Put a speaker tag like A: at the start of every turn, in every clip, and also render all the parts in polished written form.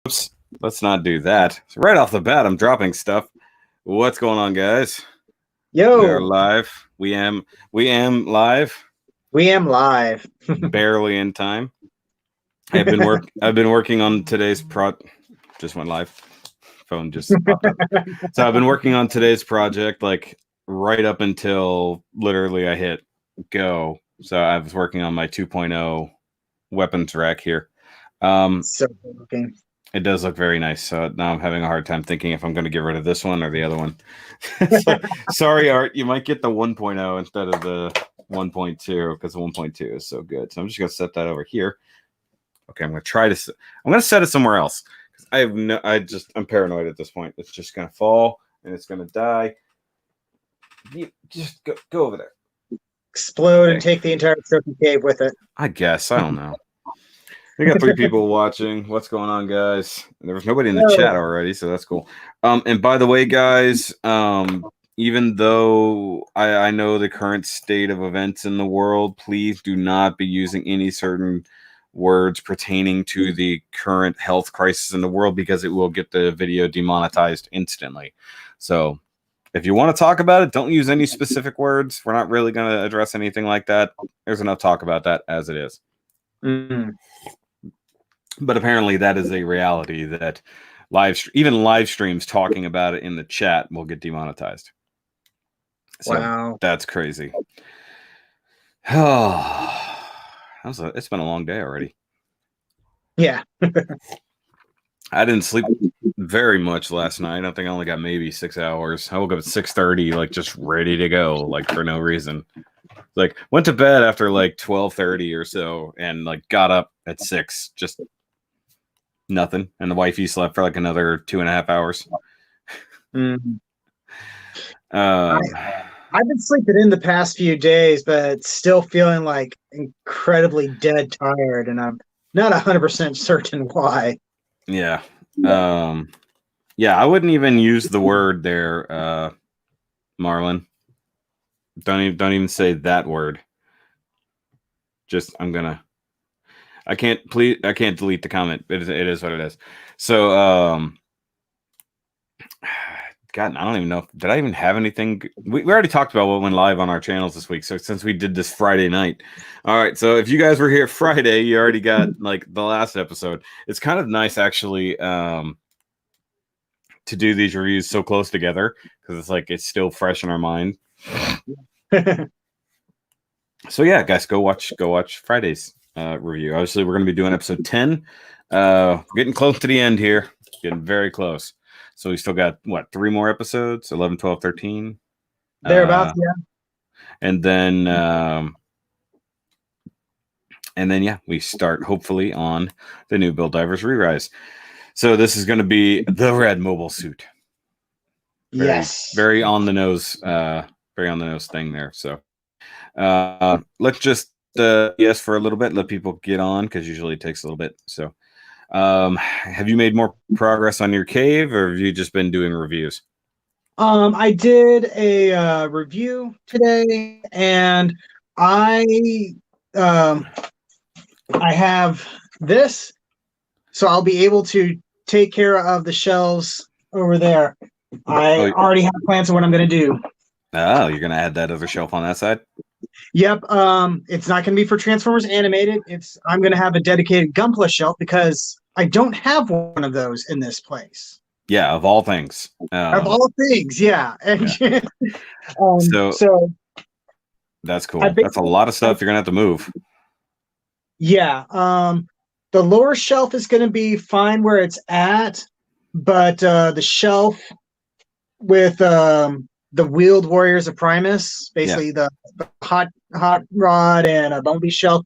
A: Oops, let's not do that. So right off the bat, I'm dropping stuff. What's going on, guys? We are
B: Yo,
A: live. We am live.
B: we am live.
A: Barely in time. I've been working on today's just went live. Phone just popped up. So I've been working on today's project like right up until literally I hit go. So I was working on my 2.0 weapons rack here.
B: So looking.
A: It does look very nice. So now I'm having a hard time thinking if I'm going to get rid of this one or the other one. So, sorry, Art. You might get the 1.0 instead of the 1.2 because the 1.2 is so good. So I'm just going to set that over here. Okay, I'm going to try to. I'm going to set it somewhere else. I'm paranoid at this point. It's just going to fall and it's going to die. You just go over there.
B: Explode and take the entire trophy cave with it.
A: I guess. I don't know. We got 3 people watching. What's going on, guys? There was nobody in the chat already, so that's cool. And by the way, guys, even though I know the current state of events in the world, please do not be using any certain words pertaining to the current health crisis in the world because it will get the video demonetized instantly. So if you want to talk about it, don't use any specific words. We're not really going to address anything like that. There's enough talk about that as it is.
B: Mm.
A: But apparently that is a reality that even live streams talking about it in the chat will get demonetized. So
B: wow.
A: That's crazy. Oh, it's been a long day already.
B: Yeah.
A: I didn't sleep very much last night. I think I only got maybe 6 hours. I woke up at 6:30, like just ready to go, like for no reason. Like went to bed after like 12:30 or so and like got up at 6, just nothing. And the wifey slept for like another 2.5 hours.
B: Mm. I've been sleeping in the past few days, but still feeling like incredibly dead tired, and I'm not 100% certain why.
A: Yeah. Yeah, I wouldn't even use the word there, Marlon. Don't even say that word. Just I can't delete the comment. It is what it is. So God, I don't even know. Did I even have anything? We already talked about what went live on our channels this week. So since we did this Friday night, all right. So if you guys were here Friday, you already got like the last episode. It's kind of nice actually to do these reviews so close together because it's still fresh in our mind. So yeah, guys, go watch Friday's review. Obviously, we're going to be doing episode 10. Getting close to the end here. Getting very close. So we still got, 3 more episodes? 11, 12, 13?
B: Thereabouts, yeah.
A: And then, yeah, we start hopefully on the new Build Divers Re-Rise. So this is going to be the red mobile suit.
B: Yes.
A: Very on the nose thing there. So let's just yes for a little bit. Let people get on because usually it takes a little bit. So have you made more progress on your cave, or have you just been doing reviews?
B: I did a review today, and I have this, so I'll be able to take care of the shelves over there. I already have plans on what I'm going to do.
A: Oh, you're going to add that other shelf on that side?
B: Yep. It's not going to be for Transformers Animated. I'm going to have a dedicated Gunpla shelf because I don't have one of those in this place.
A: Yeah, of all things.
B: Of all things, yeah. And
A: yeah.
B: So
A: that's cool. That's a lot of stuff you're going to have to move.
B: Yeah. The lower shelf is going to be fine where it's at, but the shelf with the wheeled Warriors of Primus, basically the hot rod and a Bumblebee shelf,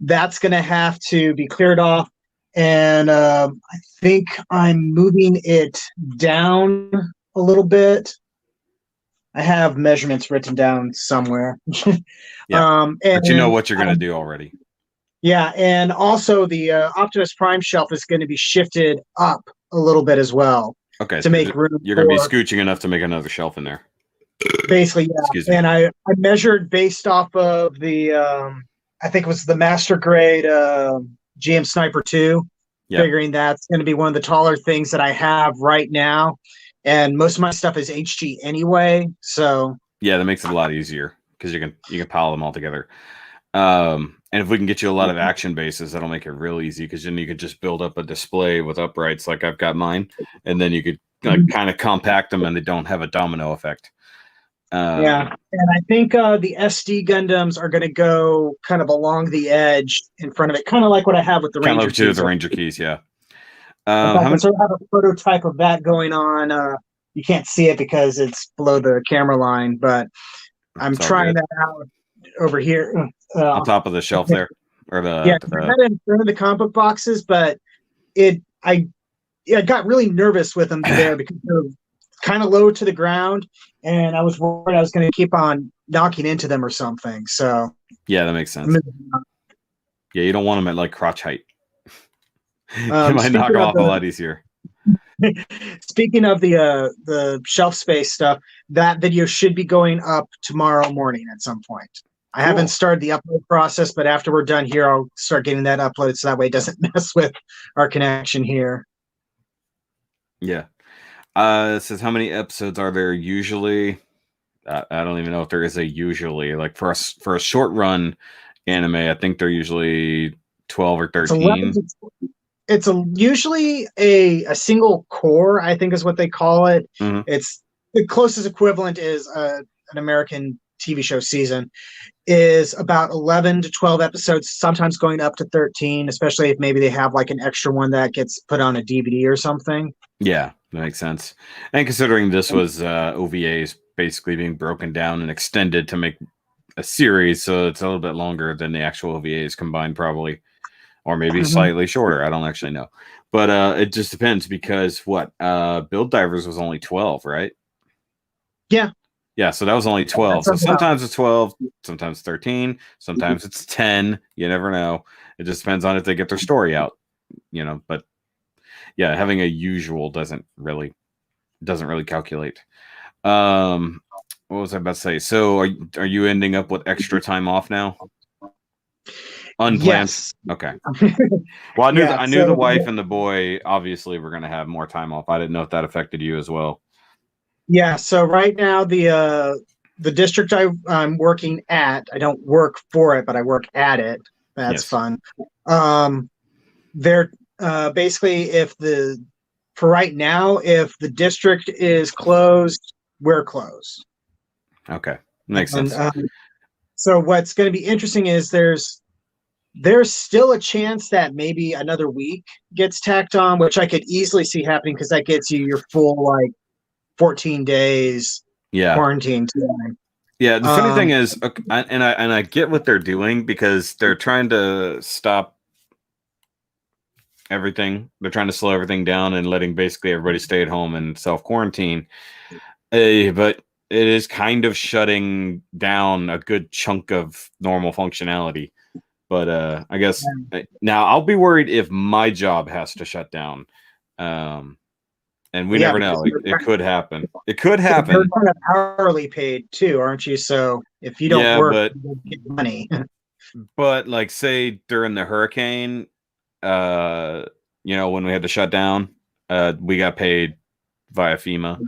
B: that's going to have to be cleared off. And I think I'm moving it down a little bit. I have measurements written down somewhere.
A: Yeah, but you know what you're going to do already.
B: Yeah, and also the Optimus Prime shelf is going to be shifted up a little bit as well.
A: Okay,
B: to make room.
A: You're going to be scooching enough to make another shelf in there.
B: Basically, yeah.
A: Excuse me.
B: And I measured based off of the, I think it was the Master Grade GM Sniper 2.
A: Yeah.
B: figuring that's going to be one of the taller things that I have right now. And most of my stuff is HG anyway. So
A: yeah, that makes it a lot easier because you can pile them all together. And if we can get you a lot of action bases, that'll make it real easy because then you could just build up a display with uprights like I've got mine, and then you could like kind of compact them and they don't have a domino effect.
B: yeah, and I think the SD Gundams are going to go kind of along the edge in front of it, kind of like what I have with the
A: Kind of
B: Ranger
A: like what you do with
B: keys.
A: the Ranger keys, yeah.
B: In
A: How
B: fact, I
A: many?
B: sort of have a prototype of that going on. You can't see it because it's below the camera line, but I'm
A: It's all
B: trying
A: good.
B: that out over here.
A: On top of the shelf there, or
B: Yeah,
A: the
B: I had it in front of the comic book boxes, but it I I got really nervous with them there because they're kind of low to the ground, and I was worried I was going to keep on knocking into them or something. So
A: yeah, that makes sense. Yeah, you don't want them at like crotch height. You might knock them off a lot easier.
B: Speaking of the shelf space stuff, that video should be going up tomorrow morning at some point. I haven't started the upload process, but after we're done here, I'll start getting that uploaded so that way it doesn't mess with our connection here.
A: Yeah. It says how many episodes are there usually? I don't even know if there is a usually. Like for a short run anime, I think they're usually 12 or 13.
B: It's usually a single core, I think is what they call it.
A: Mm-hmm.
B: It's the closest equivalent is an American TV show season is about 11 to 12 episodes, sometimes going up to 13, especially if maybe they have like an extra one that gets put on a DVD or something.
A: Yeah, that makes sense. And considering this was OVAs basically being broken down and extended to make a series, so it's a little bit longer than the actual OVAs combined, probably, or maybe slightly shorter. I don't actually know, but it just depends because Build Divers was only 12, right? Yeah, so that was only 12. So sometimes it's 12, sometimes 13, sometimes it's 10. You never know. It just depends on if they get their story out, but yeah, having a usual doesn't really calculate. What was I about to say? So are you ending up with extra time off now? Unplanned?
B: Yes.
A: Okay. Well, I knew the wife and the boy obviously were going to have more time off. I didn't know if that affected you as well.
B: Yeah, so right now the district I'm working at, I don't work for it, but I work at it. That's fun. They're basically for right now, if the district is closed, we're closed.
A: Okay, makes sense.
B: So what's going to be interesting is there's still a chance that maybe another week gets tacked on, which I could easily see happening because that gets you your full like 14 days quarantine time.
A: Yeah, the funny thing is, and I get what they're doing because they're trying to stop everything. They're trying to slow everything down and letting basically everybody stay at home and self quarantine. But it is kind of shutting down a good chunk of normal functionality. But I guess now I'll be worried if my job has to shut down. And we never know. It could happen. It could happen.
B: You're kind of hourly paid too, aren't you? So if you don't work, you don't get money.
A: But like, say during the hurricane, when we had to shut down, we got paid via FEMA.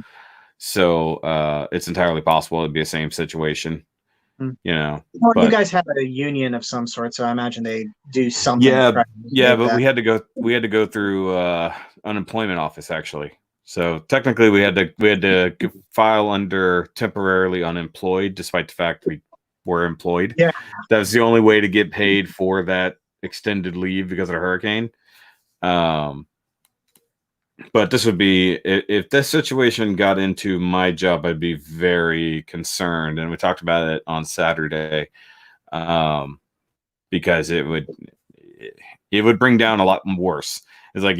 A: So it's entirely possible it'd be the same situation.
B: Well,
A: you
B: guys have a union of some sort, so I imagine they do something.
A: Yeah, but we had to go through unemployment office actually. So technically, we had to file under temporarily unemployed, despite the fact we were employed.
B: Yeah,
A: that was the only way to get paid for that extended leave because of the hurricane. But this would be if this situation got into my job, I'd be very concerned, and we talked about it on Saturday, because it would bring down a lot worse. It's like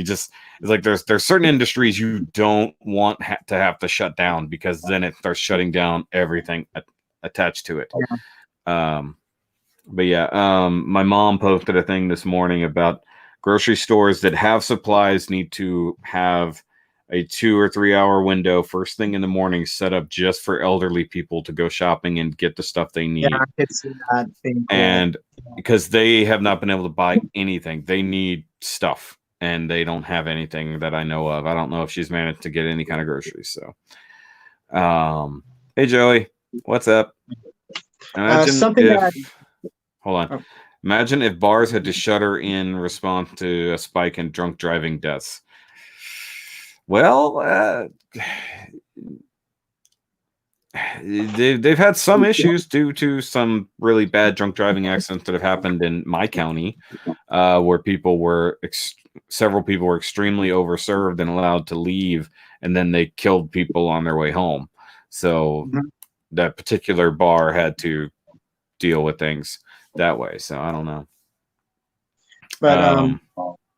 A: there's certain industries you don't want to have to shut down because then it starts shutting down everything attached to it. But yeah, my mom posted a thing this morning about grocery stores that have supplies need to have a 2 or 3 hour window first thing in the morning set up just for elderly people to go shopping and get the stuff they need.
B: Yeah, I could see that being cool.
A: And because they have not been able to buy anything, they need stuff. and they don't have anything that I know of. I don't know if she's managed to get any kind of groceries. So, hey Joey, what's up? Imagine
B: Something that
A: if hold on. Imagine if bars had to shutter in response to a spike in drunk driving deaths. Well, they've had some issues due to some really bad drunk driving accidents that have happened in my county, where several people were extremely overserved and allowed to leave, and then they killed people on their way home. So that particular bar had to deal with things that way. So I don't know.
B: But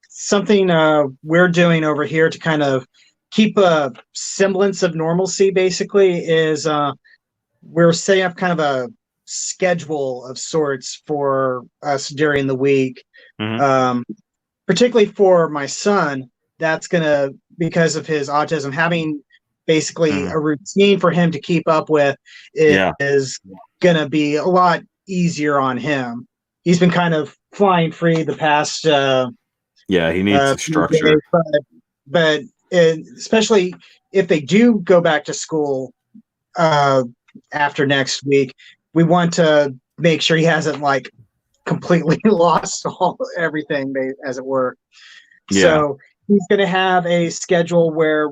B: something we're doing over here to kind of keep a semblance of normalcy, basically, is we're setting up kind of a schedule of sorts for us during the week. Particularly for my son, that's going to, because of his autism, having basically a routine for him to keep up with is going to be a lot easier on him. He's been kind of flying free the past
A: he needs a structure.
B: Days, but especially if they do go back to school after next week, we want to make sure he hasn't like completely lost everything, as it were. So he's going to have a schedule where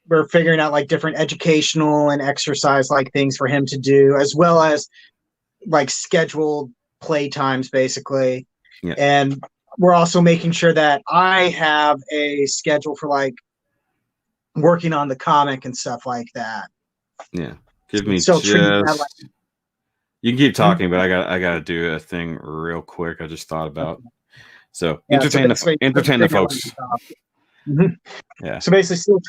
B: we're figuring out like different educational and exercise like things for him to do, as well as like scheduled play times, basically. And we're also making sure that I have a schedule for like working on the comic and stuff like that.
A: Yeah. Give me just... You can keep talking, but I got to do a thing real quick. I just thought about. So entertain the folks.
B: Yeah. So basically, still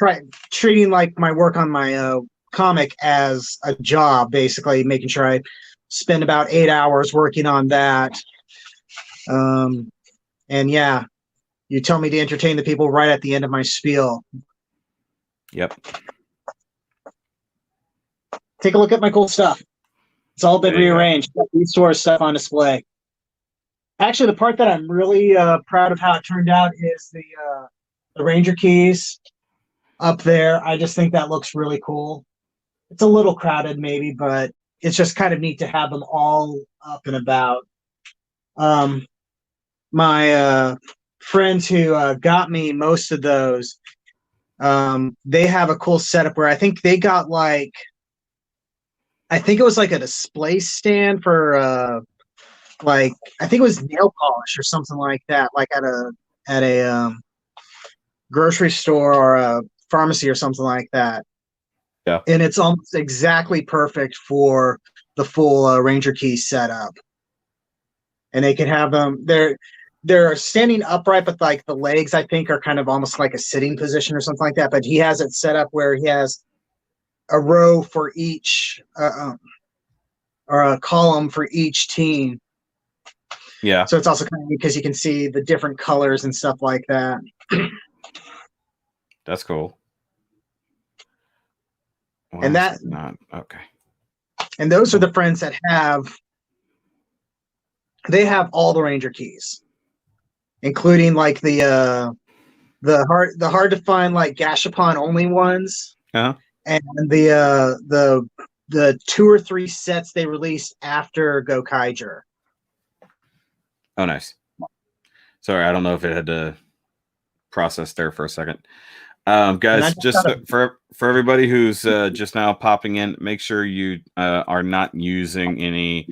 B: treating like my work on my comic as a job. Basically, making sure I spend about 8 hours working on that. And yeah, you tell me to entertain the people right at the end of my spiel.
A: Yep.
B: Take a look at my cool stuff. It's all been rearranged. Resource stuff on display. Actually, the part that I'm really proud of how it turned out is the Ranger keys up there. I just think that looks really cool. It's a little crowded maybe, but it's just kind of neat to have them all up and about. My friends who got me most of those, they have a cool setup where I think they got like, I think it was like a display stand for like, I think it was nail polish or something like that, like at a grocery store or a pharmacy or something like that.
A: Yeah.
B: And it's almost exactly perfect for the full Ranger key setup. And they can have them, they're standing upright, but like the legs, I think, are kind of almost like a sitting position or something like that. But he has it set up where he has a row for each, or a column for each team.
A: Yeah.
B: So it's also kind of because you can see the different colors and stuff like that.
A: That's cool.
B: Well, and that
A: not okay.
B: And those are the friends that have all the Ranger keys, including like the hard to find like Gashapon only ones, and the 2 or 3 sets they released after Gokaiger.
A: Oh, nice. Sorry, I don't know if it had to process there for a second. Guys, just for everybody who's just now popping in, make sure you are not using any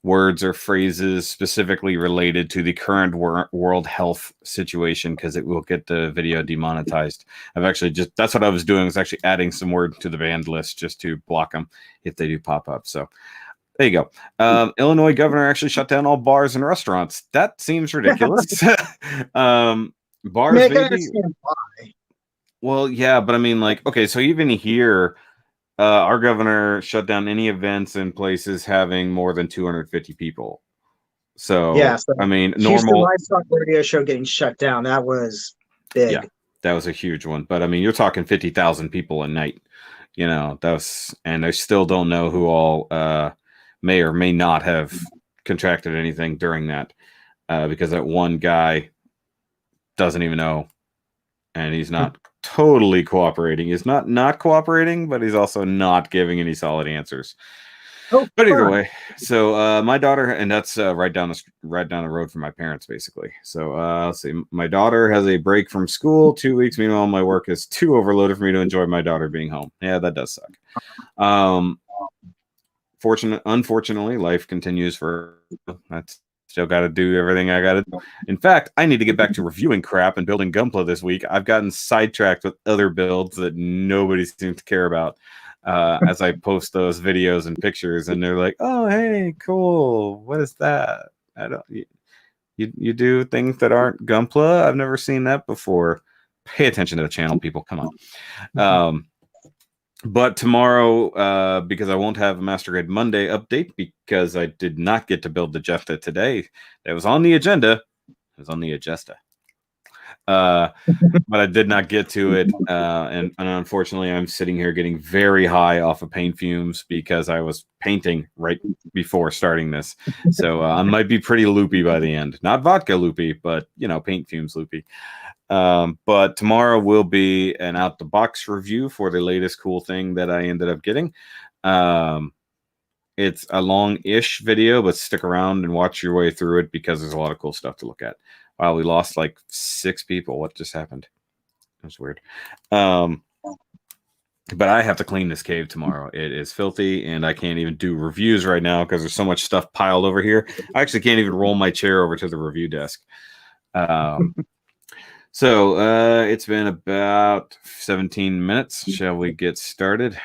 A: words or phrases specifically related to the current world health situation, because it will get the video demonetized. That's what I was doing, was actually adding some words to the banned list just to block them if they do pop up. So there you go. Illinois governor actually shut down all bars and restaurants. That seems ridiculous. Bars, maybe. Well, yeah, but I mean, like, okay, so even here, our governor shut down any events in places having more than 250 people. So, yeah, I mean, normal
B: Houston Livestock Radio Show getting shut down. That was big.
A: Yeah, that was a huge one. But I mean, you're talking 50,000 people a night. You know, and I still don't know who all may or may not have contracted anything during that, because that one guy doesn't even know and he's not totally cooperating. He's not cooperating, but he's also not giving any solid answers.
B: Oh,
A: But either
B: fun.
A: way, so my daughter, and that's right down the road from my parents, basically. So let's see, my daughter has a break from school 2 weeks. Meanwhile, my work is too overloaded for me to enjoy my daughter being home. Yeah, that does suck. Unfortunately, life continues for that's. Still got to do everything I got to do. In fact, I need to get back to reviewing crap and building Gunpla this week. I've gotten sidetracked with other builds that nobody seems to care about as I post those videos and pictures, and they're like, "Oh, hey, cool. What is that? I don't. You do things that aren't Gunpla? I've never seen that before. Pay attention to the channel, people. Come on." But tomorrow, because I won't have a Master Grade Monday update because I did not get to build the Jesta today. That was on the agenda. It was on the agenda. But I did not get to it. And unfortunately, I'm sitting here getting very high off of paint fumes because I was painting right before starting this. So I might be pretty loopy by the end. Not vodka loopy, but, paint fumes loopy. But tomorrow will be an out the box review for the latest cool thing that I ended up getting. It's a long-ish video, but stick around and watch your way through it because there's a lot of cool stuff to look at. Wow, we lost like 6 people. What just happened? That's weird. But I have to clean this cave tomorrow. It is filthy, and I can't even do reviews right now because there's so much stuff piled over here. I actually can't even roll my chair over to the review desk. So it's been about 17 minutes. Shall we get started?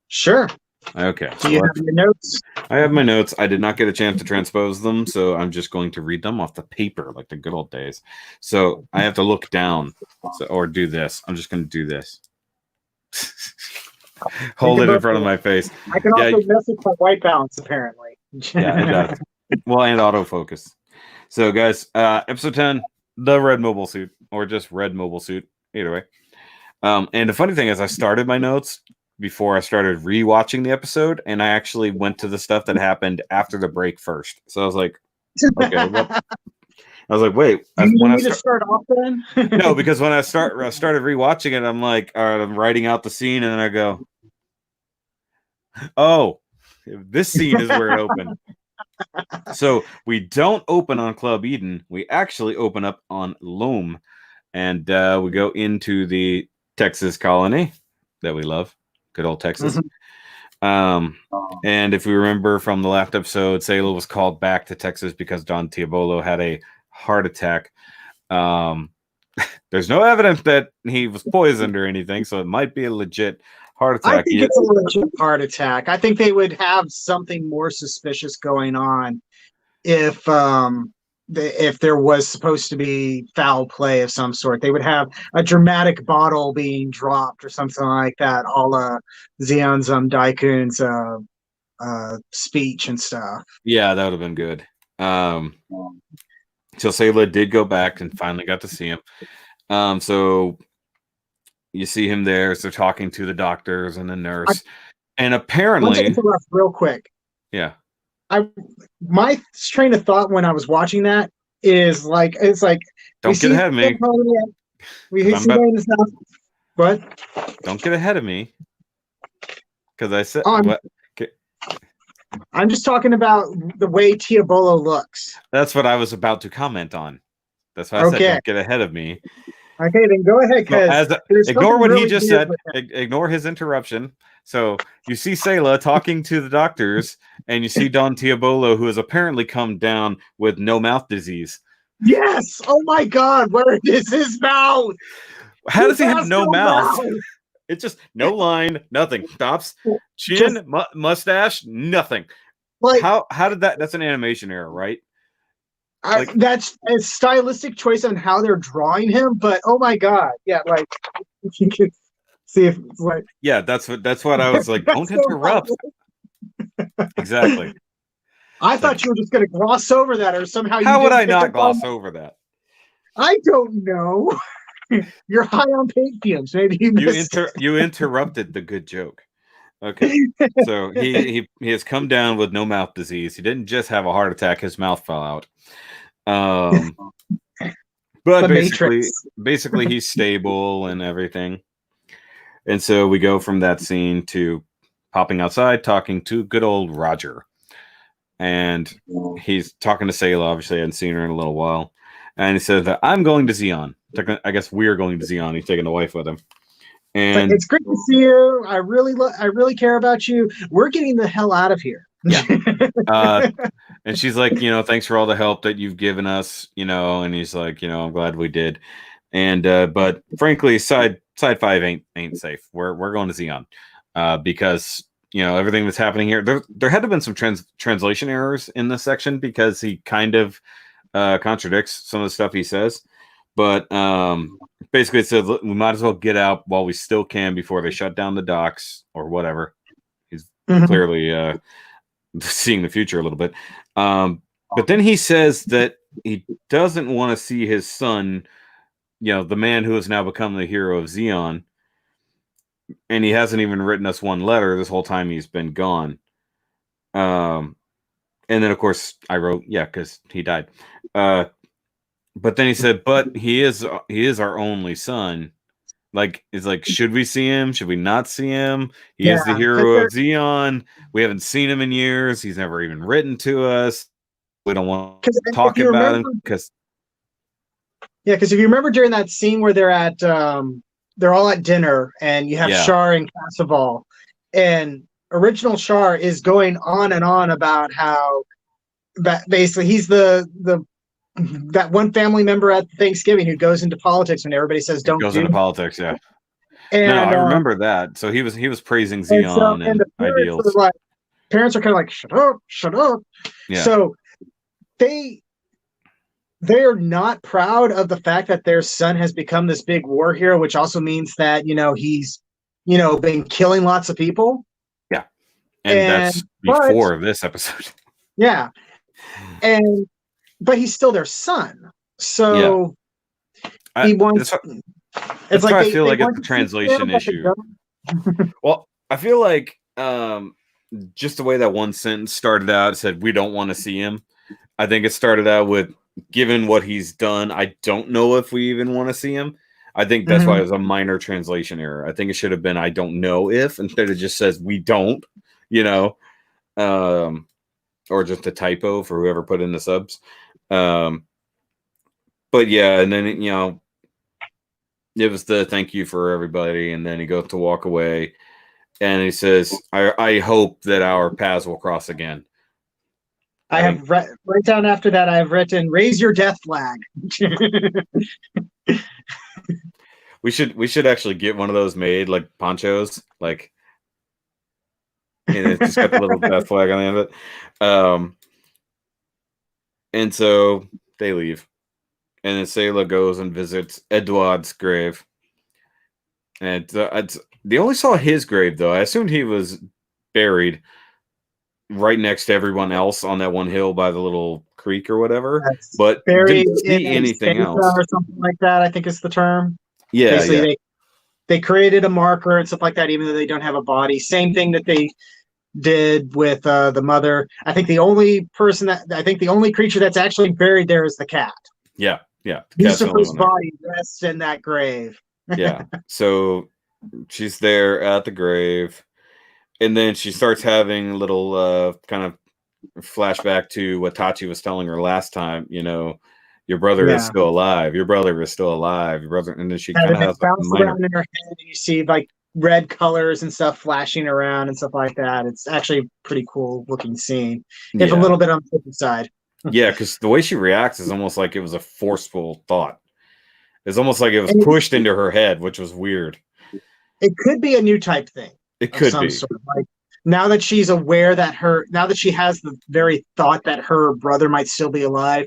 B: Sure.
A: Okay.
B: Do you have your notes?
A: I have my notes. I did not get a chance to transpose them, so I'm just going to read them off the paper like the good old days. So I have to look down or do this. I'm just going to do this. Hold it in front of my face.
B: I can also mess with my white balance, apparently.
A: Yeah, it does. Well, and autofocus. So, guys, episode 10. The red mobile suit, or just red mobile suit, either way. And the funny thing is, I started my notes before I started rewatching the episode, and I actually went to the stuff that happened after the break first. So I was like, okay, what? I was like, wait.
B: Do you need to start off then?
A: No, because when I started rewatching it, I'm like, all right, I'm writing out the scene, and then I go, oh, this scene is where it opened. So we don't open on Club Eden. We actually open up on Loam, and we go into the Texas colony that we love. Good old Texas. Mm-hmm. And if we remember from the last episode, Sayla was called back to Texas because Don Tiabolo had a heart attack. There's no evidence that he was poisoned or anything, so it might be a legit heart attack.
B: I think it's a legit heart attack. I think they would have something more suspicious going on if there was supposed to be foul play of some sort. They would have a dramatic bottle being dropped or something like that, a la Zeonzum Daikun's speech and stuff.
A: Yeah, that would have been good. So Sayla did go back and finally got to see him. So you see him there. So they're talking to the doctors and the nurse. And apparently...
B: real quick.
A: Yeah.
B: My train of thought when I was watching that is like, it's like,
A: don't get ahead of me.
B: What?
A: Don't get ahead of me. Because I said,
B: I'm just talking about the way Tiabolo looks.
A: That's what I was about to comment on. That's why I said don't get ahead of me.
B: Okay, then go ahead.
A: Ignore what he just said. Ignore his interruption. So you see Sayla talking to the doctors, and you see Don Tiabolo, who has apparently come down with no mouth disease.
B: Yes! Oh my God! Where is his mouth?
A: How does he have no mouth? It's just no line, nothing. Stops, chin, mustache, nothing. Like, how did that? That's an animation error, right?
B: That's a stylistic choice on how they're drawing him, but oh my God, yeah, like you can see if like
A: yeah, that's what I was like. Don't interrupt. Exactly.
B: I thought you were just going to gloss over that, or somehow.
A: How would I not gloss over that?
B: I don't know. You're high on paint fumes. Maybe
A: you interrupted the good joke. Okay, so he has come down with no mouth disease. He didn't just have a heart attack; his mouth fell out. But
B: The
A: basically,
B: Matrix.
A: he's stable and everything. And so we go from that scene to popping outside, talking to good old Roger. And he's talking to Sayla. Obviously, I hadn't seen her in a little while. And he says that I'm going to Xeon. I guess we're going to Xeon. He's taking the wife with him.
B: But
A: And
B: it's great to see you. I really care about you. We're getting the hell out of here.
A: yeah. And she's like, thanks for all the help that you've given us, and he's like, I'm glad we did. And but frankly, side 5 ain't safe. We're going to Xeon. Because everything that's happening here, there had to have been some translation errors in this section because he kind of contradicts some of the stuff he says. But basically it says we might as well get out while we still can before they shut down the docks or whatever. He's clearly seeing the future a little bit. But then he says that he doesn't want to see his son, the man who has now become the hero of Xeon, and he hasn't even written us one letter this whole time he's been gone. And then of course I wrote, yeah, because he died. But then he said, but he is our only son. Like, it's like, should we see him? Should we not see him? He is the hero of Xeon. We haven't seen him in years. He's never even written to us. We don't want to talk about him because
B: if you remember during that scene where they're all at dinner and you have Char and Cassaval, and original Char is going on and on about how basically he's the that one family member at Thanksgiving who goes into politics when everybody says don't
A: goes into politics. Yeah.
B: And,
A: no, I remember that. So he was praising Xeon and
B: the
A: ideals.
B: Parents are kind of like, shut up.
A: Yeah.
B: So they're not proud of the fact that their son has become this big war hero, which also means that, he's, been killing lots of people.
A: Yeah. And that's before this episode.
B: Yeah. But he's still their son. So he wants...
A: It's like I feel like it's a translation issue. Well, I feel like just the way that one sentence started out, it said we don't want to see him. I think it started out with, given what he's done, I don't know if we even want to see him. I think that's why it was a minor translation error. I think it should have been I don't know if, instead it just says we don't, or just a typo for whoever put in the subs. But yeah, and then it was the thank you for everybody, and then he goes to walk away, and he says, I hope that our paths will cross again.
B: I have right down after that, I have written, raise your death flag.
A: We should actually get one of those made, like ponchos, like, and it's just got the little death flag on the end of it. And so they leave. And then Sayla goes and visits Edouard's grave. And they only saw his grave, though. I assumed he was buried right next to everyone else on that one hill by the little creek or whatever. But didn't see anything else.
B: Or something like that, I think is the term.
A: Yeah,
B: basically, they created a marker and stuff like that, even though they don't have a body. Same thing that they did with the mother. I think the only creature that's actually buried there is the cat.
A: Yeah.
B: Lucifer's body rests in that grave.
A: Yeah. So she's there at the grave, and then she starts having a little kind of flashback to what Tachi was telling her last time. Your brother is still alive. Your brother is still alive. Your brother, and then she kind of has
B: bounce around in her head, and you see like red colors and stuff flashing around and stuff like that. It's actually a pretty cool looking scene. It's a little bit on the side.
A: Yeah, because the way she reacts is almost like it was a forceful thought. It's almost like it was pushed into her head, which was weird.
B: It could be a new type thing.
A: It could be.
B: Sort. Like, now that she's aware that now that she has the very thought that her brother might still be alive,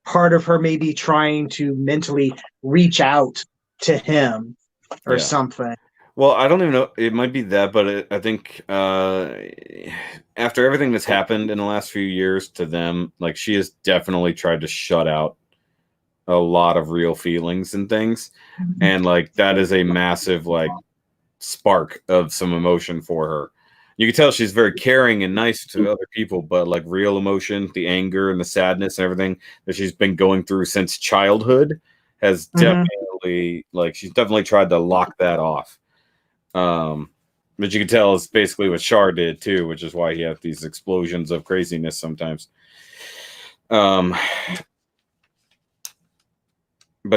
B: part of her may be trying to mentally reach out to him or something.
A: Well, I don't even know. It might be that, but I think after everything that's happened in the last few years to them, like, she has definitely tried to shut out a lot of real feelings and things. And like, that is a massive like spark of some emotion for her. You can tell she's very caring and nice to other people, but like real emotion, the anger and the sadness and everything that she's been going through since childhood has definitely like she's definitely tried to lock that off. But you can tell it's basically what Char did too, which is why he has these explosions of craziness sometimes. But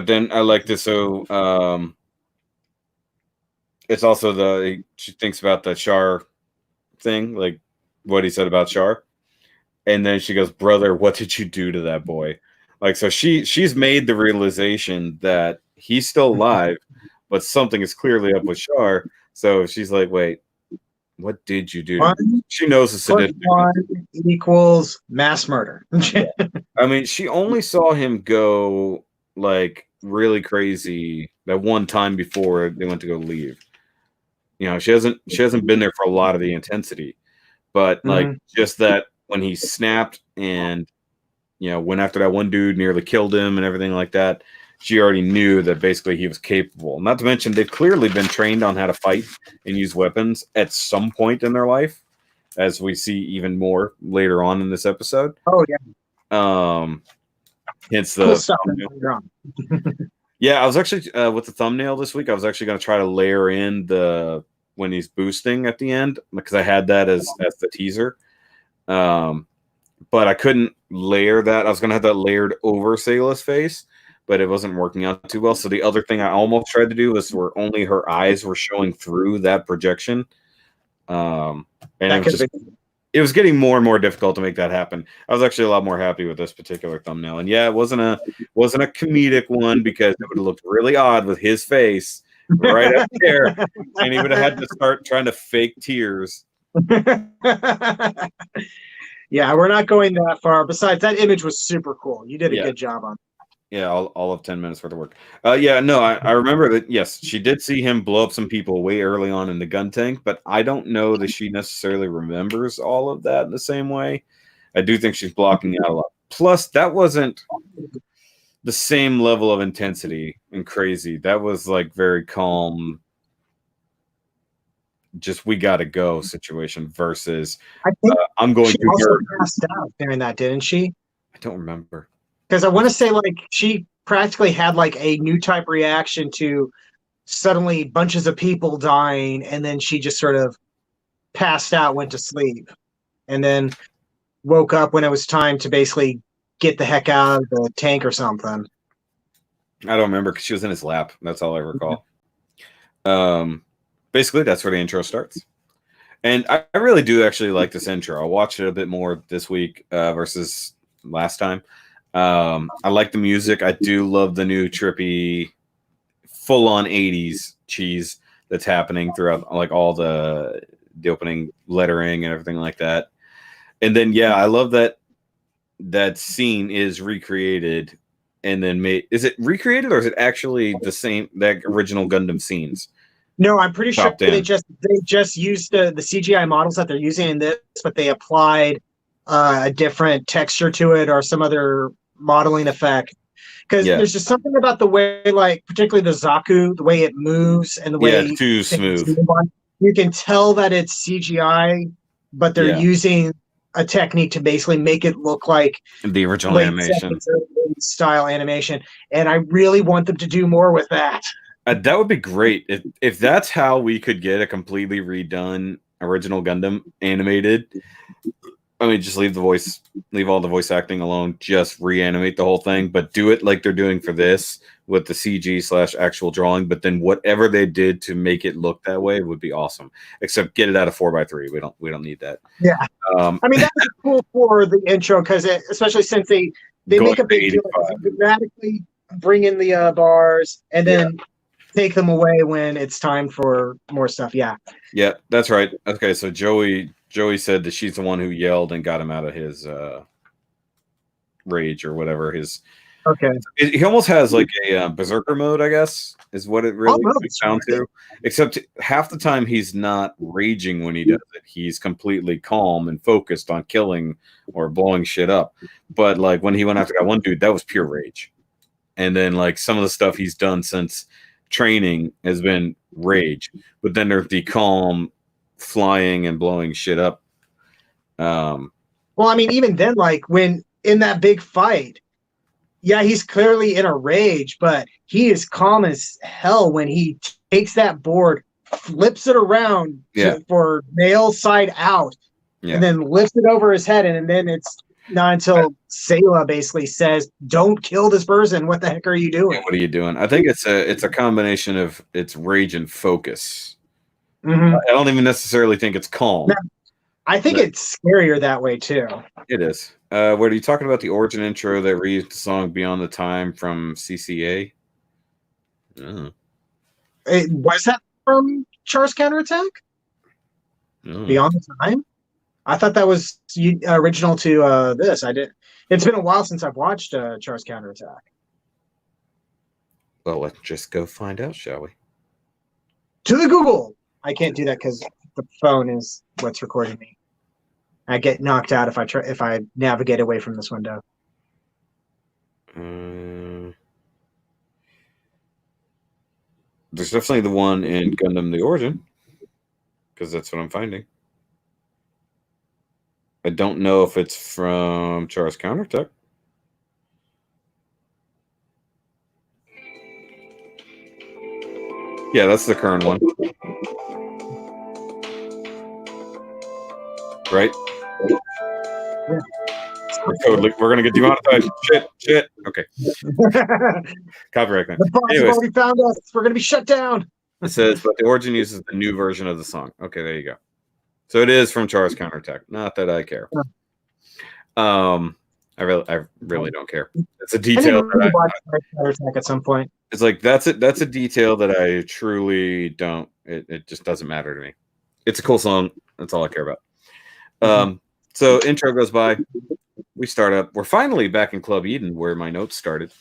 A: then I like this. So it's also she thinks about the Char thing, like what he said about Char, and then she goes, "Brother, what did you do to that boy?" Like, so she's made the realization that he's still alive, but something is clearly up with Char. So she's like, "Wait, what did you do to him?" She knows the sadistic.
B: 1 equals mass murder.
A: I mean, she only saw him go like really crazy that one time before they went to go leave. You know, she hasn't been there for a lot of the intensity, but like just that when he snapped and went after that one dude, nearly killed him and everything like that, she already knew that basically he was capable. Not to mention they've clearly been trained on how to fight and use weapons at some point in their life, as we see even more later on in this episode.
B: Oh yeah.
A: Hence the cool stuff. Yeah, I was actually with the thumbnail this week. I was actually going to try to layer in the when he's boosting at the end because I had that as the teaser, but I couldn't layer that. I was going to have that layered over Sayla's face, but it wasn't working out too well. So the other thing I almost tried to do was where only her eyes were showing through that projection, and it was getting more and more difficult to make that happen. I was actually a lot more happy with this particular thumbnail. And yeah, it wasn't a comedic one because it would have looked really odd with his face right up there. And he would have had to start trying to fake tears.
B: Yeah, we're not going that far. Besides, that image was super cool. You did a good job on it.
A: Yeah, all of 10 minutes worth of work. Yeah, no, I remember that, yes, she did see him blow up some people way early on in the gun tank, but I don't know that she necessarily remembers all of that in the same way. I do think she's blocking out a lot. Plus, that wasn't the same level of intensity and crazy. That was like very calm, just we gotta go situation versus
B: I think
A: I'm going
B: she
A: to
B: also passed out during that, didn't she?
A: I don't remember.
B: Because I want to say like she practically had like a new type reaction to suddenly bunches of people dying, and then she just sort of passed out, went to sleep, and then woke up when it was time to basically get the heck out of the tank or something.
A: I don't remember because she was in his lap. That's all I recall. Basically, that's where the intro starts. And I really do actually like this intro. I watched it a bit more this week versus last time. I like the music. I do love the new trippy, full-on 80s cheese that's happening throughout, like all the opening lettering and everything like that. And then, yeah, I love that scene is recreated and then made. Is it recreated or is it actually the same, that original Gundam scenes?
B: No, I'm pretty sure they just used the CGI models that they're using in this, but they applied a different texture to it or some other modeling effect. Because there's just something about the way, like particularly the Zaku, the way it moves and the way
A: it's too smooth.
B: You can tell that it's CGI, but they're using a technique to basically make it look like
A: the original animation
B: style animation. And I really want them to do more with that.
A: That would be great if that's how we could get a completely redone original Gundam animated. I mean, just leave all the voice acting alone, just reanimate the whole thing, but do it like they're doing for this with the CG/actual drawing. But then whatever they did to make it look that way would be awesome. Except get it out of 4x3. We don't need that.
B: Yeah. I mean, that's cool for the intro because especially since they make a big deal, dramatically bring in the bars and then take them away when it's time for more stuff. Yeah,
A: that's right. Okay, so Joey said that she's the one who yelled and got him out of his rage or whatever. He almost has like a berserker mode, I guess, is what it really comes down to. Except half the time he's not raging when he does it. He's completely calm and focused on killing or blowing shit up. But like when he went after that one dude, that was pure rage. And then like some of the stuff he's done since training has been rage, but then there's the calm flying and blowing shit up.
B: Well, I mean, even then, like when in that big fight, yeah, he's clearly in a rage, but he is calm as hell when he takes that board, flips it around for nail side out, and then lifts it over his head, and then it's not until Sayla basically says, "Don't kill this person. What the heck are you doing?
A: What are you doing?" I think it's a combination of its rage and focus.
B: Mm-hmm.
A: I don't even necessarily think it's calm.
B: Now, I think it's scarier that way too.
A: It is. What are you talking about? The origin intro that reads the song "Beyond the Time" from CCA.
B: Was that from Char's Counterattack? Beyond the Time? I thought that was original to this. I did. It's been a while since I've watched Char's Counterattack.
A: Well, let's just go find out, shall we?
B: To the Google. I can't do that because the phone is what's recording me. I get knocked out if I navigate away from this window.
A: There's definitely the one in Gundam the Origin, because that's what I'm finding. I don't know if it's from Char's Counterattack. Yeah, that's the current one. Right?
B: Yeah.
A: We're gonna get demonetized. Shit. Okay. Copyright claim.
B: The boss has already found us. We're gonna be shut down.
A: It says, but the origin uses the new version of the song. Okay, there you go. So it is from Char's Counterattack. Not that I care. I really don't care. It's a detail that
B: watch Counterattack at some point.
A: It's like that's a detail that I truly don't. It just doesn't matter to me. It's a cool song. That's all I care about. So intro goes by. We start up. We're finally back in Club Eden, where my notes started.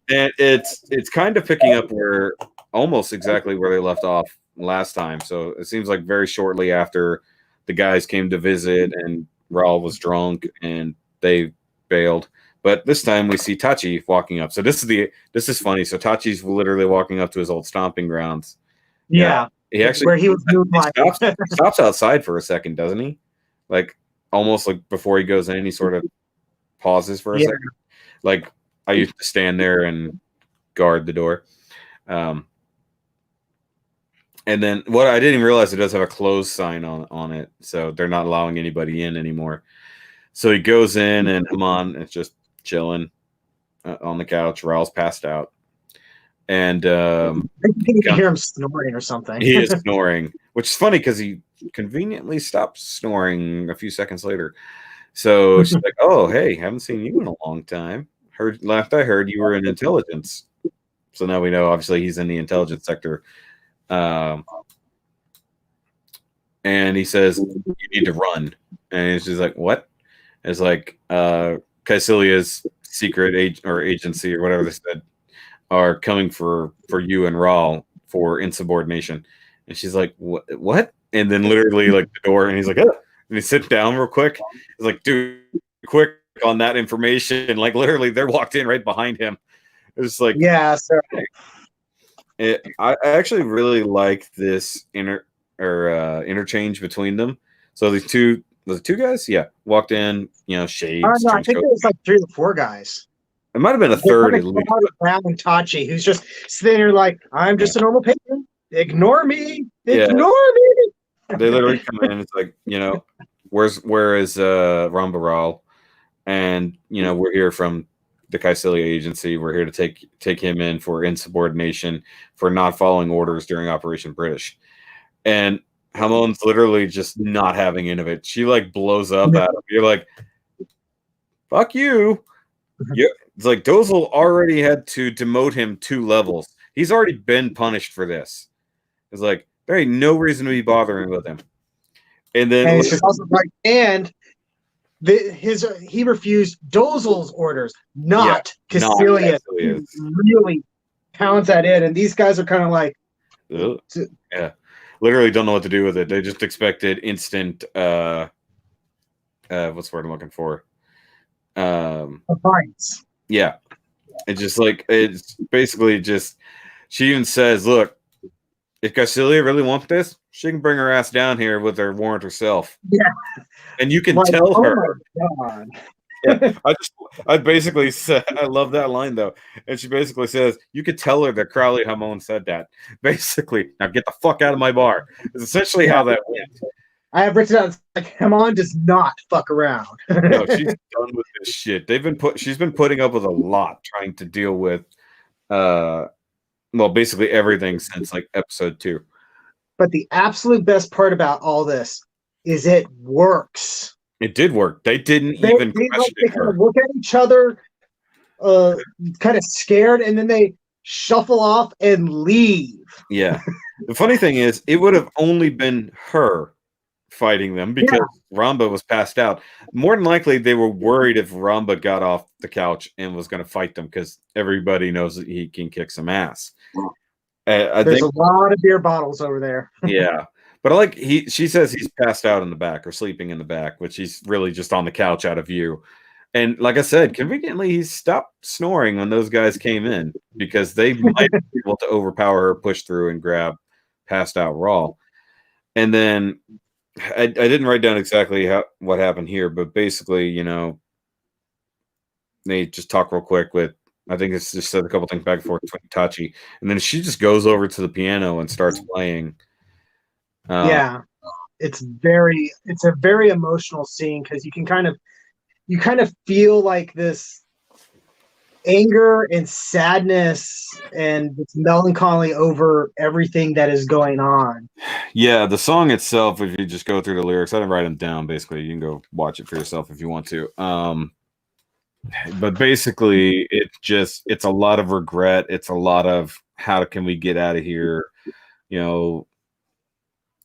A: And it's kind of picking up where almost exactly where they left off last time. So it seems like very shortly after the guys came to visit and Raul was drunk and they bailed. But this time we see Tachi walking up. So this is funny. So Tachi's literally walking up to his old stomping grounds.
B: Yeah.
A: He actually
B: where he was
A: stops outside for a second, doesn't he? Like almost like before he goes in, he sort of pauses for a second. Like I used to stand there and guard the door. And then what I didn't even realize, it does have a closed sign on it, so they're not allowing anybody in anymore. So he goes in, and Hamon is just chilling on the couch. Raul's passed out, and
B: you can hear him snoring or something.
A: He is snoring, which is funny because he conveniently stops snoring a few seconds later. So she's like, "Oh, hey, haven't seen you in a long time. Last I heard, you were in intelligence." So now we know, obviously, he's in the intelligence sector. And he says, "You need to run." And she's like, "What?" It's like Caecilia's secret agency or whatever they said are coming for you and Raul for insubordination. And she's like, "What?" And then literally like the door, and he's like, "Oh," and he sits down real quick. He's like, "Dude, quick on that information." Like literally, they're walked in right behind him. It's like,
B: yeah. So
A: I actually really like this interchange between them. So these two guys, walked in, shades.
B: No, I think it was like 3 or 4 guys.
A: It might have been a third at least.
B: Tachi, who's just sitting there like, "I'm just a normal patient. Ignore me. Ignore me."
A: They literally come in. It's like, where is Rambaral? And we're here from the Caecilia agency. We're here to take him in for insubordination for not following orders during Operation British. And Hamon's literally just not having any of it. She like blows up at him. You're like, "Fuck you." It's like Dozel already had to demote him 2 levels. He's already been punished for this. It's like there ain't no reason to be bothering with him. And then
B: it's also like, and he refused Dozel's orders, not Caecilia. Really pounds that in, and these guys are kind of like,
A: literally don't know what to do with it. They just expected instant what's the word I'm looking for?
B: Compliance.
A: Yeah. It's just like, it's basically just, she even says, "Look, if Caecilia really wants this, she can bring her ass down here with her warrant herself."
B: Yeah.
A: And you can tell her.
B: My God.
A: Yeah, I basically said, I love that line though, and she basically says, "You could tell her that Crowley Hamon said that." Basically, now get the fuck out of my bar. Is essentially how that went.
B: I have written down, it's like, Hamon does not fuck around.
A: No, she's done with this shit. She's been putting up with a lot trying to deal with, well, basically everything since like episode 2.
B: But the absolute best part about all this is it works.
A: It did work. They didn't
B: They
A: even
B: they
A: question
B: kind
A: her.
B: of look at each other, kind of scared, and then they shuffle off and leave.
A: Yeah. The funny thing is, it would have only been her fighting them because Ramba was passed out. More than likely, they were worried if Ramba got off the couch and was going to fight them because everybody knows that he can kick some ass.
B: There's a lot of beer bottles over there.
A: Yeah. But I like she says he's passed out in the back or sleeping in the back, which he's really just on the couch out of view. And like I said, conveniently, he stopped snoring when those guys came in because they might be able to overpower her, push through, and grab passed out Raw. And then I didn't write down exactly what happened here, but basically, you know, they just talk real quick with, I think it's just said a couple things back and forth between Tachi, and then she just goes over to the piano and starts playing.
B: Yeah, it's a very emotional scene because you kind of feel like this anger and sadness and this melancholy over everything that is going on.
A: Yeah, the song itself, if you just go through the lyrics, I didn't write them down. Basically, you can go watch it for yourself if you want to. But basically, it's a lot of regret. It's a lot of how can we get out of here? You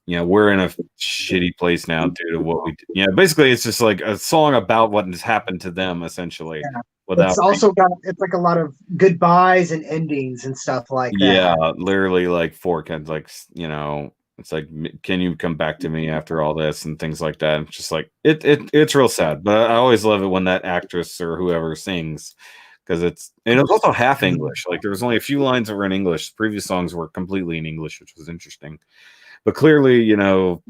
A: know, we're in a shitty place now due to what we did. Yeah, basically, it's just like a song about what has happened to them, essentially.
B: Yeah.
A: Without
B: it's also got like a lot of goodbyes and endings and stuff like that.
A: Yeah, literally like four kids, like, you know, it's like, can you come back to me after all this and things like that. It's just like it's real sad, but I always love it when that actress or whoever sings because it was also half English. Like there was only a few lines that were in English. Previous songs were completely in English, which was interesting. But clearly, you know,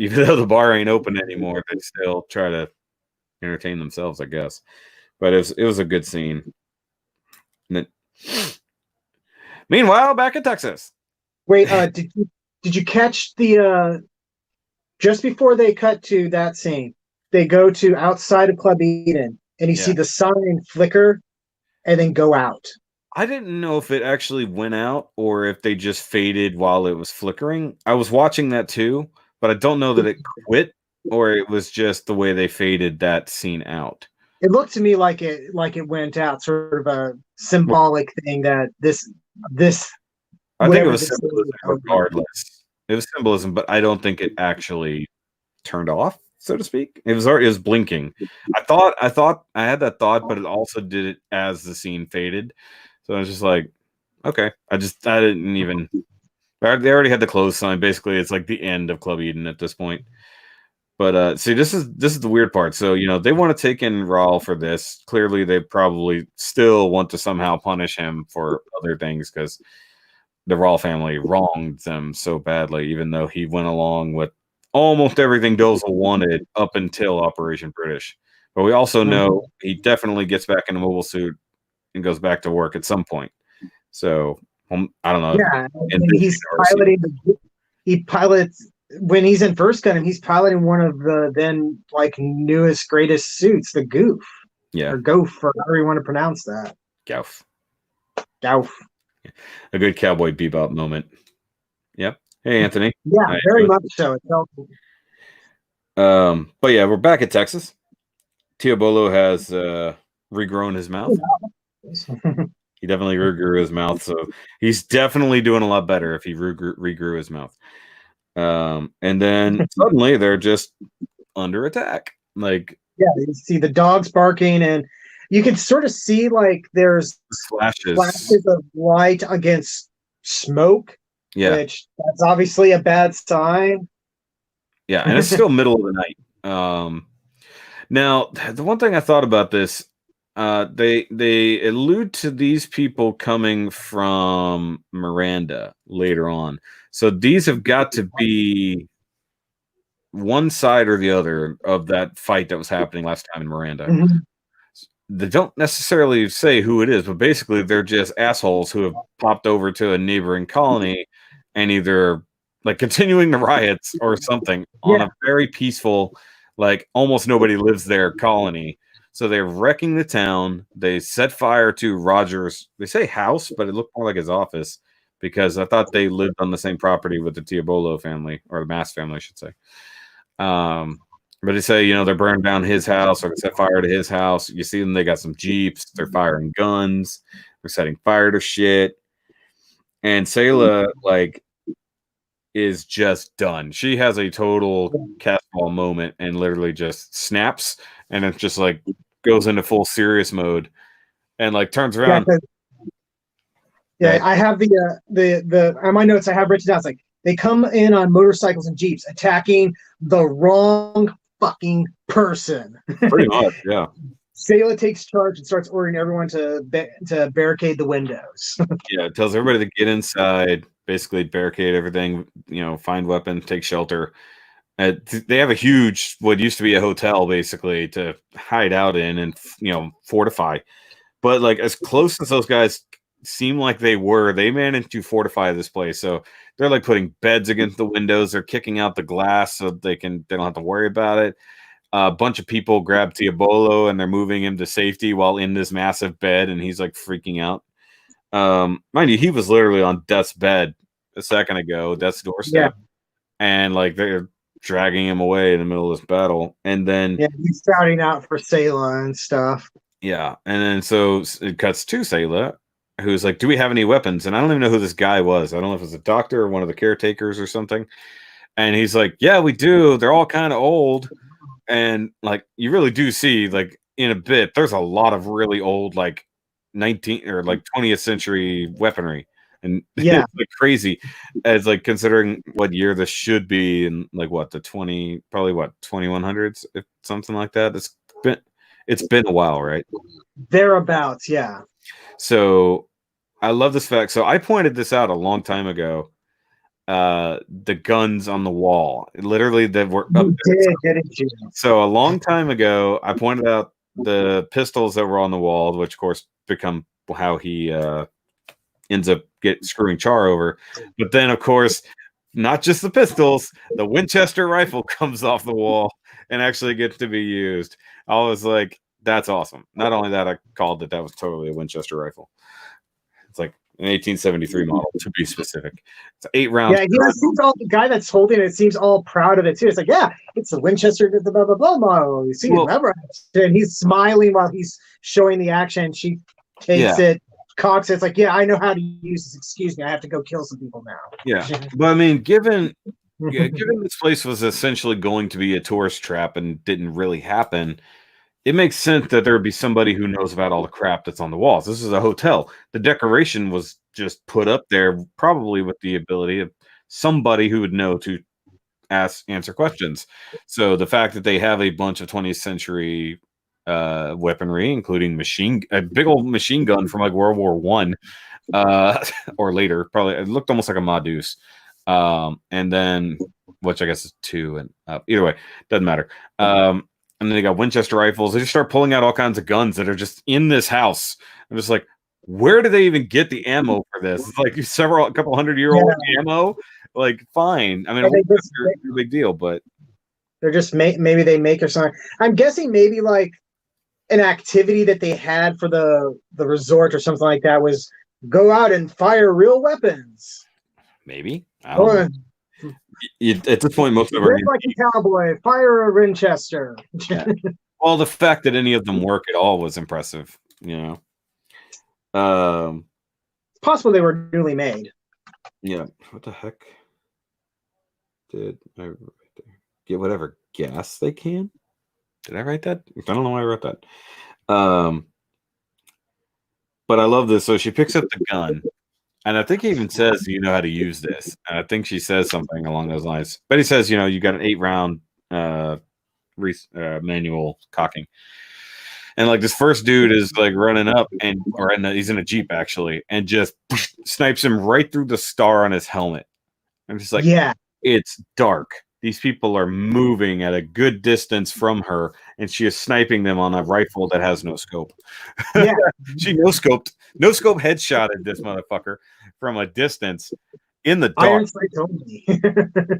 A: even though the bar ain't open anymore, they still try to entertain themselves, I guess. But it was a good scene. Meanwhile, back in Texas.
B: Wait, did you catch the just before they cut to that scene, they go to outside of Club Eden and you see the sign flicker and then go out.
A: I didn't know if it actually went out or if they just faded while it was flickering. I was watching that too, but I don't know that it quit or it was just the way they faded that scene out.
B: It looked to me like it went out, sort of a symbolic thing that this
A: I think it was symbolism regardless. It was symbolism, but I don't think it actually turned off, so to speak. It was blinking. I had that thought, but it also did it as the scene faded. So I was just like, okay. I didn't even. They already had the close sign. Basically, it's like the end of Club Eden at this point. But see, this is the weird part. So you know they want to take in Raul for this. Clearly, they probably still want to somehow punish him for other things because the Raul family wronged them so badly. Even though he went along with almost everything Dozel wanted up until Operation British. But we also know he definitely gets back in a mobile suit and goes back to work at some point. So I don't know.
B: Yeah, he's piloting. He pilots when he's in First Gundam. He's piloting one of the then like newest, greatest suits, the Goof.
A: Yeah,
B: or Goof, or however you want to pronounce that.
A: Goof.
B: Goof.
A: A good Cowboy Bebop moment. Yep. Hey, Anthony.
B: Yeah, very much so.
A: But yeah, we're back at Texas. Teobolo has regrown his mouth. He definitely regrew his mouth, so he's definitely doing a lot better if he regrew his mouth. And then suddenly they're just under attack. Like,
B: yeah, you see the dogs barking, and you can sort of see like there's flashes of light against smoke.
A: Yeah,
B: which that's obviously a bad sign.
A: Yeah, and it's still middle of the night. Now, the one thing I thought about this, they allude to these people coming from Miranda later on. So these have got to be one side or the other of that fight that was happening last time in Miranda. they don't necessarily say who it is, but basically they're just assholes who have popped over to a neighboring colony and either like continuing the riots or something on
B: Yeah.
A: a very peaceful, like almost nobody lives there colony. So they're wrecking the town. They set fire to Rogers. They say house, but it looked more like his office because I thought they lived on the same property with the Tiabolo family or the Mass family, I should say. But they say, they're burning down his house or they set fire to his house. You see them, they got some Jeeps, they're firing guns, they're setting fire to shit. And Sayla, like, is just done. She has a total castball moment and literally just snaps and it just like goes into full serious mode and like turns around.
B: Yeah, I have the on my notes I have written down. It's like they come in on motorcycles and Jeeps attacking the wrong fucking person.
A: Pretty much, yeah.
B: Sayla takes charge and starts ordering everyone to barricade the windows.
A: Yeah, it tells everybody to get inside, basically barricade everything, find weapons, take shelter. They have a huge, what used to be a hotel, basically, to hide out in and, fortify. But, like, as close as those guys seem like they were, they managed to fortify this place. So they're, like, putting beds against the windows. They're kicking out the glass so they don't have to worry about it. A bunch of people grab Tiabolo and they're moving him to safety while in this massive bed, and he's, like, freaking out. Mind you, he was literally on death's bed a second ago, death's doorstep. Yeah. And, like, they're dragging him away in the middle of this battle. And then
B: he's shouting out for Sayla and stuff.
A: Yeah. And then so it cuts to Sayla, who's like, do we have any weapons? And I don't even know who this guy was. I don't know if it was a doctor or one of the caretakers or something. And he's like, yeah, we do. They're all kind of old. And like, you really do see, like, in a bit, there's a lot of really old, like 19th or like 20th century weaponry. And
B: yeah,
A: it's like crazy as like considering what year this should be in like what the 2100s, if something like that. It's been a while, right?
B: Thereabouts, yeah.
A: So I love this fact. So I pointed this out a long time ago. The guns on the wall, literally, that were up there. So a long time ago, I pointed out the pistols that were on the wall, which of course become how he ends up screwing Char over. But then, of course, not just the pistols, the Winchester rifle comes off the wall and actually gets to be used. I was like, that's awesome. Not only that, I called that was totally a Winchester rifle. It's like an 1873 model, to be specific. It's 8 rounds.
B: Yeah, seems all the guy that's holding it seems all proud of it too. It's like, yeah, it's the Winchester, the blah blah blah model. You see, and he's smiling while he's showing the action. She takes it, cocks it. It's like, yeah, I know how to use this. Excuse me, I have to go kill some people now.
A: Yeah, but I mean, given this place was essentially going to be a tourist trap and didn't really happen, it makes sense that there would be somebody who knows about all the crap that's on the walls. This is a hotel. The decoration was just put up there, probably with the ability of somebody who would know to answer questions. So the fact that they have a bunch of 20th century weaponry, including a big old machine gun from like World War I, or later, probably it looked almost like a Madus. And then, which I guess is 2 and up. Either way, doesn't matter. And then they got Winchester rifles. They just start pulling out all kinds of guns that are just in this house. I'm just like, where do they even get the ammo for this? It's like a couple 100-year-old ammo. Like, fine. I mean, it's a big deal, but
B: they're just maybe they make or something. I'm guessing maybe like an activity that they had for the resort or something like that was go out and fire real weapons.
A: Maybe. I don't know. At this point, most of them are
B: like a cowboy, fire a Winchester.
A: Yeah. Well, the fact that any of them work at all was impressive,
B: It's possible they were newly made.
A: Yeah. What the heck? Did I write there? Get whatever gas they can? Did I write that? I don't know why I wrote that. But I love this. So she picks up the gun. And I think he even says, you know how to use this. And I think she says something along those lines. But he says, you got an 8-round manual cocking. And like this first dude is like running up he's in a Jeep actually, and just snipes him right through the star on his helmet. I'm just like,
B: yeah,
A: it's dark. these people are moving at a good distance from her, and she is sniping them on a rifle that has no scope.
B: Yeah.
A: She no scope headshotted this motherfucker from a distance in the dark.
B: Iron sights only.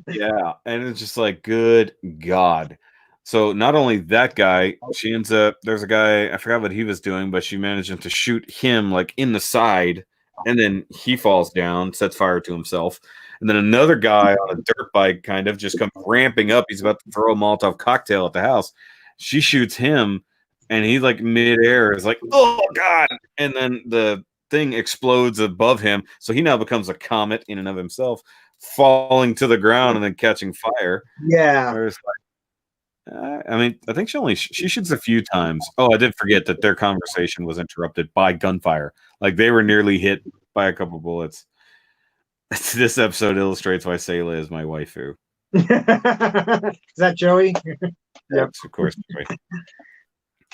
A: Yeah, and it's just like, good God. So not only that guy, she ends up, there's a guy, I forgot what he was doing, but she managed to shoot him like in the side, and then he falls down, sets fire to himself. And then another guy on a dirt bike kind of just comes ramping up. He's about to throw a Molotov cocktail at the house. She shoots him, and he like midair is like, oh God. And then the thing explodes above him. So he now becomes a comet in and of himself, falling to the ground and then catching fire.
B: Yeah.
A: I mean, I think she shoots a few times. Oh, I did forget that their conversation was interrupted by gunfire. Like they were nearly hit by a couple bullets. This episode illustrates why Sayla is my waifu.
B: Is that Joey?
A: Yep, of course.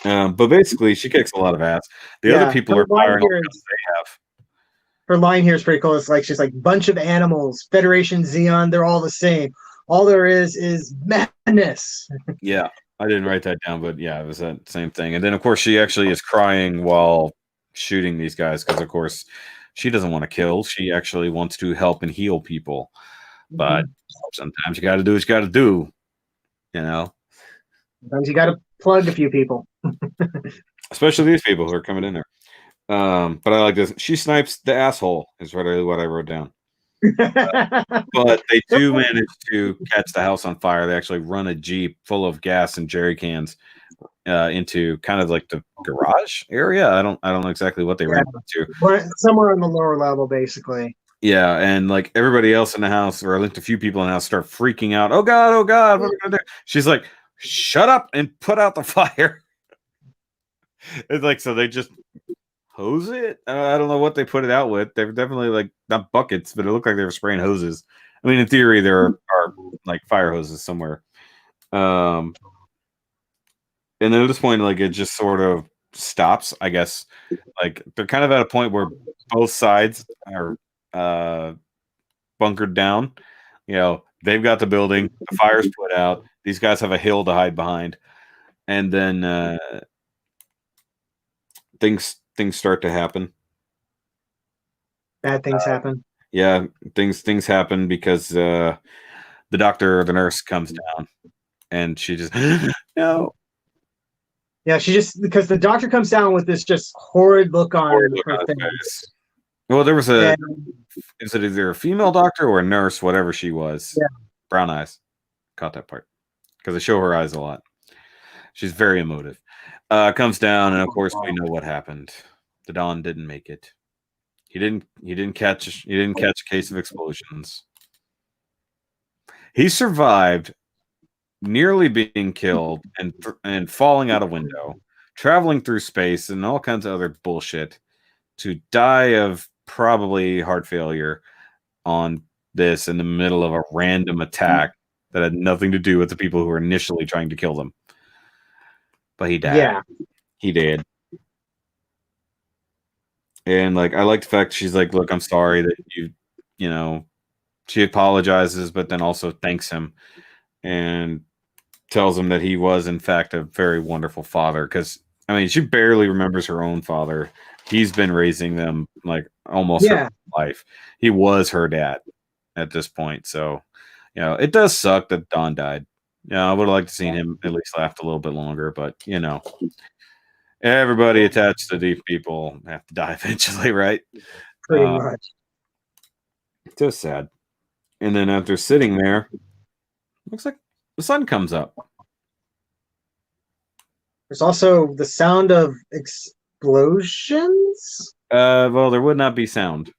A: But basically, she kicks a lot of ass. The other people are firing all the guns they have.
B: Her line here is pretty cool. It's like she's like, bunch of animals, Federation, Xeon, they're all the same. All there is madness.
A: Yeah, I didn't write that down, but yeah, it was that same thing. And then, of course, she actually is crying while shooting these guys because, of course, she doesn't want to kill. She actually wants to help and heal people. But sometimes you got to do what you got to do, you know?
B: Sometimes you got to plug a few people.
A: Especially these people who are coming in there. But I like this. She snipes the asshole is what I wrote down. But they do manage to catch the house on fire. They actually run a Jeep full of gas and jerry cans into kind of like the garage area. I don't know exactly what they ran into.
B: Somewhere on the lower level, basically.
A: Yeah, and like everybody else in the house, or at least a few people in the house, start freaking out. Oh God, what are we gonna do? She's like, shut up and put out the fire. It's like, so they just hose it. I don't know what they put it out with. They were definitely like not buckets, but it looked like they were spraying hoses. I mean, in theory, there are like fire hoses somewhere. And then at this point, like it just sort of stops. I guess like they're kind of at a point where both sides are bunkered down. You know, they've got the building, the fire's put out. These guys have a hill to hide behind, and then things start to happen.
B: Bad things happen.
A: Yeah, things happen because the doctor or the nurse comes down, and she just no.
B: Yeah, she just because the doctor comes down with this just horrid look on her face.
A: Well, there was is it either a female doctor or a nurse, whatever she was?
B: Yeah.
A: Brown eyes. Caught that part because they show her eyes a lot. She's very emotive. Comes down, and of course we know what happened. The Don didn't make it. He didn't catch a case of explosions. He survived nearly being killed and falling out a window, traveling through space and all kinds of other bullshit to die of probably heart failure on this in the middle of a random attack that had nothing to do with the people who were initially trying to kill them. But he died.
B: Yeah.
A: He did. And like I like the fact she's like, look, I'm sorry that you know, she apologizes, but then also thanks him and tells him that he was in fact a very wonderful father. Because I mean, she barely remembers her own father. He's been raising them like almost her life. He was her dad at this point. So, you know, it does suck that Don died. Yeah, I would have liked to seen him at least last a little bit longer, but you know, everybody attached to these people have to die eventually, right?
B: Pretty much.
A: So sad. And then after sitting there, looks like the sun comes up.
B: There's also the sound of explosions.
A: Well, there would not be sound.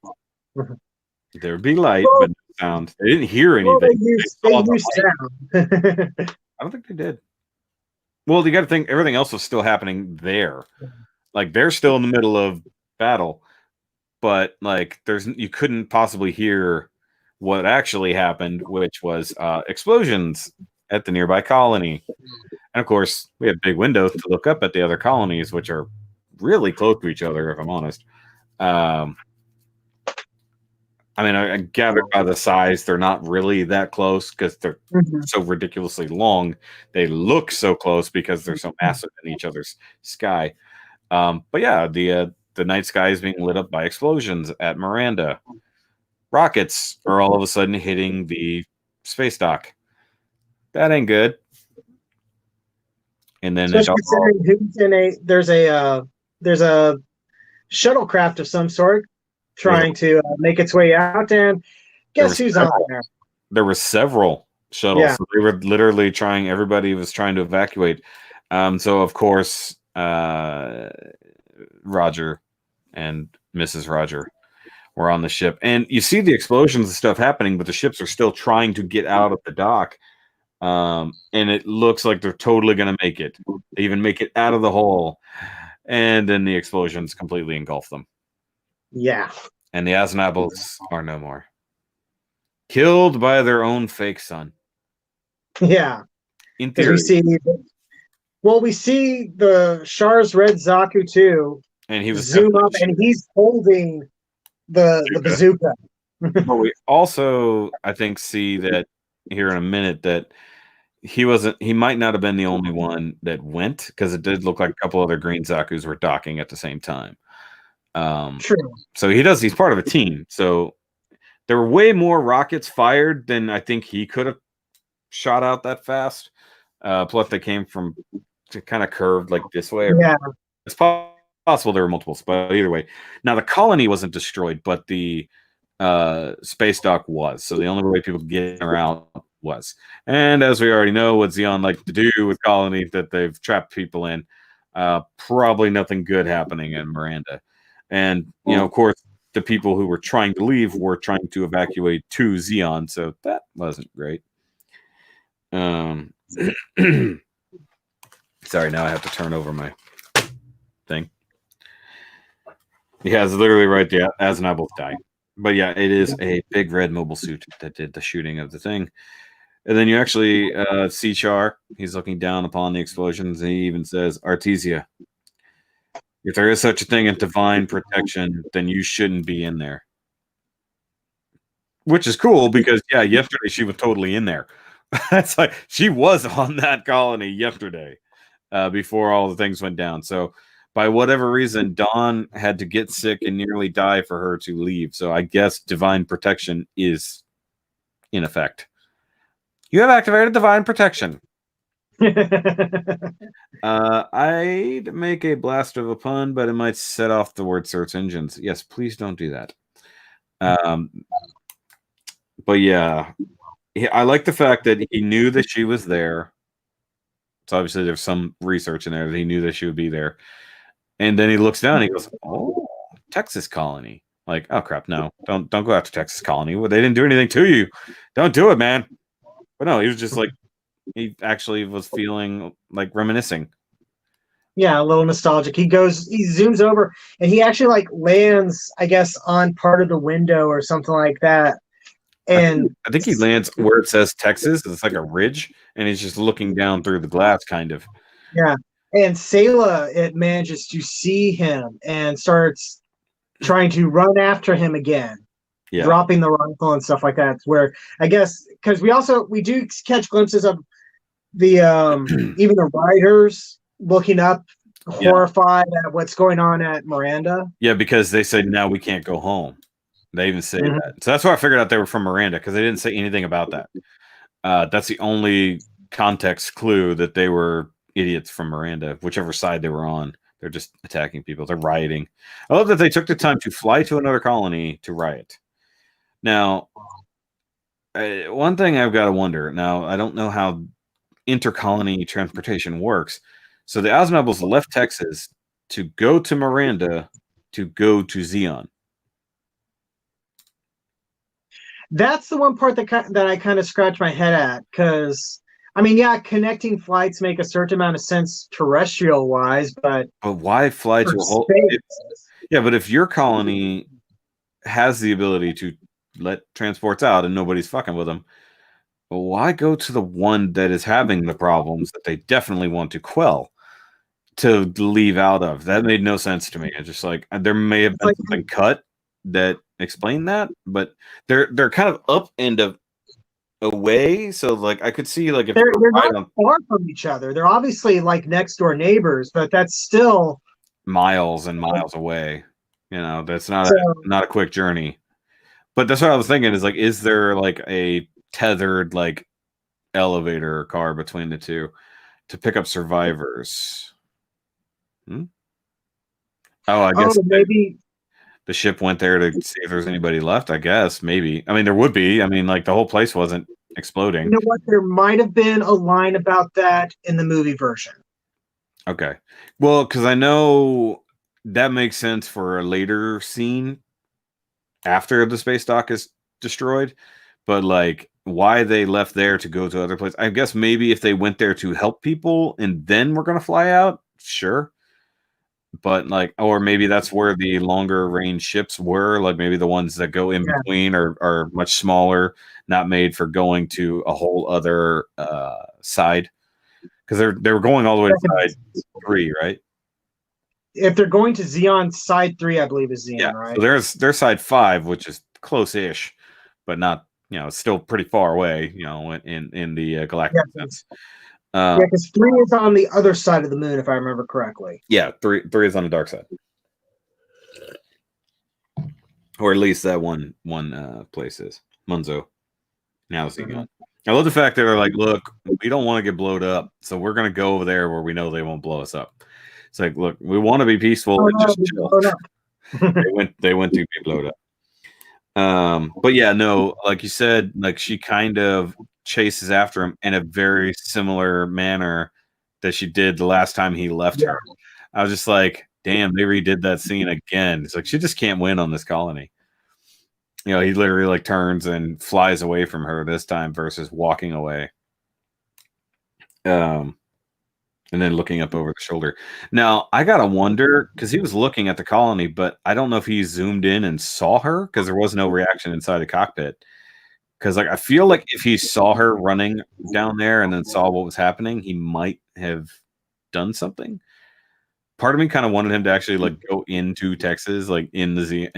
A: There would be light, but no sound. They didn't hear anything.
B: Well, they used sound.
A: I don't think they did. Well, you got to think everything else was still happening there. Like they're still in the middle of battle, but like you couldn't possibly hear what actually happened, which was explosions at the nearby colony. And of course, we had big windows to look up at the other colonies, which are really close to each other, if I'm honest. I mean, I gather by the size, they're not really that close because they're
B: Mhm.
A: so ridiculously long. They look so close because they're so massive in each other's sky. But yeah, the night sky is being lit up by explosions at Miranda. Rockets are all of a sudden hitting the space dock. That ain't good. And then it
B: Especially
A: all
B: considering who's in a there's a shuttlecraft of some sort
A: there was
B: trying to make its way out, and
A: there
B: guess
A: was
B: who's on
A: several
B: there?
A: there were several shuttles.
B: Yeah,
A: So they were literally trying. Everybody was trying to evacuate. So of course, Roger and Mrs. Roger were on the ship, and you see the explosions and stuff happening, but the ships are still trying to get out of the dock. And it looks like they're totally going to make it. They even make it out of the hole, and then the explosions completely engulf them.
B: yeah,
A: And the Aznables are no more. Killed by their own fake son.
B: yeah.
A: In
B: Because we
A: theory.
B: see, well, we see the Char's Red Zaku too
A: And he was
B: zoom up, and he's holding the bazooka.
A: But we also, I think, see that here in a minute that he might not have been the only one that went, because it did look like a couple other green Zakus were docking at the same time.
B: True.
A: So he's part of a team. So there were way more rockets fired than I think he could have shot out that fast. Plus they came from kind of curved like this way.
B: Yeah.
A: It's possible there were multiples, but either way. Now the colony wasn't destroyed, but the space dock was. So the only way people could get around was. And as we already know, what Xeon like to do with colony that they've trapped people in, probably nothing good happening in Miranda. And of course, the people who were trying to leave were trying to evacuate to Xeon, so that wasn't great. Sorry, now I have to turn over my thing. Yeah, it's literally right there as and I both die. But yeah, it is a big red mobile suit that did the shooting of the thing. And then you actually see Char. He's looking down upon the explosions, and he even says, Artesia, if there is such a thing as divine protection, then you shouldn't be in there. Which is cool because, yeah, yesterday she was totally in there. That's like she was on that colony yesterday before all the things went down. So, by whatever reason, Dawn had to get sick and nearly die for her to leave. So, I guess divine protection is in effect. You have activated divine protection. I'd make a blast of a pun, but it might set off the word search engines. Yes, please don't do that. But yeah, I like the fact that he knew that she was there. So obviously there's some research in there that he knew that she would be there. And then he looks down and he goes, "Oh, Texas Colony." Like, oh crap, no. Don't go after Texas Colony. Well, they didn't do anything to you. Don't do it, man. But no, he was just like he actually was feeling like reminiscing.
B: Yeah, a little nostalgic. He zooms over, and he actually like lands, I guess, on part of the window or something like that. And
A: I think he lands where it says Texas. It's like a ridge, and he's just looking down through the glass, kind of.
B: yeah, and Sayla, it manages to see him and starts trying to run after him again, dropping the rifle and stuff like that. Where I guess because we do catch glimpses of the even the riders looking up, horrified at what's going on at Miranda.
A: Yeah, because they said now we can't go home. They even say that. So that's why I figured out they were from Miranda, because they didn't say anything about that. That's the only context clue that they were idiots from Miranda, whichever side they were on. They're just attacking people. They're rioting. I love that they took the time to fly to another colony to riot. Now, one thing I've got to wonder. Now, I don't know how intercolony transportation works. So the Aznables left Texas to go to Miranda to go to Xeon.
B: That's the one part that I kind of scratch my head at, because I mean, yeah, connecting flights make a certain amount of sense terrestrial wise, but
A: why fly to a whole? Yeah, but if your colony has the ability to let transports out and nobody's fucking with them, why go to the one that is having the problems that they definitely want to quell to leave out of? That made no sense to me. It's just like there may have been something cut that explain that, but they're kind of up and away. So like I could see like if
B: they're not
A: right on
B: far from each other. They're obviously like next door neighbors, but that's still
A: miles and miles away. You know, that's not
B: so.
A: not a quick journey. But that's what I was thinking is like, is there like a tethered like elevator or car between the two to pick up survivors? Hmm? Oh, I guess
B: Maybe
A: the ship went there to see if there's anybody left. I guess maybe. I mean, there would be. I mean, like the whole place wasn't exploding.
B: you know what? There might have been a line about that in the movie version.
A: Okay. Well, because I know that makes sense for a later scene after the space dock is destroyed, but like why they left there to go to other places. I guess maybe if they went there to help people and then we're gonna fly out, sure. But like, or maybe that's where the longer range ships were, like maybe the ones that go in between are much smaller, not made for going to a whole other side. Because they were going all the way to side 3, right?
B: If they're going to Xeon, side 3, I believe, is Xeon,
A: Yeah.
B: right?
A: So there's side 5, which is close-ish, but not, you know, it's still pretty far away, you know, in the galactic sense.
B: Yeah, because 3 is on the other side of the moon, if I remember correctly.
A: Yeah, three is on the dark side, or at least that one place is Munzo. Now is Xeon. I love the fact that they're like, look, we don't want to get blowed up, so we're gonna go over there where we know they won't blow us up. It's like, look, we want to be peaceful and just chill. they went to be blowed up. But yeah, no, like you said, like she kind of chases after him in a very similar manner that she did the last time he left her. I was just like, damn, they redid that scene again. It's like she just can't win on this colony. You know, he literally like turns and flies away from her this time versus walking away. And then looking up over the shoulder. Now, I gotta wonder because he was looking at the colony, but I don't know if he zoomed in and saw her because there was no reaction inside the cockpit. Because like I feel like if he saw her running down there and then saw what was happening, he might have done something. Part of me kind of wanted him to actually like go into Texas, like in the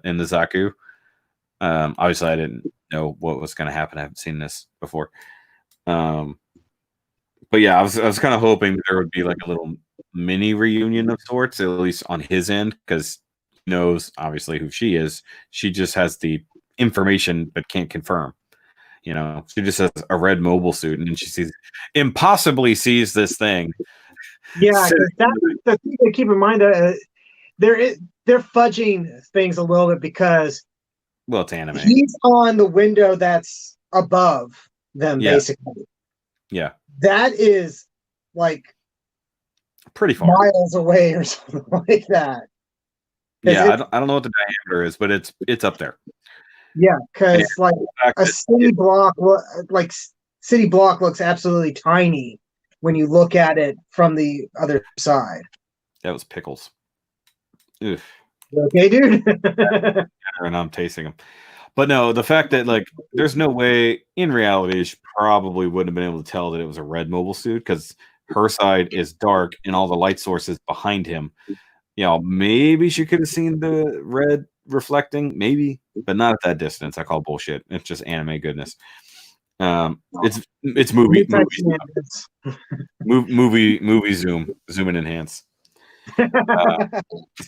A: Zaku. Obviously, I didn't know what was going to happen. I haven't seen this before. But yeah, I was kind of hoping that there would be like a little mini reunion of sorts, at least on his end, because he knows obviously who she is. She just has the information but can't confirm. You know, she just has a red mobile suit, and then she impossibly sees this thing.
B: Yeah, that's the thing to keep in mind. They're fudging things a little bit because
A: it's anime.
B: He's on the window that's above them, basically.
A: Yeah.
B: That is like
A: pretty far,
B: miles away or something like that.
A: Yeah, I don't know what the diameter is, but it's up there.
B: Yeah, because like a city block, like city block looks absolutely tiny when you look at it from the other side.
A: That was pickles. Oof.
B: Okay, dude.
A: And I'm tasting them. But no, the fact that like there's no way in reality she probably wouldn't have been able to tell that it was a red mobile suit because her side is dark and all the light sources behind him. You know, maybe she could have seen the red reflecting, maybe, but not at that distance. I call bullshit. It's just anime goodness. It's movie zoom and enhance.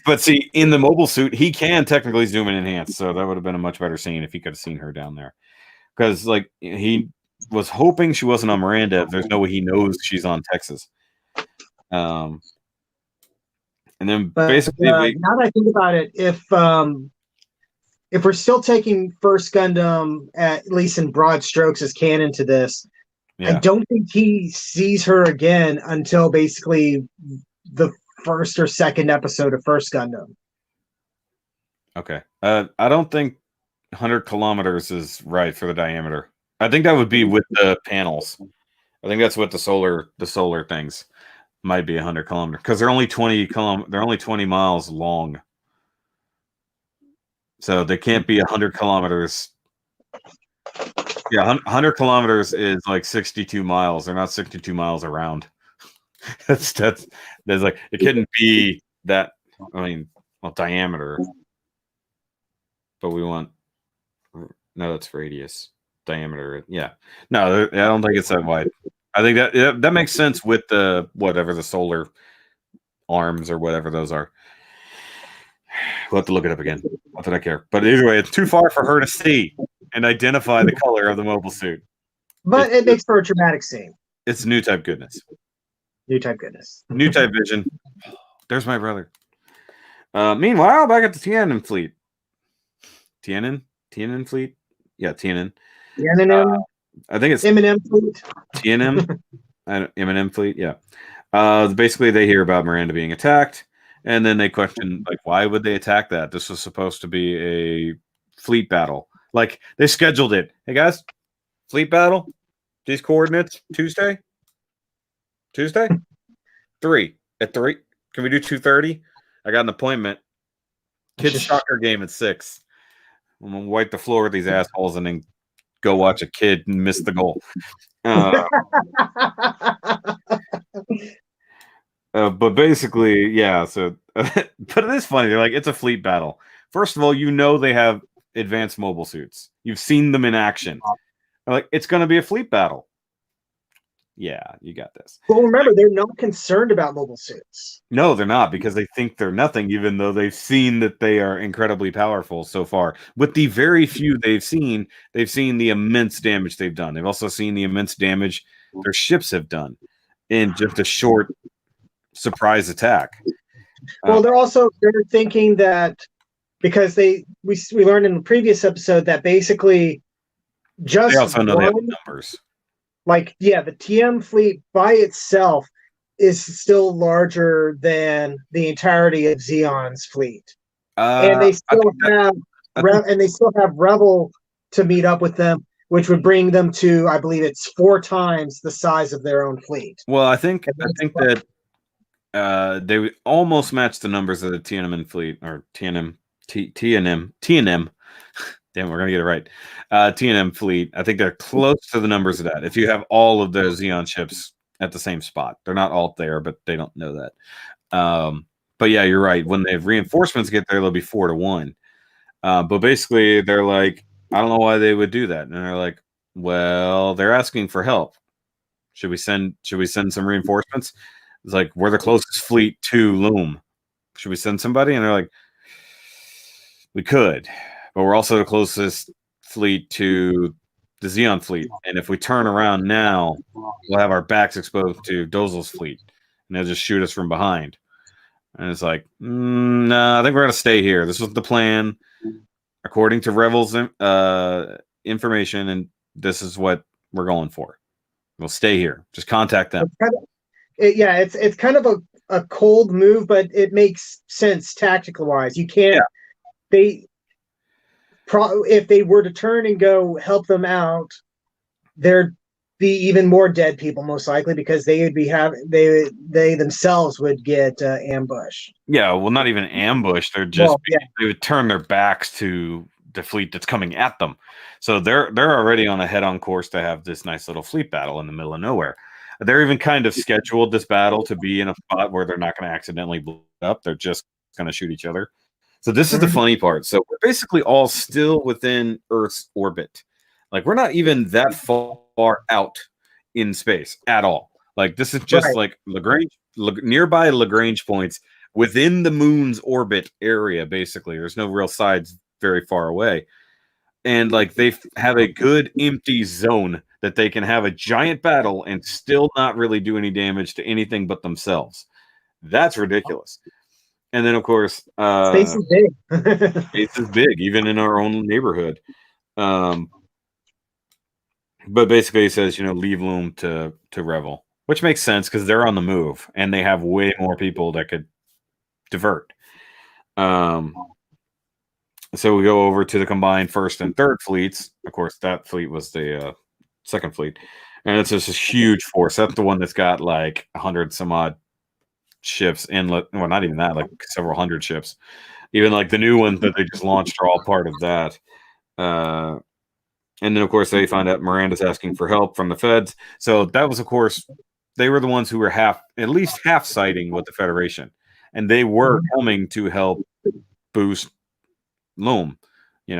A: But see, in the mobile suit, he can technically zoom and enhance, so that would have been a much better scene if he could have seen her down there. Because like he was hoping she wasn't on Miranda. There's no way he knows she's on Texas. And then basically,
B: now that I think about it, if we're still taking First Gundam at least in broad strokes as canon to this, I don't think he sees her again until basically the first or second episode of First Gundam.
A: Okay. I don't think 100 kilometers is right for the diameter. I think that would be with the panels. I think that's what the solar things might be 100 kilometers because they're only 20 miles long. So they can't be 100 kilometers. Yeah, 100 kilometers is like 62 miles. They're not 62 miles around. That's like it couldn't be that. I mean, well, diameter. but we want no, that's radius, diameter. Yeah, no, I don't think it's that wide. I think that makes sense with the whatever the solar arms or whatever those are. We'll have to look it up again. Not that I care. But either way, it's too far for her to see and identify the color of the mobile suit.
B: But it makes for a dramatic scene.
A: It's new type goodness.
B: New type goodness.
A: New type vision. There's my brother. Meanwhile, back at the Tiananmen fleet. Tiananmen fleet? Yeah, Tiananmen. I think it's
B: Eminem fleet.
A: Tiananmen. Eminem fleet, yeah. Basically, they hear about Miranda being attacked, and then they question, like, why would they attack that? This was supposed to be a fleet battle. Like, they scheduled it. Hey, guys, fleet battle? These coordinates, Tuesday? 3. At 3? Can we do 2:30? I got an appointment. Kids soccer game at 6. I'm going to wipe the floor with these assholes and then go watch a kid and miss the goal. But basically, yeah. So, but it is funny. They're like, it's a fleet battle. First of all, you know they have advanced mobile suits. You've seen them in action. They're like, it's going to be a fleet battle. Yeah, you got this.
B: Well, remember, they're not concerned about mobile suits.
A: No, they're not, because they think they're nothing, even though they've seen that they are incredibly powerful so far. With the very few they've seen the immense damage they've done. They've also seen the immense damage their ships have done in just a short surprise attack.
B: Well, they're thinking that because we learned in the previous episode that basically just
A: they also know they have the numbers.
B: Like, yeah, the TM fleet by itself is still larger than the entirety of Zeon's fleet, and they still have Rebel to meet up with them, which would bring them to, I believe it's 4 times the size of their own fleet.
A: Well, I think that they would almost match the numbers of the Tiananmen fleet, or TNM. Damn, we're gonna get it right. TNM fleet. I think they're close to the numbers of that. If you have all of the Xeon ships at the same spot, they're not all there, but they don't know that. But yeah, you're right. When they have reinforcements get there, they'll be 4-1. But basically, they're like, I don't know why they would do that, and they're like, well, they're asking for help. Should we send some reinforcements? It's like, we're the closest fleet to Loom. Should we send somebody? And they're like, we could. But we're also the closest fleet to the Xeon fleet. And if we turn around now, we'll have our backs exposed to Dozel's fleet. And they'll just shoot us from behind. And it's like, no, I think we're going to stay here. This was the plan, according to Revel's information, and this is what we're going for. We'll stay here. Just contact them.
B: It's kind of a cold move, but it makes sense tactical-wise. You can't... Yeah. If they were to turn and go help them out, there'd be even more dead people, most likely, because they themselves would get ambushed.
A: Yeah, well, not even ambushed. They're just they would turn their backs to the fleet that's coming at them. So they're already on a head-on course to have this nice little fleet battle in the middle of nowhere. They're even kind of scheduled this battle to be in a spot where they're not going to accidentally blow up. They're just going to shoot each other. So this is the funny part. So we're basically all still within Earth's orbit. Like, we're not even that far out in space at all. Like, this is just like nearby Lagrange points within the moon's orbit area, basically. There's no real sides very far away. And like, they have a good empty zone that they can have a giant battle and still not really do any damage to anything but themselves. That's ridiculous. And then, of course,
B: space is big.
A: Space is big, even in our own neighborhood. But basically, he says, leave Loom to Revel, which makes sense because they're on the move and they have way more people that could divert. So we go over to the combined first and third fleets. Of course, that fleet was the second fleet, and it's just a huge force. That's the one that's got like 100 some odd ships well, not even that, like several hundred ships. Even like the new ones that they just launched are all part of that. And then, of course, they find out Miranda's asking for help from the feds. So that was, of course, they were the ones who were at least half siding with the Federation, and they were coming to help boost Loom.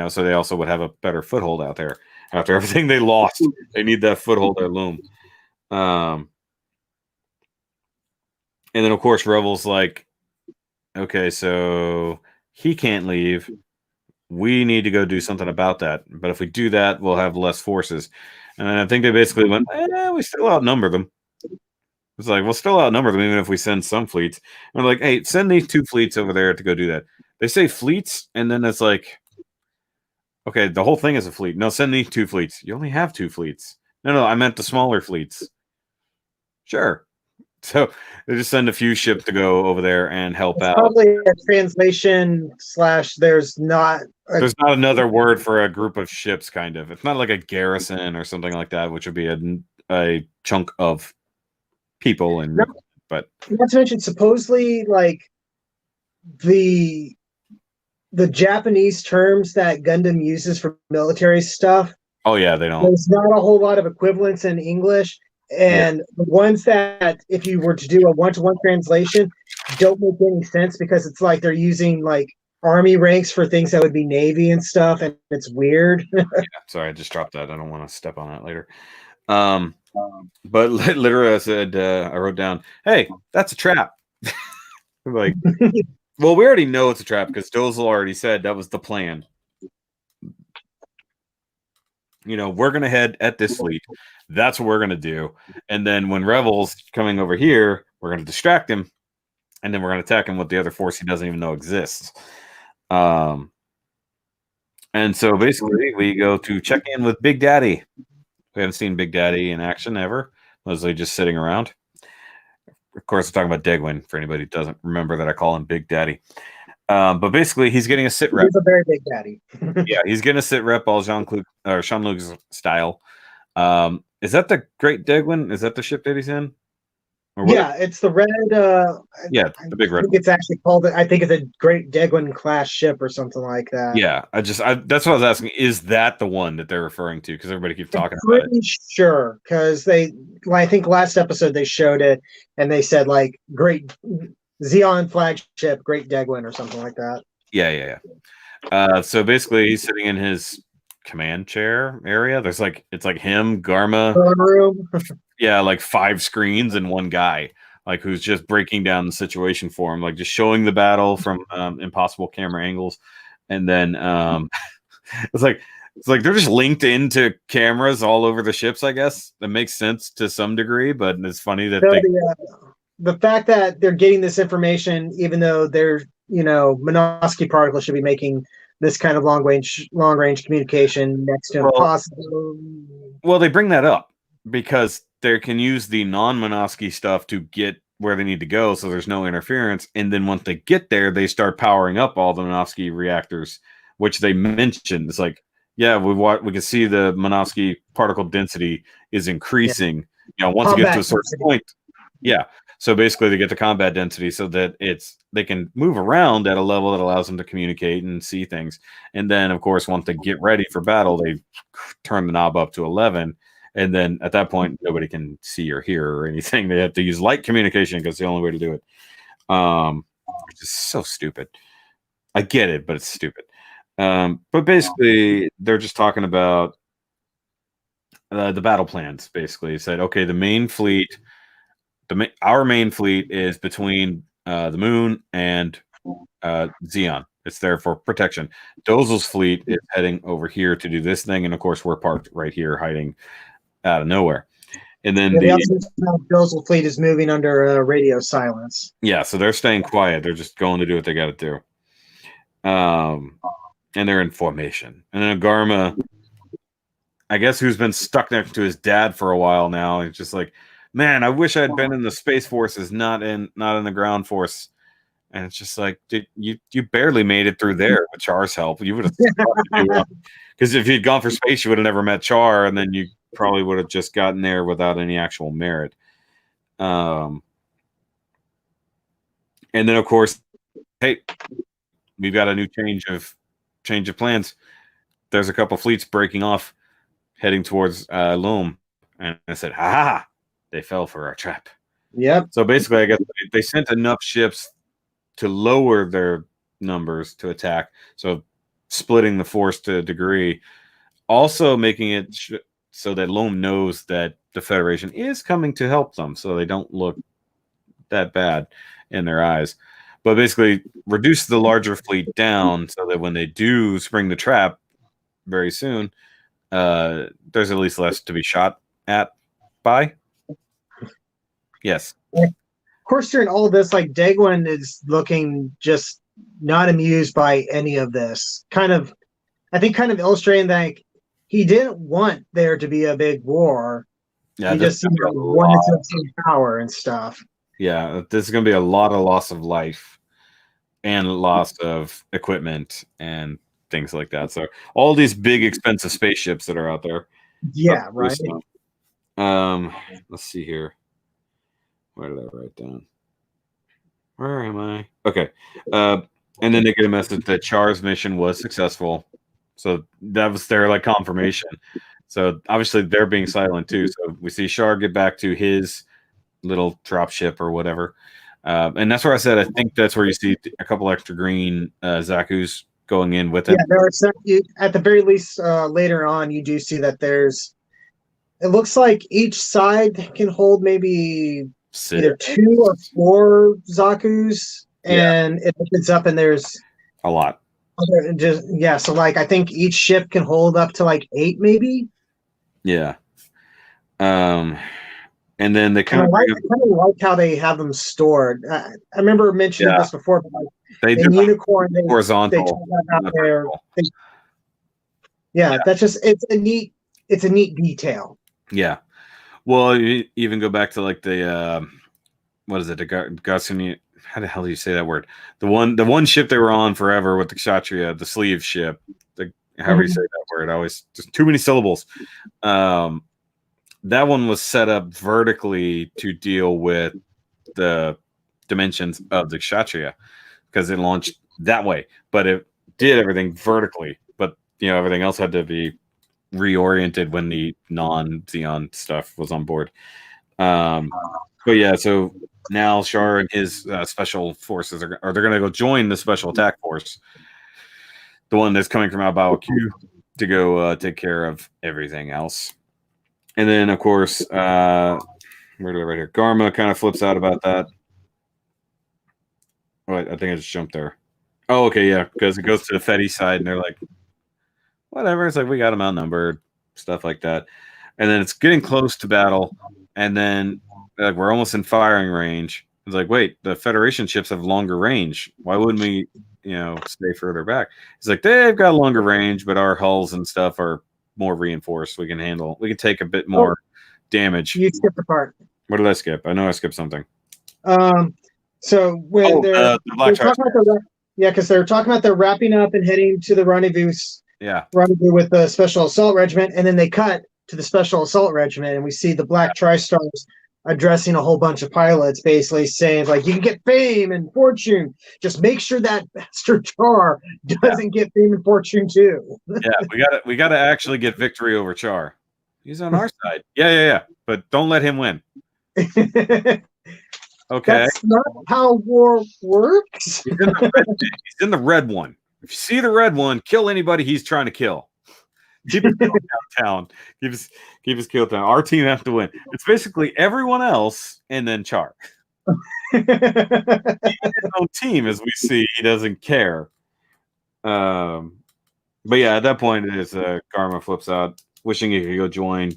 A: so they also would have a better foothold out there after everything they lost. They need that foothold at Loom. And then of course Rebel's like, okay, so he can't leave. We need to go do something about that. But if we do that, we'll have less forces. And I think they basically went, we still outnumber them. It's like, we'll still outnumber them even if we send some fleets. And we're like, hey, send these 2 fleets over there to go do that. They say fleets, and then it's like, okay, the whole thing is a fleet. No, send these 2 fleets. You only have 2 fleets. No, I meant the smaller fleets. Sure. So they just send a few ships to go over there and help out.
B: Probably a translation / there's not
A: another word for a group of ships, kind of. It's not like a garrison or something like that, which would be a chunk of people. And but
B: not to mention, supposedly, like the Japanese terms that Gundam uses for military stuff.
A: Oh yeah, they don't.
B: There's not a whole lot of equivalents in English, and the ones that, if you were to do a one-to-one translation, don't make any sense because it's like they're using like army ranks for things that would be Navy and stuff, and it's weird.
A: Yeah, sorry, I just dropped that. I don't want to step on that later. But literally, I said, I wrote down, "Hey, that's a trap." Like, well, we already know it's a trap because Dozel already said that was the plan. We're gonna head at this fleet. That's what we're gonna do. And then when Rebel's coming over here, we're gonna distract him, and then we're gonna attack him with the other force he doesn't even know exists. And so basically, we go to check in with Big Daddy. We haven't seen Big Daddy in action ever. Mostly just sitting around. Of course, I'm talking about Degwin, for anybody who doesn't remember that I call him Big Daddy. But basically, he's getting a sit rep.
B: He's a very big daddy.
A: Yeah, he's getting a sit rep, all Jean-Luc's style. Is that the Great Degwin? Is that the ship that he's in?
B: Yeah, it's the red.
A: Yeah, the big red.
B: It's actually called. I think it's a Great Degwin class ship or something like that.
A: Yeah, that's what I was asking. Is that the one that they're referring to? Because everybody keeps talking about it.
B: Pretty sure, because I think last episode they showed it and they said like Great Xeon flagship, Great Degwin or something like that.
A: Yeah. So basically, he's sitting in his command chair area. It's like him, Garma.
B: Room.
A: Yeah, like 5 screens and one guy, like, who's just breaking down the situation for him, like just showing the battle from impossible camera angles, and then it's like they're just linked into cameras all over the ships. I guess that makes sense to some degree, but it's funny that
B: the fact that they're getting this information, even though they're Minovsky Particle should be making this kind of long range communication next to impossible.
A: Well, they bring that up because they can use the non-Minovsky stuff to get where they need to go, so there's no interference. And then once they get there, they start powering up all the Minovsky reactors, which they mentioned. It's like, yeah, we can see the Minovsky particle density is increasing. Once you get to a certain point, yeah. So basically, they get the combat density so that they can move around at a level that allows them to communicate and see things. And then, of course, once they get ready for battle, they turn the knob up to 11. And then at that point, nobody can see or hear or anything. They have to use light communication because it's the only way to do it. Which is so stupid. I get it, but it's stupid. But basically, they're just talking about the battle plans. Basically, it said, okay, the main fleet, our main fleet is between the moon and Xeon. It's there for protection. Dozel's fleet is heading over here to do this thing, and of course, we're parked right here, hiding out of nowhere. And then
B: the Dozel fleet is moving under radio silence.
A: Yeah, so they're staying quiet. They're just going to do what they got to do. And they're in formation. And then Garma, I guess, who's been stuck next to his dad for a while now, it's just like, man, I wish I had been in the Space Forces, not in the Ground Force. And it's just like, dude, you barely made it through there with Char's help. You would have, because if you'd gone for space, you would have never met Char, and then you probably would have just gotten there without any actual merit. And then, of course, hey, we've got a new change of plans. There's a couple fleets breaking off, heading towards Loam. And I said, ha! They fell for our trap.
B: Yep.
A: So basically, I guess they sent enough ships to lower their numbers to attack. So splitting the force to a degree, also making it so that Loam knows that the Federation is coming to help them, so they don't look that bad in their eyes. But basically, reduce the larger fleet down so that when they do spring the trap very soon, there's at least less to be shot at by. Yes.
B: Of course, during all this, like Dagwin is looking just not amused by any of this. I think, kind of illustrating that like, he didn't want there to be a big war.
A: Yeah,
B: he just wanted to obtain power and stuff.
A: Yeah, this is going to be a lot of loss of life and loss of equipment and things like that. So all these big expensive spaceships that are out there.
B: Yeah, right.
A: Let's see here. Where did I write down? Where am I? Okay. And then they get a message that Char's mission was successful. So that was their like confirmation. So obviously they're being silent too. So we see Char get back to his little drop ship or whatever. And that's where I said I think that's where you see a couple extra green Zaku's going in with it.
B: Yeah, there are some, at the very least later on you do see that there's, it looks like each side can hold maybe either 2 or 4 Zaku's, and it opens up and there's
A: a lot.
B: So like I think each ship can hold up to like 8 maybe.
A: Yeah. And then they kind of
B: like how they have them stored. I remember mentioning this before, but like in Unicorn, they horizontal. That's just it's a neat detail.
A: Yeah. Well, you even go back to like the what is it? The Gasuni. How the hell do you say that word? The one ship they were on forever with the Kshatriya, the sleeve ship. However you say that word, always just too many syllables. That one was set up vertically to deal with the dimensions of the Kshatriya because it launched that way, but it did everything vertically. But everything else had to be reoriented when the non-Xeon stuff was on board. But yeah, so now Char and his special forces they're going to go join the special attack force, the one that's coming from Albawa Q, to go take care of everything else. And then, of course, where did I write here? Garma kind of flips out about that. Wait, I think I just jumped there. Oh, okay, yeah, because it goes to the Fetty side, and they're like, whatever. It's like, we got them outnumbered, stuff like that. And then it's getting close to battle, and then like we're almost in firing range. It's like, wait, the Federation ships have longer range. Why wouldn't we, stay further back? It's like, they've got longer range, but our hulls and stuff are more reinforced. We can take a bit more damage.
B: You skipped the part.
A: What did I skip? I know I skipped something.
B: So when they're talking about because they're talking about they're wrapping up and heading to the rendezvous with the Special Assault Regiment, and then they cut to the Special Assault Regiment, and we see the Black Tri-Stars addressing a whole bunch of pilots, basically saying like, you can get fame and fortune, just make sure that bastard Char doesn't get fame and fortune too.
A: we gotta actually get victory over Char. He's on our side. Yeah, but don't let him win. Okay,
B: that's not how war works.
A: He's in the red one. If you see the red one, kill anybody he's trying to kill. Keep his kill downtown. Keep his kill down. Our team have to win. It's basically everyone else and then Char. His own team, as we see, he doesn't care. But yeah, at that point, it is Garma flips out, wishing he could go join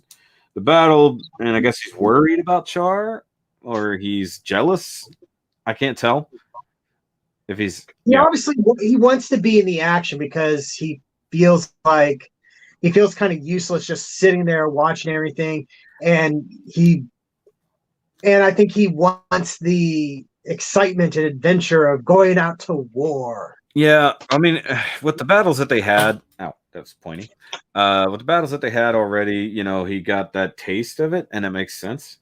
A: the battle, and I guess he's worried about Char, or he's jealous. I can't tell if he's.
B: Obviously he wants to be in the action because he feels kind of useless just sitting there watching everything, and I think he wants the excitement and adventure of going out to war.
A: Yeah, I mean, with the battles that they had, that's pointy. With the battles that they had already, he got that taste of it, and it makes sense.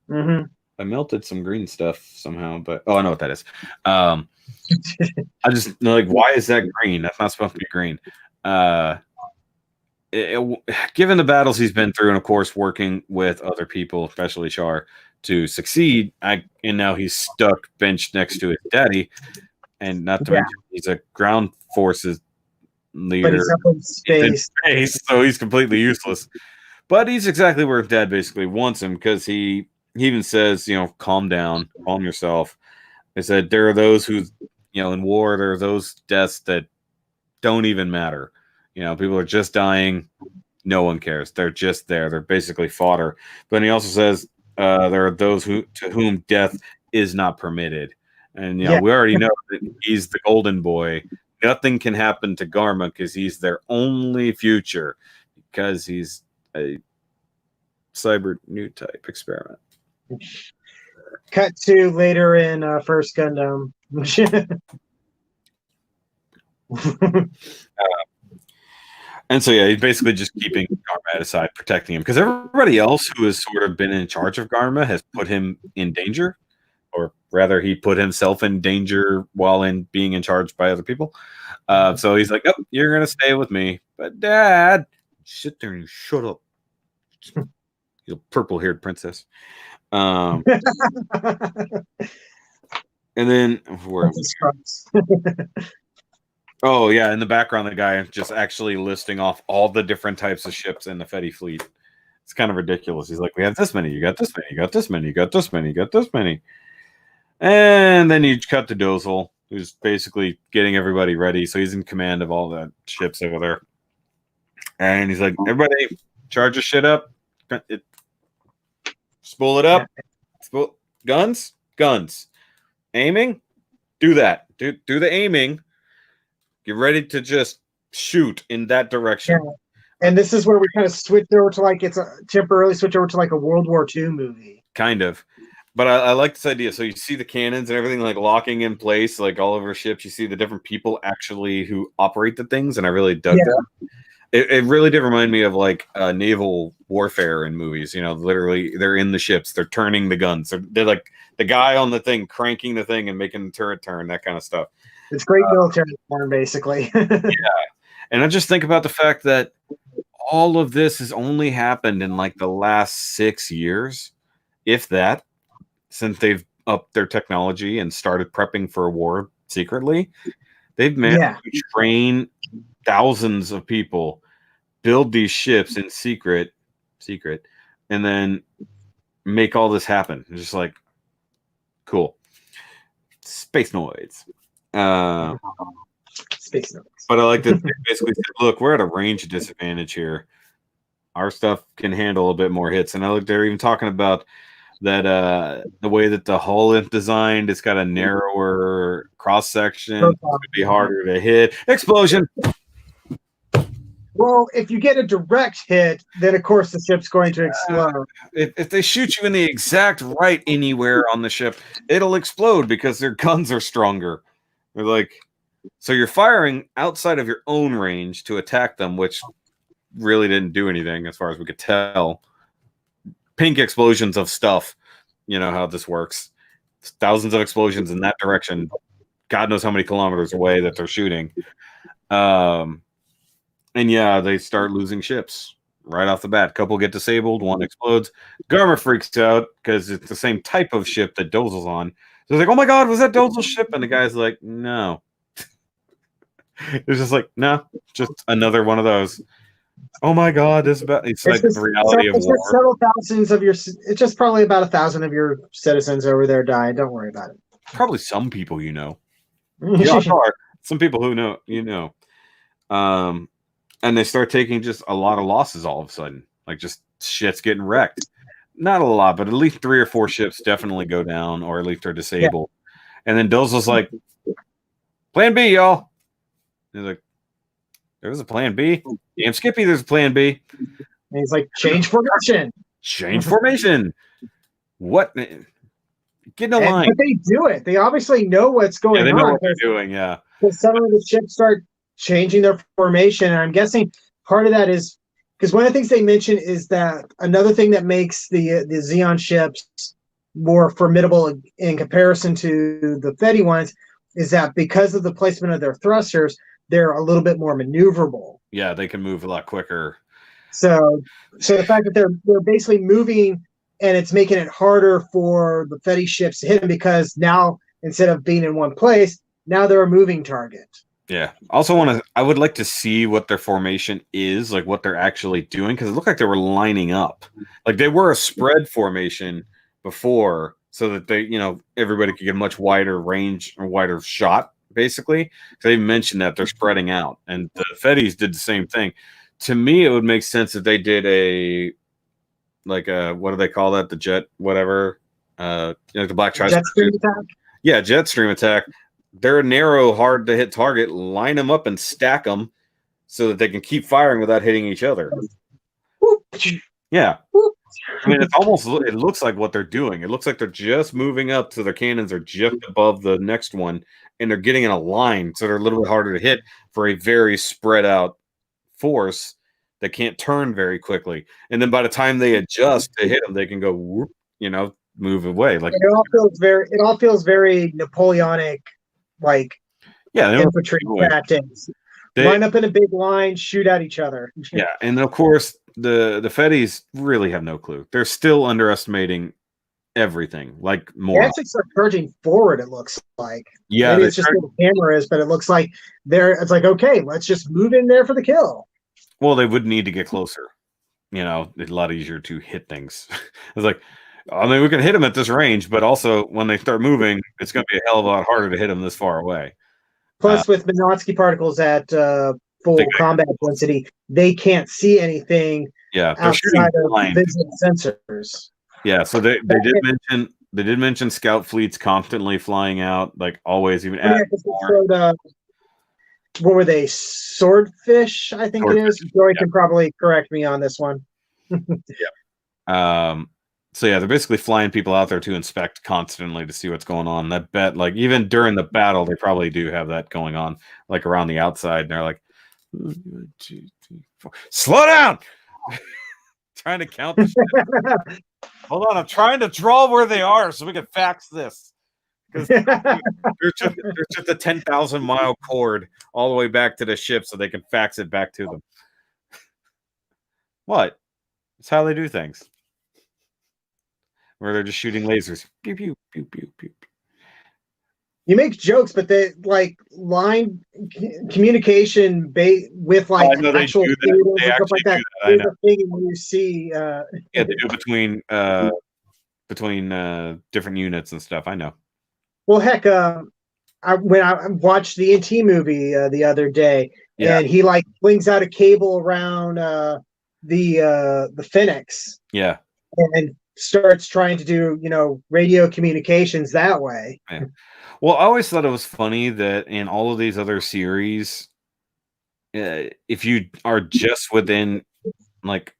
B: Mm-hmm.
A: I melted some green stuff somehow, but I know what that is. I just like, why is that green? That's not supposed to be green. Given the battles he's been through, and of course working with other people, especially Char, to succeed, and now he's stuck benched next to his daddy. and not to mention he's a ground forces leader.
B: But he's up in space.
A: So he's completely useless. But he's exactly where Dad basically wants him, because he even says, calm down, calm yourself. He said there are those who, in war, there are those deaths that don't even matter. People are just dying. No one cares. They're just there. They're basically fodder. But he also says there are those to whom death is not permitted. And we already know that he's the golden boy. Nothing can happen to Garma because he's their only future, because he's a cyber new type experiment.
B: Cut to later in First Gundam.
A: And so, he's basically just keeping Garma at his side, protecting him, because everybody else who has sort of been in charge of Garma has put him in danger, or rather, he put himself in danger while being in charge by other people. So he's like, "Oh, you're gonna stay with me, but Dad, sit there and shut up, you purple-haired princess." And then oh yeah, in the background, the guy just actually listing off all the different types of ships in the Fetty fleet. It's kind of ridiculous. He's like, we have this many, you got this many, you got this many, you got this many, you got this many. And then you cut to Dozel, who's basically getting everybody ready. So he's in command of all the ships over there. And he's like, everybody, charge your shit up. Spool it up. Guns. Aiming. Do that. Do the aiming. Get ready to just shoot in that direction.
B: Yeah. And this is where we kind of switched over to temporarily switch over to a World War II movie.
A: Kind of. But I like this idea. So you see the cannons and everything locking in place, all over ships. You see the different people actually who operate the things, and I really dug that. It really did remind me of naval warfare in movies. Literally they're in the ships, they're turning the guns. They're like the guy on the thing cranking the thing and making the turret turn, that kind of stuff.
B: It's great military form, basically.
A: Yeah. And I just think about the fact that all of this has only happened in the last 6 years, if that, since they've upped their technology and started prepping for a war secretly. They've managed to train thousands of people, build these ships in secret, and then make all this happen. It's just cool. Space noise.
B: Space noise.
A: But I like that they basically said, look, we're at a range disadvantage here. Our stuff can handle a bit more hits. And they're even talking about that the way that the hull is designed, it's got a narrower cross section. It's going to be harder to hit. Explosion.
B: Well, if you get a direct hit, then of course the ship's going to explode.
A: If they shoot you in the exact right anywhere on the ship, it'll explode because their guns are stronger. They're so you're firing outside of your own range to attack them, which really didn't do anything as far as we could tell. Pink explosions of stuff. You know how this works. Thousands of explosions in that direction. God knows how many kilometers away that they're shooting. And they start losing ships right off the bat. Couple get disabled, one explodes. Garma freaks out because it's the same type of ship that Dozel's on. So he's like, oh my God, was that Dozel's ship? And the guy's like, no. It's just no, just another one of those. Oh my God, it's the reality of war.
B: Several thousands of it's just probably about 1,000 of your citizens over there died. Don't worry about it.
A: Probably some people some people who know, and they start taking just a lot of losses all of a sudden. Just shit's getting wrecked. Not a lot, but at least 3 or 4 ships definitely go down, or at least are disabled. And then Dozel's like, plan B, y'all. He's like, there was a plan B? Damn Skippy, there's a plan B.
B: And he's like, change formation.
A: Change formation. What? Get in a line.
B: But they do it. They obviously know what's going on.
A: They know what they're doing,
B: Because some of the ships start changing their formation. And I'm guessing part of that is because one of the things they mention is that another thing that makes the Zeon ships more formidable in comparison to the Fetty ones is that because of the placement of their thrusters, they're a little bit more maneuverable.
A: Yeah, they can move a lot quicker.
B: So the fact that they're basically moving, and it's making it harder for the Fetty ships to hit them, because now instead of being in one place, now they're a moving target.
A: Yeah. Also I would like to see what their formation is, like what they're actually doing, because it looked like they were lining up. Like they were a spread formation before, so that they, everybody could get a much wider range or wider shot, basically. They mentioned that they're spreading out. And the Fetties did the same thing. To me, it would make sense if they did what do they call that? The jet whatever. The black tri
B: Jet stream attack?
A: Yeah, jet stream attack. They're a narrow, hard to hit target. Line them up and stack them so that they can keep firing without hitting each other. Yeah. I mean, it looks like what they're doing. It looks like they're just moving up, so their cannons are just above the next one, and they're getting in a line, so they're a little bit harder to hit for a very spread out force that can't turn very quickly. And then by the time they adjust to hit them, they can go whoop, move away. Like
B: it all feels very Napoleonic, like infantry tactics. Line up in a big line, shoot at each other.
A: Yeah, and of course the Fetties really have no clue. They're still underestimating everything. Like more.
B: They actually start charging forward. It looks like.
A: Yeah,
B: maybe it's just where the camera is, but it looks like it's like, okay, let's just move in there for the kill.
A: Well, they would need to get closer. It's a lot easier to hit things. It's like, I mean, we can hit them at this range, but also when they start moving, it's going to be a hell of a lot harder to hit them this far away.
B: Plus, with Minotsky particles at full combat density, they can't see anything outside of visible sensors.
A: Yeah, so they did mention scout fleets constantly flying out, like always, even
B: what were they? Swordfish, I think it is. Joey can probably correct me on this one.
A: Yeah. So yeah, they're basically flying people out there to inspect constantly to see what's going on. I bet, like, even during the battle, they probably do have that going on, like around the outside. And they're like, 1, 2, 3, 4. Slow down! Trying to count the shit. Hold on, I'm trying to draw where they are so we can fax this. Because there's just a 10,000 mile cord all the way back to the ship so they can fax it back to them. What? It's how they do things. Where they're just shooting lasers. Pew, pew, pew, pew, pew.
B: You make jokes, but they like line communication with like actual and stuff like that. There's a thing when you see.
A: Yeah, they do between different units and stuff. I know.
B: Well, heck, when I watched the NT movie the other day, and he like flings out a cable around the Phoenix.
A: Yeah.
B: And starts trying to do, radio communications that way.
A: Yeah. Well, I always thought it was funny that in all of these other series, if you are just within like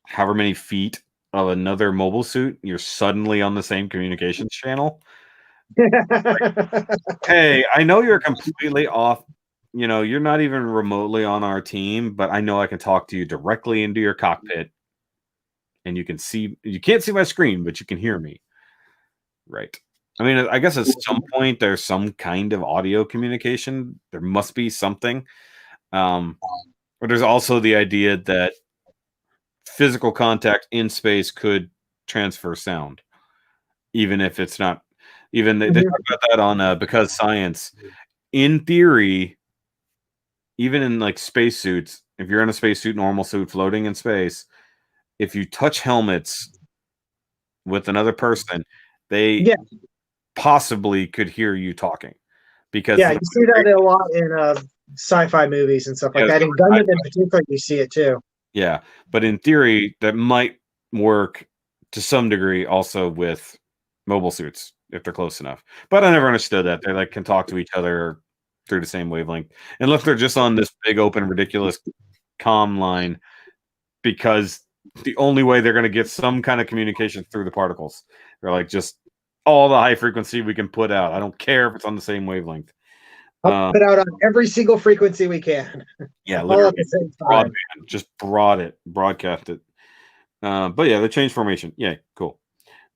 A: however many feet of another mobile suit, you're suddenly on the same communications channel. Like, hey, I know you're completely off. You're not even remotely on our team, but I know I can talk to you directly into your cockpit. And you can't see my screen, but you can hear me. Right. I mean, I guess at some point there's some kind of audio communication. There must be something. But there's also the idea that physical contact in space could transfer sound, even if it's not. Even they talk about that on Because Science. In theory, even in like spacesuits, if you're in a spacesuit, normal suit, floating in space, if you touch helmets with another person, they possibly could hear you talking. Because
B: you see that a lot in sci-fi movies and stuff like that. In Gundam in particular, you see it too.
A: Yeah, but in theory, that might work to some degree also with mobile suits if they're close enough. But I never understood that. They can talk to each other through the same wavelength, unless they're just on this big, open, ridiculous comm line, because the only way they're going to get some kind of communication through the particles. They're like, just all the high frequency we can put out. I don't care if it's on the same wavelength.
B: I'll put out on every single frequency we can.
A: Yeah, literally, broadband, just broadcast it. But yeah, the change formation. Yeah, cool.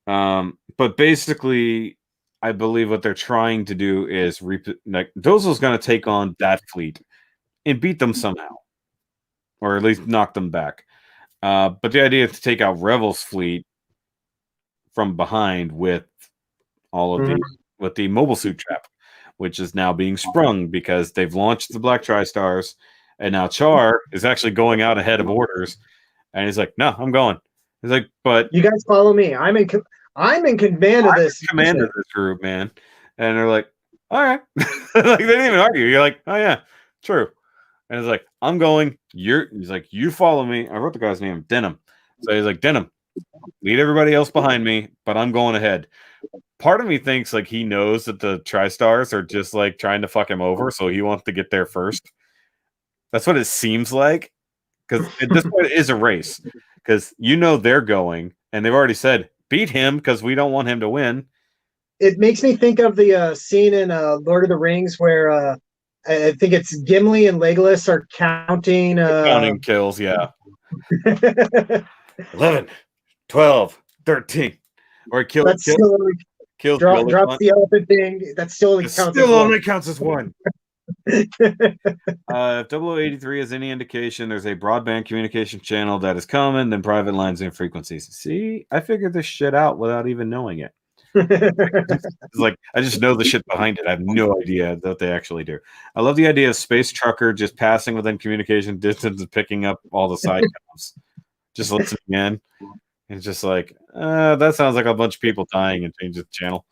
A: But basically, I believe what they're trying to do is Dozel's going to take on that fleet and beat them somehow, or at least knock them back. But the idea is to take out Revel's fleet from behind with all of the mobile suit trap, which is now being sprung because they've launched the Black Tri-Stars, and now Char is actually going out ahead of orders, and he's like, "No, I'm going." He's like, "But
B: you guys follow me. I'm in command of this.
A: command of this group, man." And they're like, "All right," like they didn't even argue. You're like, "Oh yeah, true." And he's like, "I'm going. He's like, "You follow me." I wrote the guy's name, Denham. So he's like, "Denham, lead everybody else behind me, but I'm going ahead." Part of me thinks like he knows that the Tri-Stars are just like trying to fuck him over, so he wants to get there first. That's what it seems like, because at this point it is a race. Because they're going, and they've already said beat him because we don't want him to win.
B: It makes me think of the scene in Lord of the Rings where I think it's Gimli and Legolas are counting
A: Kills, yeah. 11, 12, 13. Or kills
B: drops the elephant thing. That still
A: only counts as one. If 0083 is any indication, there's a broadband communication channel that is common, then private lines and frequencies. See, I figured this shit out without even knowing it. It's like I just know the shit behind it. I have no idea what they actually do. I love the idea of space trucker just passing within communication distance and picking up all the side comms. Just listening in. It's just like that sounds like a bunch of people dying and changes the channel.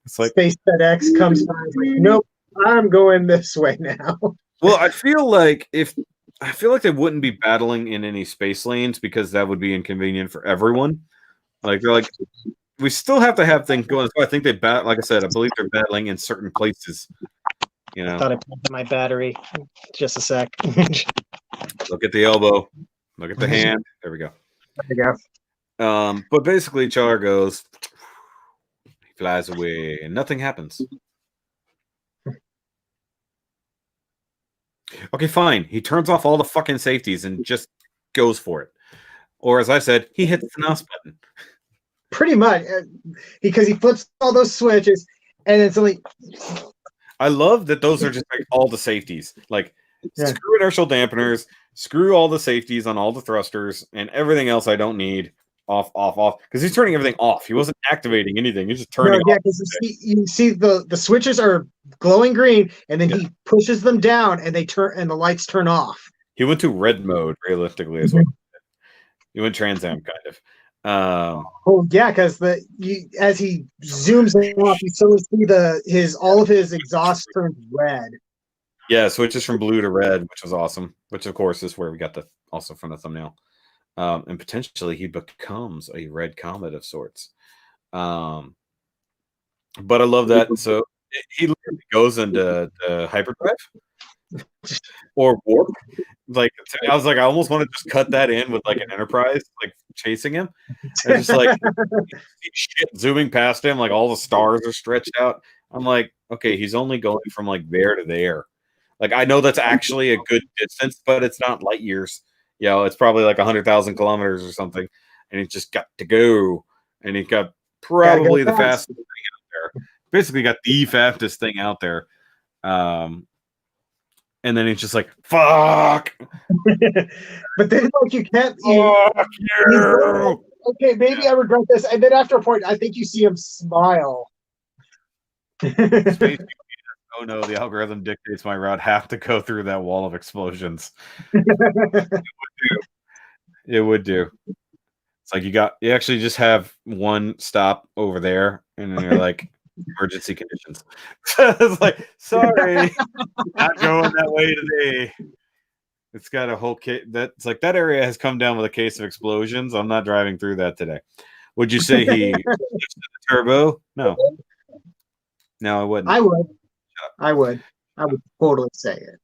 A: It's like
B: Space FedEx comes by. Like, nope, I'm going this way now.
A: Well, I feel like they wouldn't be battling in any space lanes because that would be inconvenient for everyone. Like they're like, we still have to have things going. So I think they like I said, I believe they're battling in certain places.
B: I thought I plugged my battery. Just a sec.
A: Look at the elbow. Look at the hand. There we go.
B: There you go.
A: But basically, Char goes, he flies away, and nothing happens. Okay, fine. He turns off all the fucking safeties and just goes for it. Or as I said, he hits the NOS button.
B: Pretty much, because he flips all those switches, and it's like.
A: I love that those are just like all the safeties. Like screw inertial dampeners, screw all the safeties on all the thrusters, and everything else I don't need. Off. Because he's turning everything off. He wasn't activating anything. He's just turning.
B: Yeah, because you see the switches are glowing green, and then he pushes them down, and they turn, and the lights turn off.
A: He went to red mode realistically as well. He went Trans Am kind of.
B: Because as he zooms off, you still see all of his exhaust turns red.
A: Yeah, switches from blue to red, which was awesome. Which of course is where we got also from the thumbnail. And potentially he becomes a red comet of sorts. But I love that. So he literally goes into hyperdrive or warp. Like I was like, I almost want to just cut that in with like an Enterprise, like chasing him. And just like shit zooming past him, like all the stars are stretched out. I'm like, okay, he's only going from like there to there. Like I know that's actually a good distance, but it's not light years. It's probably like 100,000 kilometers or something, and he's just got to go. And he got probably the fastest thing out there. Basically, got the fastest thing out there. And then he's just like, "Fuck!"
B: But then, like, you can't.
A: Fuck you.
B: Okay, maybe I regret this. And then after a point, I think you see him smile.
A: Space, oh no, the algorithm dictates my route. Have to go through that wall of explosions. It would do. It's like you actually just have one stop over there, and then you're like, emergency conditions. It's like, sorry, not going that way today. It's got a whole case. That's like that area has come down with a case of explosions. I'm not driving through that today. Would you say he switched to the turbo? No, I wouldn't.
B: I would totally say it.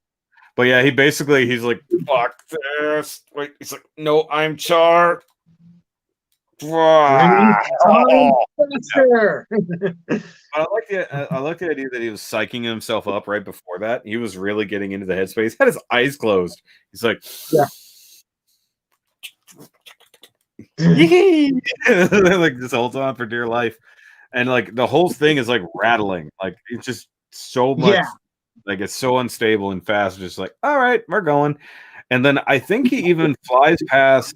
A: But yeah, he's like, fuck this. Wait, he's like, no, I'm Char.
B: Faster.
A: I like the idea that he was psyching himself up right before that. He was really getting into the headspace. He had his eyes closed. He's like, like this holds on for dear life, and like the whole thing is like rattling. Like it's just so much. Like it's so unstable and fast. Just like, all right, we're going. And then I think he even flies past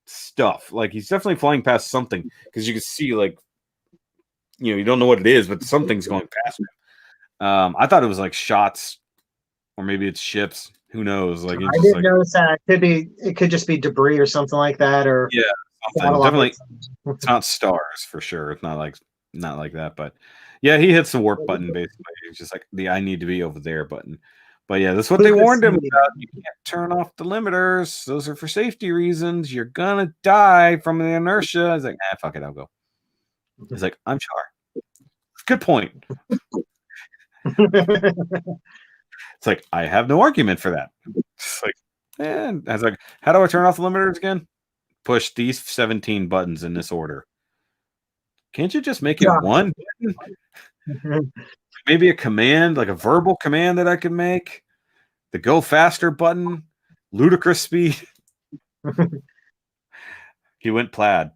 A: stuff. Like he's definitely flying past something because you can see like, you don't know what it is, but something's going past him. I thought it was like shots, or maybe it's ships. Who knows? Like
B: I
A: it's just
B: didn't
A: like
B: notice that. It could just be debris or something like that, or
A: yeah, something definitely.
B: satellites.
A: It's not stars for sure. It's not like that, but yeah, he hits the warp button basically. It's just like the I need to be over there button. But yeah, that's what they warned him about. You can't turn off the limiters. Those are for safety reasons. You're gonna die from the inertia. I was like, fuck it, I'll go. He's like, I'm sure. Good point. It's like I have no argument for that. It's like, I was like, how do I turn off the limiters again? Push these 17 buttons in this order. Can't you just make it one? Maybe a command, like a verbal command that I can make. The go faster button, ludicrous speed. He went plaid.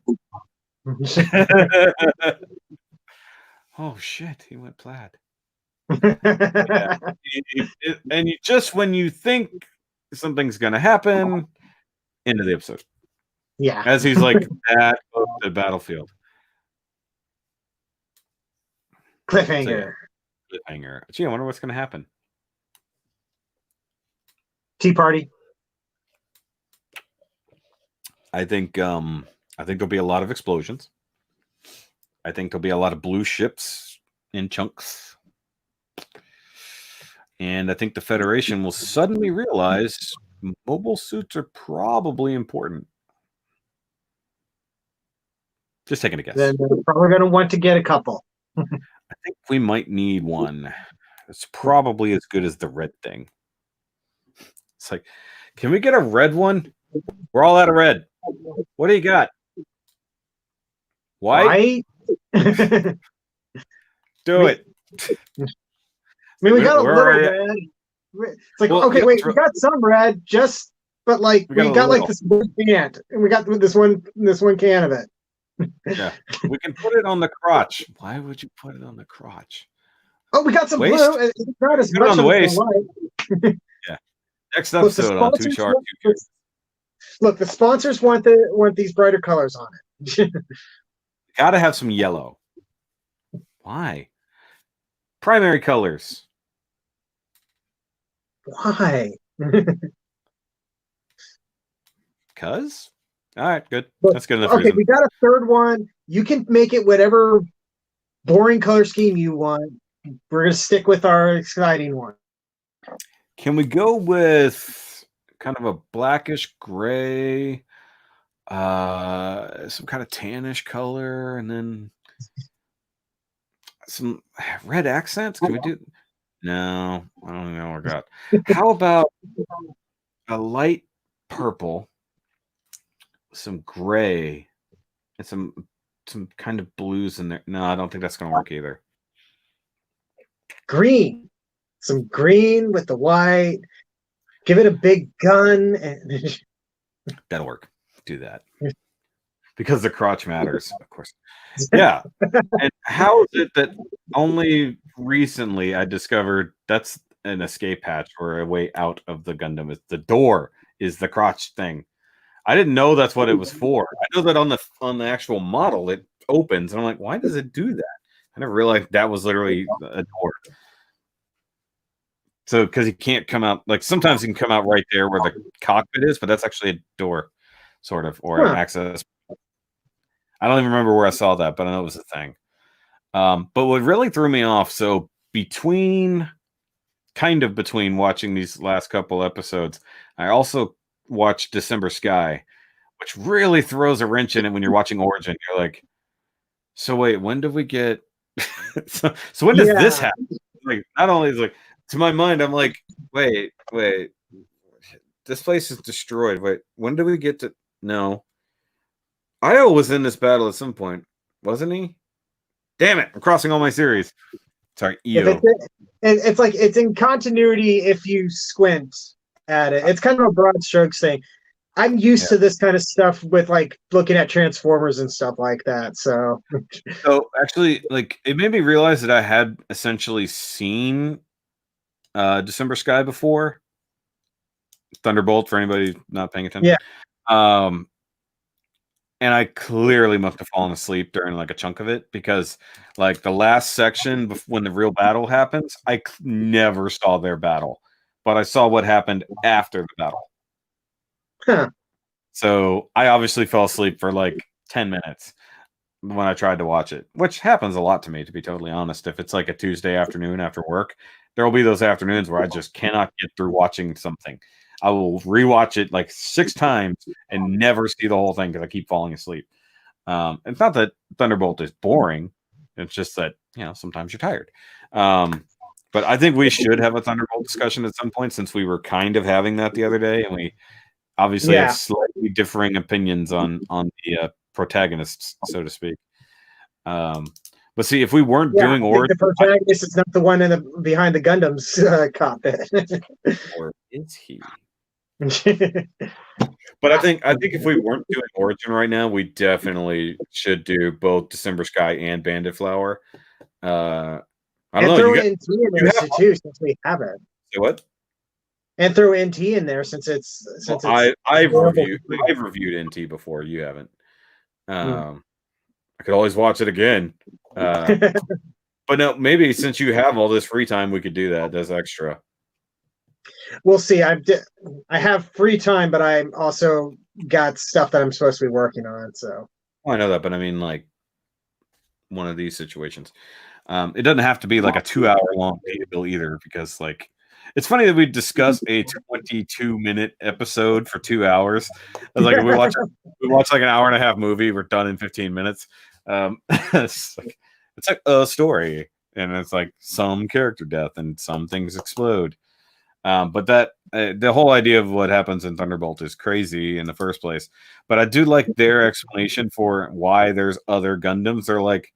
A: Oh shit, he went plaid. Yeah. And just when you think something's gonna happen, into the episode.
B: Yeah.
A: As he's like that close to the battlefield.
B: Cliffhanger.
A: So, yeah. Cliffhanger. Gee, I wonder what's gonna happen.
B: Tea party.
A: I think there'll be a lot of explosions. I think there'll be a lot of blue ships in chunks. And I think the Federation will suddenly realize mobile suits are probably important. Just taking a guess.
B: Then they're probably going to want to get a couple.
A: I think we might need one. It's probably as good as the red thing. It's like, can we get a red one? We're all out of red. What do you got? White? Do it.
B: I mean, we got a little red. It's like, well, okay, wait, we got some red, but like we got like this one can, and we got this one can of it.
A: Yeah, we can put it on the crotch. Why would you put it on the crotch?
B: Oh, we got some waist? Blue. It's not as much
A: on the waist.
B: Yeah.
A: Next episode on Two Shark.
B: Look, the sponsors want these brighter colors on it.
A: Got to have some yellow. Why? Primary colors.
B: Why?
A: Because? All right, good. That's good enough.
B: Okay, we got a third one. You can make it whatever boring color scheme you want. We're going to stick with our exciting one.
A: Can we go with kind of a blackish gray, some kind of tannish color, and then some red accents? Can we do? No, I don't know what I got. How about a light purple, some gray, and some kind of blues in there? No, I don't think that's going to work either.
B: Green. Some green with the white. Give it a big gun.
A: That'll work. Do that. Because the crotch matters, of course. Yeah. And how is it that only recently I discovered that's an escape hatch or a way out of the Gundam? The door is the crotch thing. I didn't know that's what it was for. I know that on the actual model it opens, and I'm like, why does it do that? I never realized that was literally a door. So, because he can't come out, like sometimes he can come out right there where the cockpit is, but that's actually a door, sort of, or an access. I don't even remember where I saw that, but I know it was a thing. But what really threw me off, so between watching these last couple episodes, I also watched December Sky, which really throws a wrench in it when you're watching Origin. You're like, so wait, when did we get? so when does this happen? Like, not only is like, to my mind, I'm like, wait, this place is destroyed. Wait, when do we get to? No, Io was in this battle at some point, wasn't he? Damn it! I'm crossing all my series. Sorry, Io.
B: It's like it's in continuity if you squint at it. It's kind of a broad stroke thing. I'm used to this kind of stuff with like looking at Transformers and stuff like that. So
A: actually, like it made me realize that I had essentially seen December Sky before. Thunderbolt for anybody not paying attention.
B: Yeah.
A: and I clearly must have fallen asleep during like a chunk of it because like the last section when the real battle happens, I never saw their battle, but I saw what happened after the battle.
B: Huh.
A: So I obviously fell asleep for like 10 minutes when I tried to watch it, which happens a lot to me, to be totally honest. If it's like a Tuesday afternoon after work, there will be those afternoons where I just cannot get through watching something. I will rewatch it like 6 times and never see the whole thing because I keep falling asleep. It's not that Thunderbolt is boring. It's just that, sometimes you're tired. But I think we should have a Thunderbolt discussion at some point since we were kind of having that the other day, and we obviously have slightly differing opinions on the protagonists, so to speak. But see, if we weren't doing
B: the protagonist is not the one behind the Gundam's cockpit.
A: Or is he? But I think if we weren't doing Origin right now, we definitely should do both December Sky and Bandit Flower. I don't know.
B: Throw NT in there too, since we have it.
A: Say what?
B: And throw NT in there since it's
A: I've reviewed NT before. You haven't. I could always watch it again. But no, maybe since you have all this free time, we could do that as extra.
B: We'll see. I have free time, but I also got stuff that I'm supposed to be working on. So
A: I know that, but I mean, like one of these situations. It doesn't have to be like a 2-hour-long deal either, because like it's funny that we discuss a 22-minute episode for 2 hours. It's like we watch like an hour-and-a-half movie, we're done in 15 minutes. It's like a story, and it's like some character death and some things explode. But that the whole idea of what happens in Thunderbolt is crazy in the first place. But I do like their explanation for why there's other Gundams. They're like,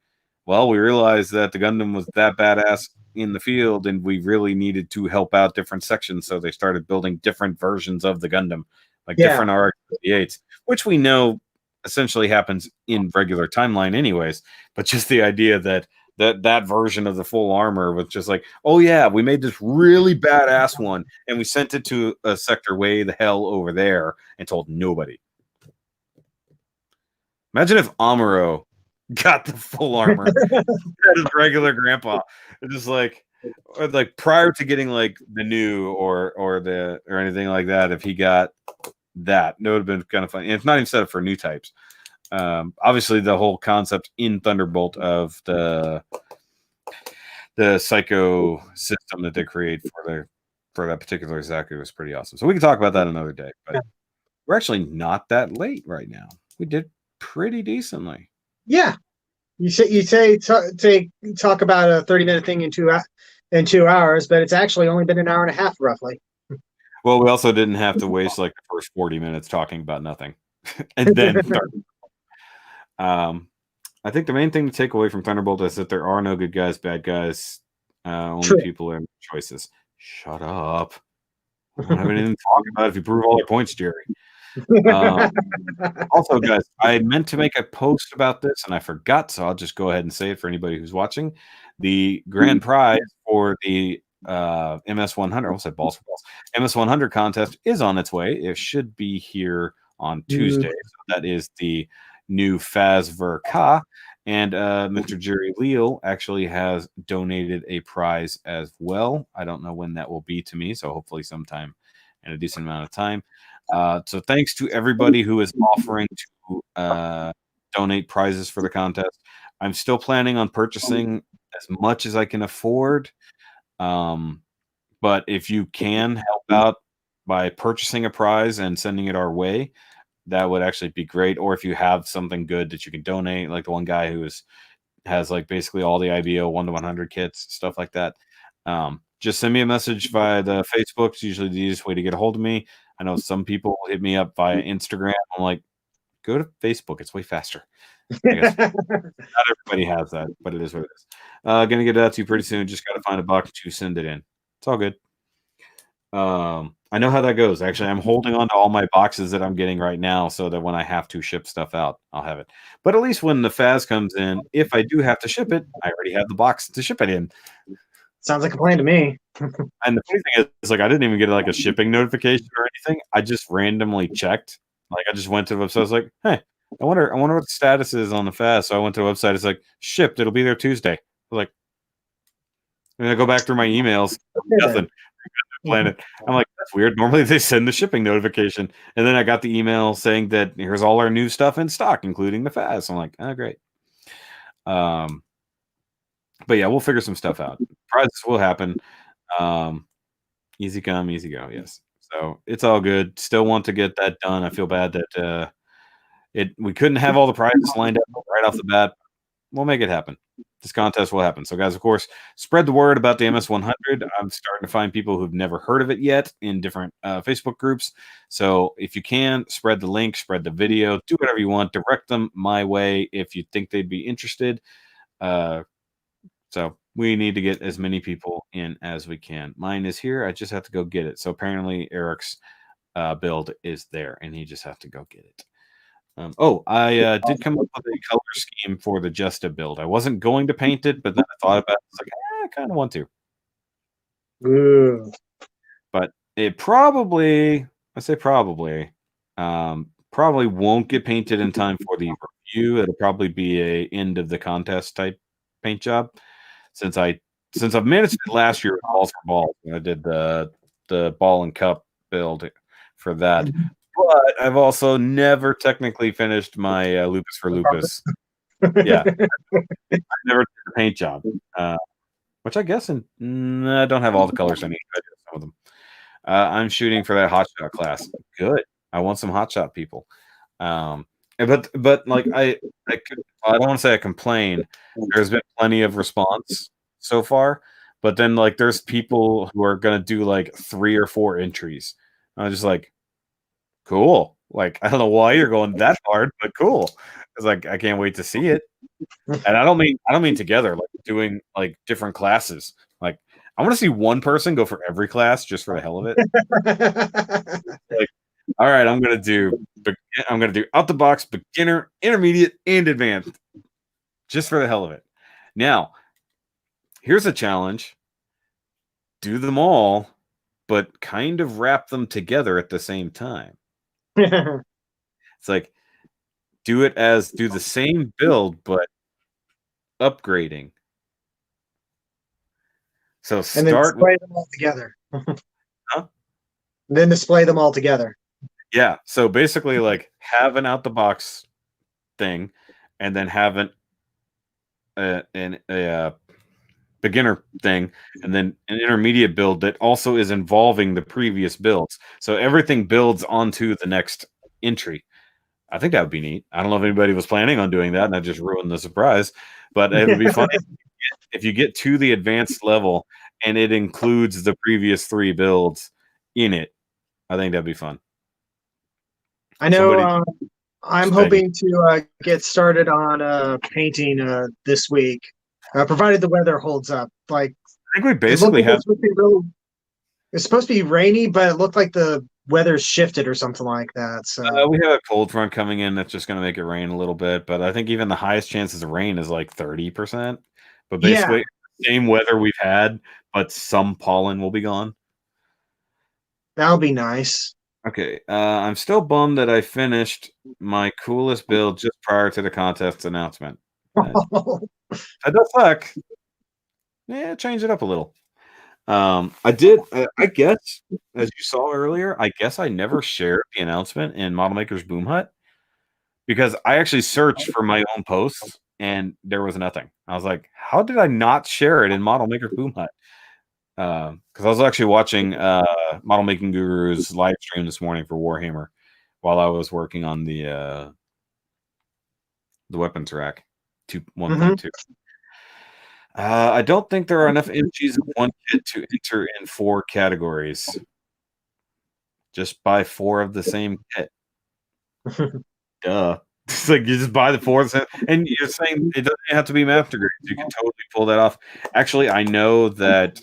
A: well, we realized that the Gundam was that badass in the field, and we really needed to help out different sections, so they started building different versions of the Gundam, like different RX-58s, which we know essentially happens in regular timeline anyways. But just the idea that version of the full armor was just like, oh yeah, we made this really badass one, and we sent it to a sector way the hell over there and told nobody. Imagine if Amuro got the full armor as regular grandpa. It's just like prior to getting like the new or anything like that, if he got that, it would have been kind of funny. And it's not even set up for new types. Obviously the whole concept in Thunderbolt of the psycho system that they create for that particular Zaku was pretty awesome. So we can talk about that another day, but we're actually not that late right now. We did pretty decently.
B: Yeah. You say talk about a 30-minute thing in 2 hours, but it's actually only been an hour and a half roughly.
A: Well, we also didn't have to waste like the first 40 minutes talking about nothing and then start. I think the main thing to take away from Thunderbolt is that there are no good guys, bad guys. Only people are choices. Shut up. I don't have anything to talk about if you prove all your points, Jerry. Also, guys, I meant to make a post about this and I forgot, so I'll just go ahead and say it for anybody who's watching. The grand prize for the MS100, I almost said balls for balls, MS100 contest is on its way. It should be here on Tuesday. So that is the new Faz Ver-Ka, and Mr. Jerry Leal actually has donated a prize as well. I don't know when that will be to me, so hopefully sometime in a decent amount of time. So thanks to everybody who is offering to donate prizes for the contest. I'm still planning on purchasing as much as I can afford. But if you can help out by purchasing a prize and sending it our way, that would actually be great. Or if you have something good that you can donate, like the one guy who has like basically all the IBO 1-100 kits, stuff like that. Just send me a message via the Facebook. It's usually the easiest way to get a hold of me. I know some people hit me up via Instagram. I'm like, go to Facebook. It's way faster. I guess not everybody has that, but it is what it is. Gonna get it out to you pretty soon. Just got to find a box to send it in. It's all good. I know how that goes. Actually, I'm holding on to all my boxes that I'm getting right now so that when I have to ship stuff out, I'll have it. But at least when the Faz comes in, if I do have to ship it, I already have the box to ship it in.
B: Sounds like a plan to me.
A: And the funny thing is, like, I didn't even get like a shipping notification or anything. I just randomly checked. Like, I just went to the website. I was like, hey, I wonder what the status is on the fast. So I went to the website. It's like shipped. It'll be there Tuesday. I was like, and I go back through my emails. Nothing. Planet. I'm like, that's weird. Normally they send the shipping notification, and then I got the email saying that here's all our new stuff in stock, including the fast. I'm like, oh great. But yeah, we'll figure some stuff out. Prizes will happen. Easy come, easy go. Yes. So it's all good. Still want to get that done. I feel bad that we couldn't have all the prizes lined up right off the bat. We'll make it happen. This contest will happen. So, guys, of course, spread the word about the MS100. I'm starting to find people who've never heard of it yet in different Facebook groups. So, if you can, spread the link, spread the video, do whatever you want. Direct them my way if you think they'd be interested. So, we need to get as many people in as we can. Mine is here. I just have to go get it. So, apparently, Eric's build is there, and he just has to go get it. I did come up with a color scheme for the Justa build. I wasn't going to paint it, but then I thought about it. It's like, I kind of want to.
B: Ooh.
A: But it probably won't get painted in time for the review. It'll probably be a end of the contest type paint job. Since I've managed it last year with Balls for Balls, I did the ball and cup build for that. But I've also never technically finished my Lupus for Lupus. Yeah, I never did the paint job, which I guess I don't have all the colors I need. I do some of them. I'm shooting for that hotshot class. Good. I want some hotshot people. But like I don't want to say I complain. There's been plenty of response so far, but then like there's people who are gonna do like 3 or 4 entries. I'm just like, cool. Like, I don't know why you're going that hard, but cool. It's like I can't wait to see it. And I don't mean together, like doing like different classes. Like I want to see one person go for every class just for the hell of it. Like, all right, I'm gonna do out the box, beginner, intermediate, and advanced, just for the hell of it. Now, here's a challenge: do them all, but kind of wrap them together at the same time. It's like do the same build, but upgrading. So
B: And then display them all together.
A: Huh?
B: Then display them all together.
A: Yeah. So basically, like have an out the box thing, and then have a beginner thing, and then an intermediate build that also is involving the previous builds. So everything builds onto the next entry. I think that would be neat. I don't know if anybody was planning on doing that, and I just ruined the surprise. But it would be funny if you get to the advanced level and it includes the previous 3 builds in it. I think that'd be fun.
B: I know. I'm hoping to get started on painting this week, provided the weather holds up. Like,
A: I think we basically have.
B: It's supposed to be rainy, but it looked like the weather's shifted or something like that. So
A: we have a cold front coming in that's just going to make it rain a little bit. But I think even the highest chances of rain is like 30%. But basically, same weather we've had, but some pollen will be gone.
B: That'll be nice.
A: Okay, I'm still bummed that I finished my coolest build just prior to the contest announcement. That does suck. Yeah, change it up a little. I did. I guess, as you saw earlier, I guess I never shared the announcement in Model Maker's Boom Hut because I actually searched for my own posts and there was nothing. I was like, how did I not share it in Model Maker's Boom Hut? Because I was actually watching Model Making Guru's live stream this morning for Warhammer while I was working on the weapons rack 1.2. I don't think there are enough MGs in one kit to enter in 4 categories. Just buy 4 of the same kit. Duh. It's like you just buy the 4 and you're saying it doesn't have to be master grade. You can totally pull that off. Actually, I know that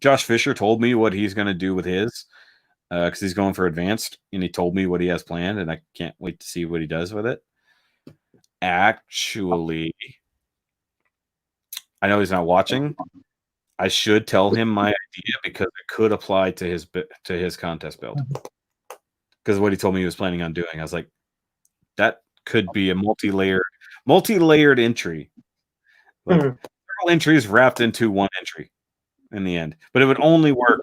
A: Josh Fisher told me what he's going to do with his because he's going for advanced, and he told me what he has planned, and I can't wait to see what he does with it. Actually, I know he's not watching. I should tell him my idea because it could apply to his contest build. Because what he told me he was planning on doing, I was like, that could be a multi-layered entry, like several entries wrapped into one entry in the end. But it would only work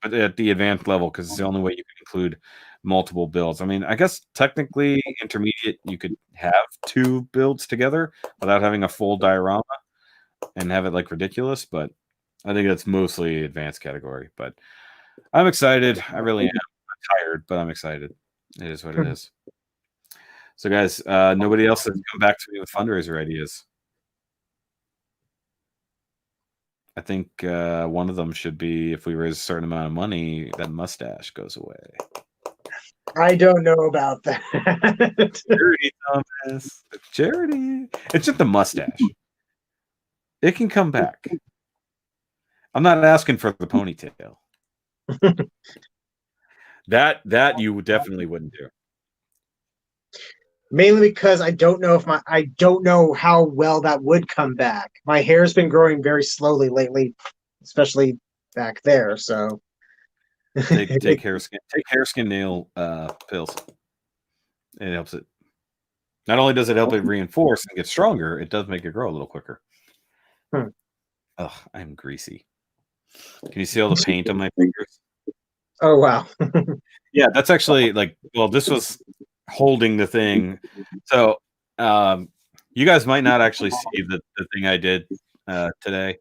A: at the advanced level because it's the only way you can include multiple builds. I mean, I guess technically intermediate you could have 2 builds together without having a full diorama and have it like ridiculous, but I think that's mostly advanced category. But I'm excited. I really am. I'm tired, but I'm excited. It is what it is. So, guys, nobody else has come back to me with fundraiser ideas. I think one of them should be if we raise a certain amount of money, that mustache goes away.
B: I don't know about that.
A: Charity, Thomas. Charity. It's just the mustache. It can come back. I'm not asking for the ponytail. That you definitely wouldn't do.
B: Mainly because I don't know how well that would come back. My hair's been growing very slowly lately, especially back there. So
A: take hair nail pills. It helps it. Not only does it help it reinforce and get stronger, it does make it grow a little quicker. Ugh, I'm greasy. Can you see all the paint on my fingers?
B: Oh wow.
A: Yeah, that's actually this was holding the thing. So you guys might not actually see the thing I did today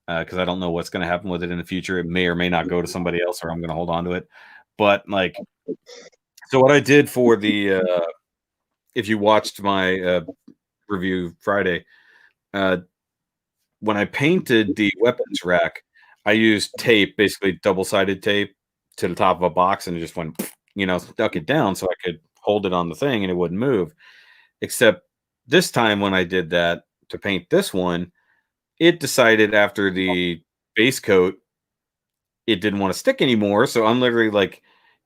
A: because I don't know what's going to happen with it in the future. It may or may not go to somebody else, or I'm going to hold on to it. But so what I did for the if you watched my review Friday, when I painted the weapons rack, I used tape, basically double-sided tape, to the top of a box, and it just went, stuck it down so I could hold it on the thing and it wouldn't move. Except this time when I did that to paint this one, it decided after the base coat, it didn't want to stick anymore. So I'm literally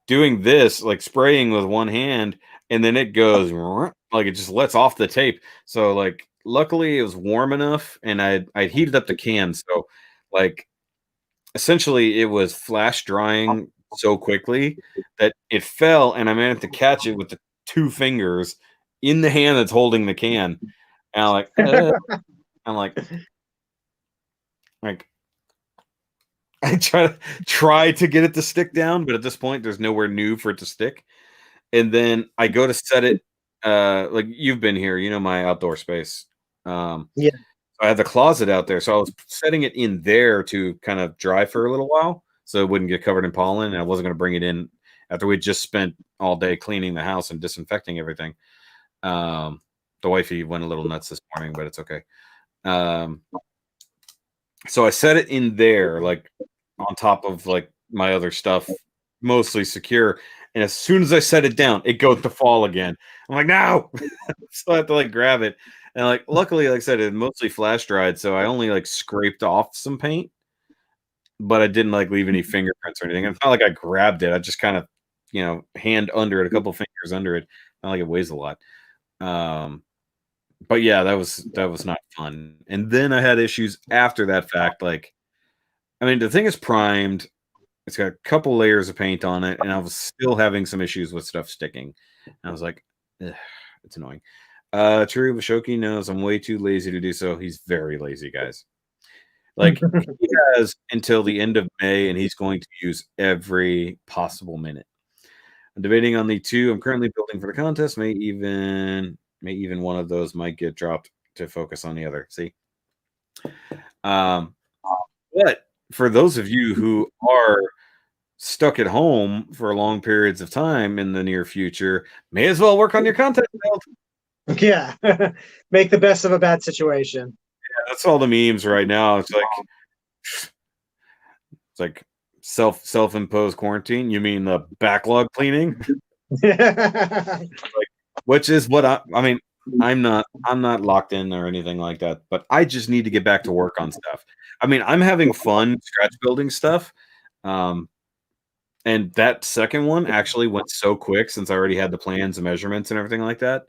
A: doing this, spraying with one hand, and then it goes it just lets off the tape. So luckily it was warm enough, and I'd heated up the can, so essentially it was flash drying so quickly that it fell, and I managed to catch it with the 2 fingers in the hand that's holding the can. And I'm like I try to get it to stick down, but at this point there's nowhere new for it to stick. And then I go to set it, you've been here, my outdoor space.
B: Yeah.
A: I had the closet out there, so I was setting it in there to kind of dry for a little while, so it wouldn't get covered in pollen. And I wasn't going to bring it in after we just spent all day cleaning the house and disinfecting everything. The wifey went a little nuts this morning, but it's okay. So I set it in there, on top of my other stuff, mostly secure. And as soon as I set it down, it goes to fall again. I'm like, no! So I have to grab it. And luckily, like I said, it mostly flash dried, so I only scraped off some paint, but I didn't leave any fingerprints or anything. And it's not like I grabbed it. I just kind of, hand under it, a couple fingers under it. Not like it weighs a lot. But yeah, that was not fun. And then I had issues after that fact. The thing is primed. It's got a couple layers of paint on it, and I was still having some issues with stuff sticking. And I was like, it's annoying. Chiri Washoki knows I'm way too lazy to do so. He's very lazy, guys. He has until the end of May, and he's going to use every possible minute. I'm debating on the 2 I'm currently building for the contest. May even one of those might get dropped to focus on the other. See? But for those of you who are stuck at home for long periods of time in the near future, may as well work on your content build.
B: Yeah. Make the best of a bad situation.
A: Yeah, that's all the memes right now. It's like self-imposed quarantine. You mean the backlog cleaning? Which is what I'm not locked in or anything like that, but I just need to get back to work on stuff. I'm having fun scratch building stuff. And that second one actually went so quick since I already had the plans and measurements and everything like that.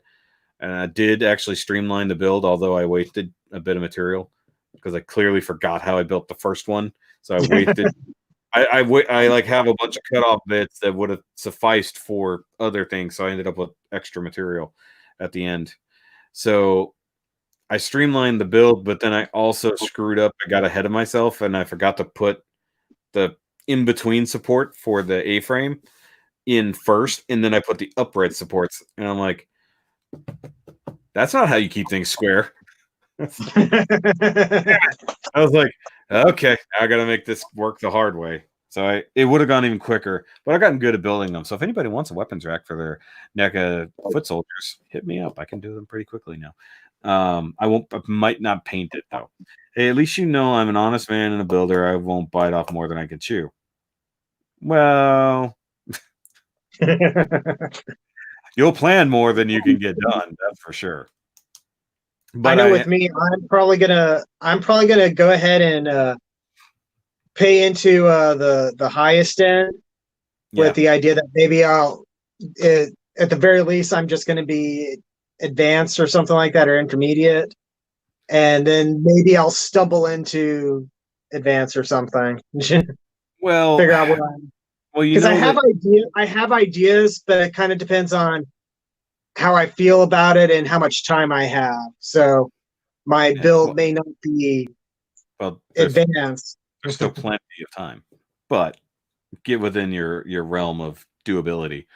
A: And I did actually streamline the build, although I wasted a bit of material because I clearly forgot how I built the first one. So I wasted. I have a bunch of cutoff bits that would have sufficed for other things, so I ended up with extra material. at the end. So I streamlined the build, but then I also screwed up. I got ahead of myself, and I forgot to put the in-between support for the A-frame in first, and then I put the upright supports. And I'm like, that's not how you keep things square. I was like, okay, I got to make this work the hard way. So it would have gone even quicker, but I've gotten good at building them. So if anybody wants a weapons rack for their NECA foot soldiers, hit me up. I can do them pretty quickly now. I might not paint it though. Hey, at least you know I'm an honest man and a builder. I won't bite off more than I can chew. Well, you'll plan more than you can get done. That's for sure.
B: But I know with me, I'm probably gonna go ahead and pay into the highest end with the idea that maybe I'll at the very least I'm just gonna be advanced or something like that, or intermediate, and then maybe I'll stumble into advanced or something.
A: Well,
B: figure out what I'm.
A: Well,
B: because I have ideas, but it kind of depends on how I feel about it and how much time I have. So my build may not be advanced.
A: There's still plenty of time, but get within your realm of doability.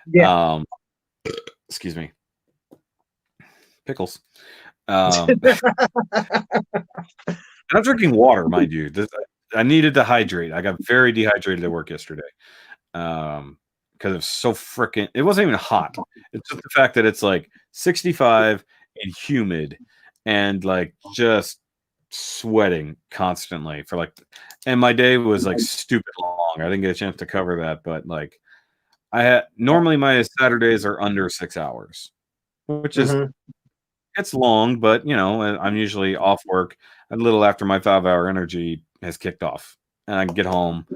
B: Yeah.
A: Excuse me. Pickles. I'm drinking water, mind you. I needed to hydrate. I got very dehydrated at work yesterday. Because it's so freaking. It wasn't even hot. It's just the fact that it's like 65 and humid, and like just sweating constantly for like. And my day was like stupid long. I didn't get a chance to cover that, but like, normally my Saturdays are under 6 hours, which is it's long, but you know I'm usually off work a little after my 5-hour energy has kicked off, and I can get home,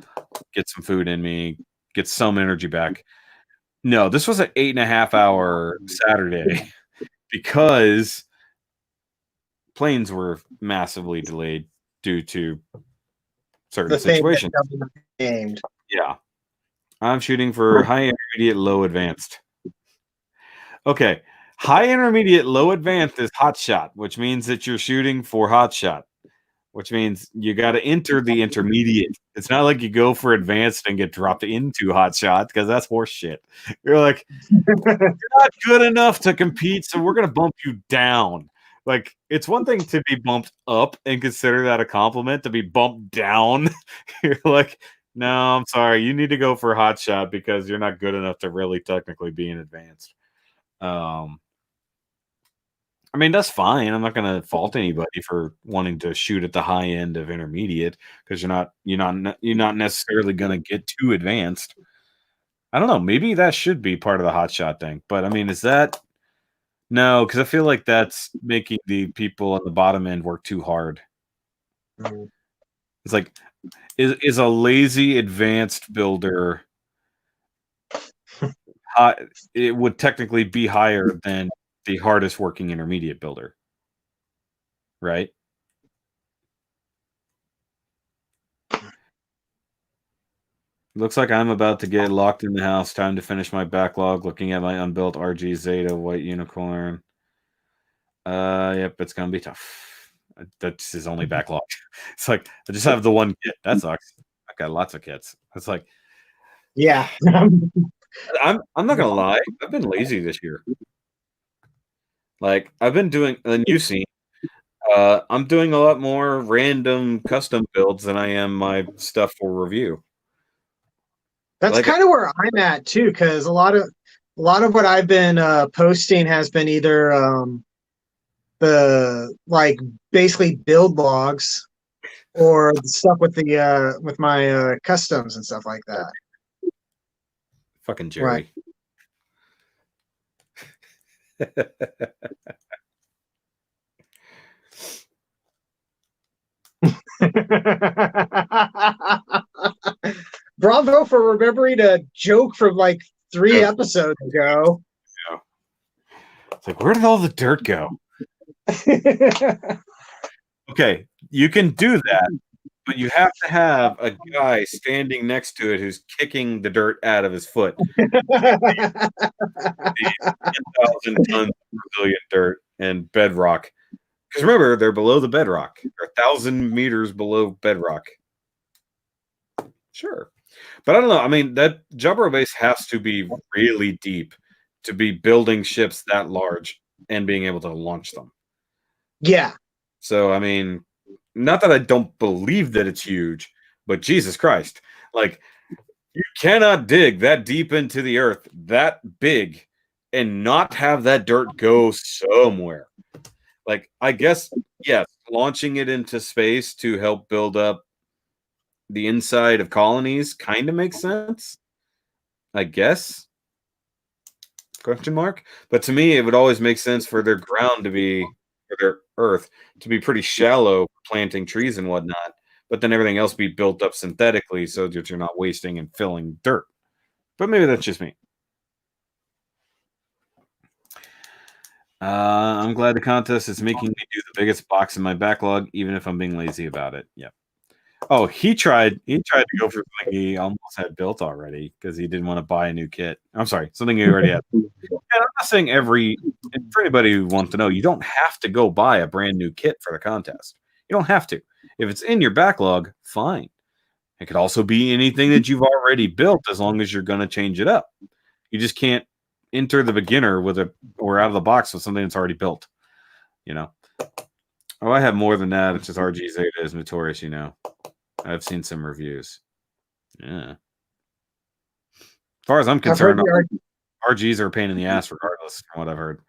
A: get some food in me, get some energy back. No, this was an 8.5-hour Saturday because planes were massively delayed due to certain situations. Yeah. I'm shooting for high intermediate, low advanced. Okay. High intermediate, low advanced is hot shot, which means that you're shooting for hot shot, which means you got to enter the intermediate. It's not like you go for advanced and get dropped into hot shot, because that's horse shit. You're like, you're not good enough to compete, so we're going to bump you down. Like, it's one thing to be bumped up and consider that a compliment. To be bumped down, you're like, no, I'm sorry. You need to go for hot shot because you're not good enough to really technically be in advanced. I mean, that's fine. I'm not going to fault anybody for wanting to shoot at the high end of intermediate, because you're not necessarily going to get too advanced. I don't know. Maybe that should be part of the hot shot thing. But I mean, is that no? Because I feel like that's making the people at the bottom end work too hard. It's like, is a lazy advanced builder it would technically be higher than the hardest working intermediate builder, right? Looks like I'm about to get locked in the house. Time to finish my backlog. Looking at my unbuilt RG Zeta White Unicorn. Yep, it's gonna be tough. That's his only backlog. It's like, I just have the one kit. That sucks. I've got lots of kits. It's like,
B: yeah.
A: I'm not gonna lie. I've been lazy this year. Like, I've been doing, and you've seen, I'm doing a lot more random custom builds than I am my stuff for review.
B: That's like, kind of where I'm at too, because a lot of what I've been posting has been either the like basically build logs, or stuff with the with my customs and stuff like that.
A: Fucking Jerry. Right.
B: Bravo for remembering a joke from like 3 episodes ago.
A: Yeah. It's like, where did all the dirt go? Okay, you can do that, but you have to have a guy standing next to it who's kicking the dirt out of his foot. These 10,000 tons of Brazilian dirt and bedrock. Because remember, they're below the bedrock. They're 1,000 meters below bedrock. Sure. But I don't know. I mean, that Jabra base has to be really deep to be building ships that large and being able to launch them.
B: Yeah.
A: So, I mean, not that I don't believe that it's huge, but Jesus Christ. Like, you cannot dig that deep into the earth that big and not have that dirt go somewhere. Like, I guess, yes, launching it into space to help build up the inside of colonies kind of makes sense. I guess. Question mark. But to me, it would always make sense for their ground to be, for their earth to be pretty shallow, planting trees and whatnot. But then everything else be built up synthetically so that you're not wasting and filling dirt. But maybe that's just me. I'm glad the contest is making me do the biggest box in my backlog, even if I'm being lazy about it. Yep. Oh, he tried to go for something he almost had built already because he didn't want to buy a new kit. I'm sorry, something he already had. And I'm not saying for anybody who wants to know, you don't have to go buy a brand new kit for the contest. You don't have to. If it's in your backlog, fine. It could also be anything that you've already built as long as you're going to change it up. You just can't enter the beginner with or out of the box with something that's already built. You know. Oh, I have more than that. It's just RG Zeta is notorious, you know. I've seen some reviews. Yeah. As far as I'm concerned, RGs are a pain in the ass regardless, from what I've heard.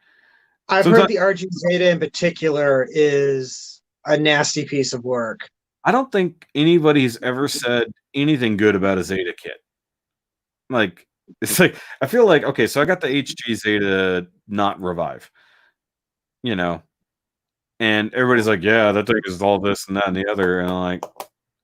B: I've heard the RG Zeta in particular is a nasty piece of work.
A: I don't think anybody's ever said anything good about a Zeta kit. Like, it's like, I feel like, okay, so I got the HG Zeta not revive. You know, and everybody's like, yeah, that thing is all this and that and the other. And I'm like,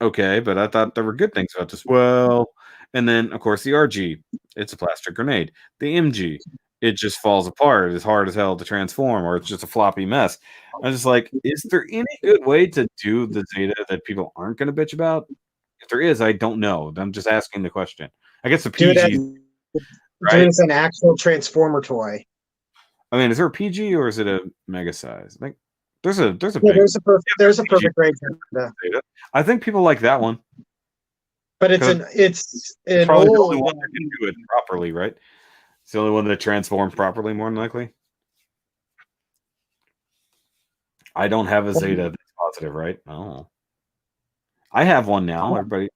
A: okay, but I thought there were good things about this. Well, and then of course the RG, it's a plastic grenade. The MG, it just falls apart. It's hard as hell to transform, or it's just a floppy mess. I was just like, is there any good way to do the Zeta that people aren't going to bitch about? If there is, I don't know. I'm just asking the question. I guess the PG,
B: right? It's an actual Transformer toy.
A: I mean, is there a PG or is it a mega size? Like, there's a
B: yeah, big, there's a perfect grade.
A: I think people like that one,
B: but it's an
A: probably the only one that can do it properly, right? It's the only one that transforms properly, more than likely. I don't have a Zeta that's positive, right? Oh, I have one now. Everybody,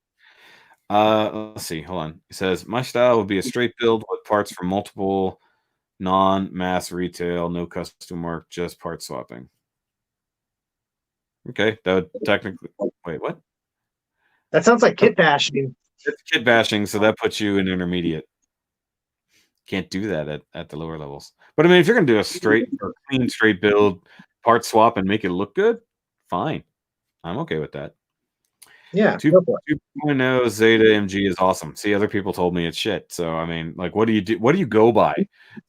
A: let's see. Hold on. It says my style would be a straight build with parts from multiple non-mass retail, no custom work, just part swapping. Okay, that would technically. Wait, what?
B: That sounds like kit bashing.
A: It's kit bashing, so that puts you in intermediate. Can't do that at the lower levels. But I mean, if you're gonna do a straight or clean straight build, part swap, and make it look good, fine. I'm okay with that.
B: Yeah.
A: 2.0 Zeta MG is awesome. See, other people told me it's shit. So I mean, like, what do you do? What do you go by?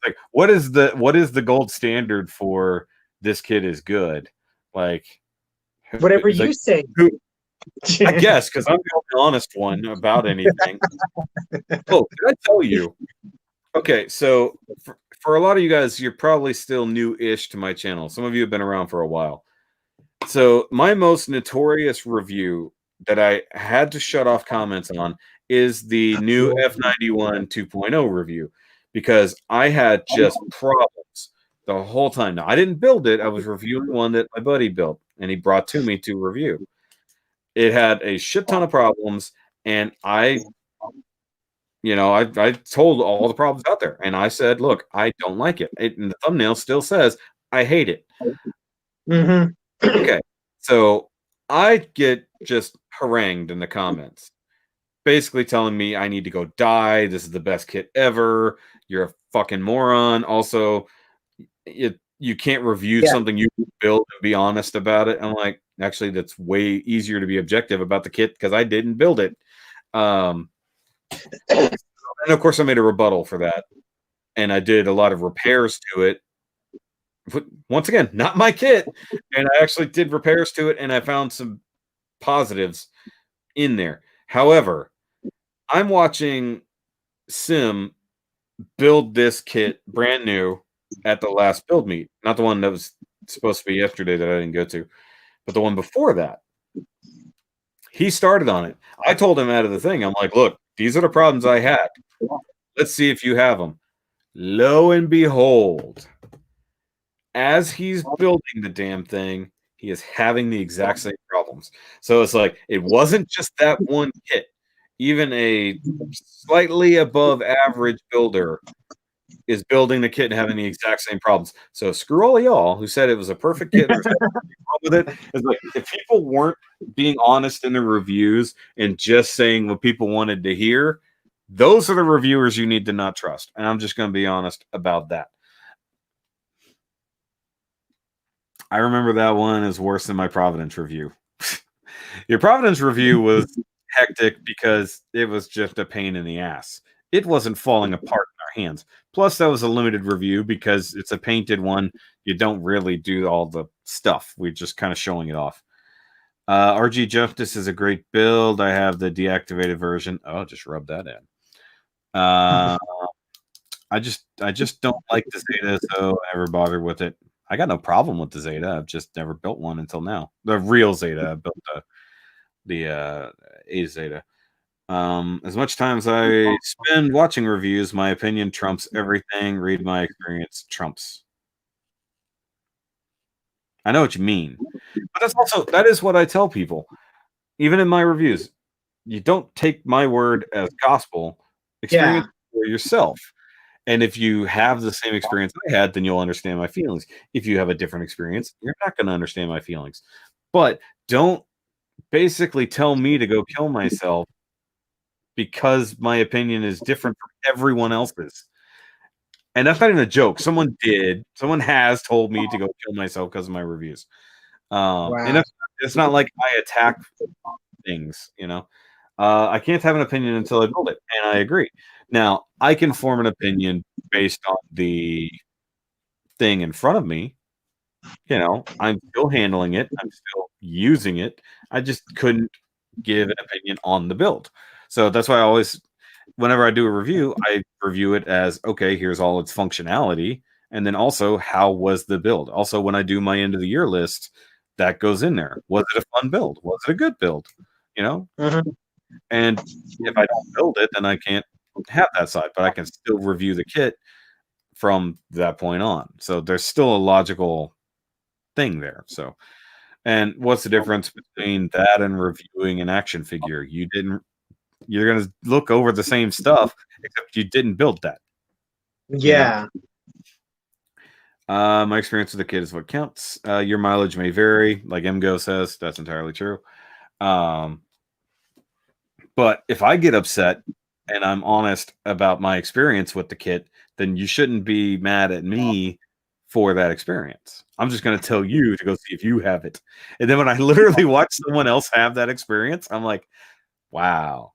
A: Like, what is the gold standard for this kid is good? Like,
B: whatever you say.
A: I guess because I'm the only honest one about anything. Oh, did I tell you? Okay, so for a lot of you guys, you're probably still new-ish to my channel. Some of you have been around for a while. So my most notorious review that I had to shut off comments on is the new F91 2.0 review because I had just problems the whole time. Now, I didn't build it. I was reviewing one that my buddy built, and he brought to me to review. It had a shit ton of problems, and I told all the problems out there, and I said, look, I don't like it. And the thumbnail still says, I hate it.
B: Mm-hmm.
A: Okay, so I get just harangued in the comments, basically telling me I need to go die. This is the best kit ever. You're a fucking moron. Also, you can't review something you built and be honest about it. I'm like, actually, that's way easier to be objective about the kit because I didn't build it. And of course, I made a rebuttal for that, and I did a lot of repairs to it. Once again, not my kit, and I actually did repairs to it, and I found some positives in there. However, I'm watching Sim build this kit brand new at the last build meet, not the one that was supposed to be yesterday that I didn't go to, but the one before that. He started on it. I told him out of the thing, I'm like, look, these are the problems I had. Let's see if you have them. Lo and behold, as he's building the damn thing, he is having the exact same problems. So it's like, it wasn't just that one kit. Even a slightly above average builder is building the kit and having the exact same problems. So screw all y'all who said it was a perfect kit. There's nothing wrong with it. It's like, if people weren't being honest in the reviews and just saying what people wanted to hear, those are the reviewers you need to not trust. And I'm just going to be honest about that. I remember that one is worse than my Providence review. Your Providence review was hectic because it was just a pain in the ass. It wasn't falling apart in our hands. Plus, that was a limited review because it's a painted one. You don't really do all the stuff. We're just kind of showing it off. RG Justice is a great build. I have the deactivated version. Oh, just rub that in. I just don't like the Zeta, so I never bothered with it. I got no problem with the Zeta. I've just never built one until now. The real Zeta. I built the A Zeta. As much time as I spend watching reviews, my opinion trumps everything. Read my experience trumps. I know what you mean, but that is what I tell people, even in my reviews. You don't take my word as gospel. Experience for yourself. And if you have the same experience I had, then you'll understand my feelings. If you have a different experience, you're not going to understand my feelings. But don't basically tell me to go kill myself because my opinion is different from everyone else's. And that's not even a joke. Someone has told me to go kill myself because of my reviews. And it's not like I attack things, you know. I can't have an opinion until I build it, and I agree. Now, I can form an opinion based on the thing in front of me. You know, I'm still handling it. I'm still using it. I just couldn't give an opinion on the build. So that's why I always, whenever I do a review, I review it as, okay, here's all its functionality. And then also, how was the build? Also, when I do my end of the year list, that goes in there. Was it a fun build? Was it a good build? You know?
B: Mm-hmm.
A: And if I don't build it, then I can't have that side, but I can still review the kit from that point on. So there's still a logical thing there. So, and what's the difference between that and reviewing an action figure? You're going to look over the same stuff, except you didn't build that.
B: Yeah.
A: You know? My experience with the kit is what counts. Your mileage may vary, like MGO says. That's entirely true. But if I get upset and I'm honest about my experience with the kit, then you shouldn't be mad at me for that experience. I'm just going to tell you to go see if you have it. And then when I literally watch someone else have that experience, I'm like, wow.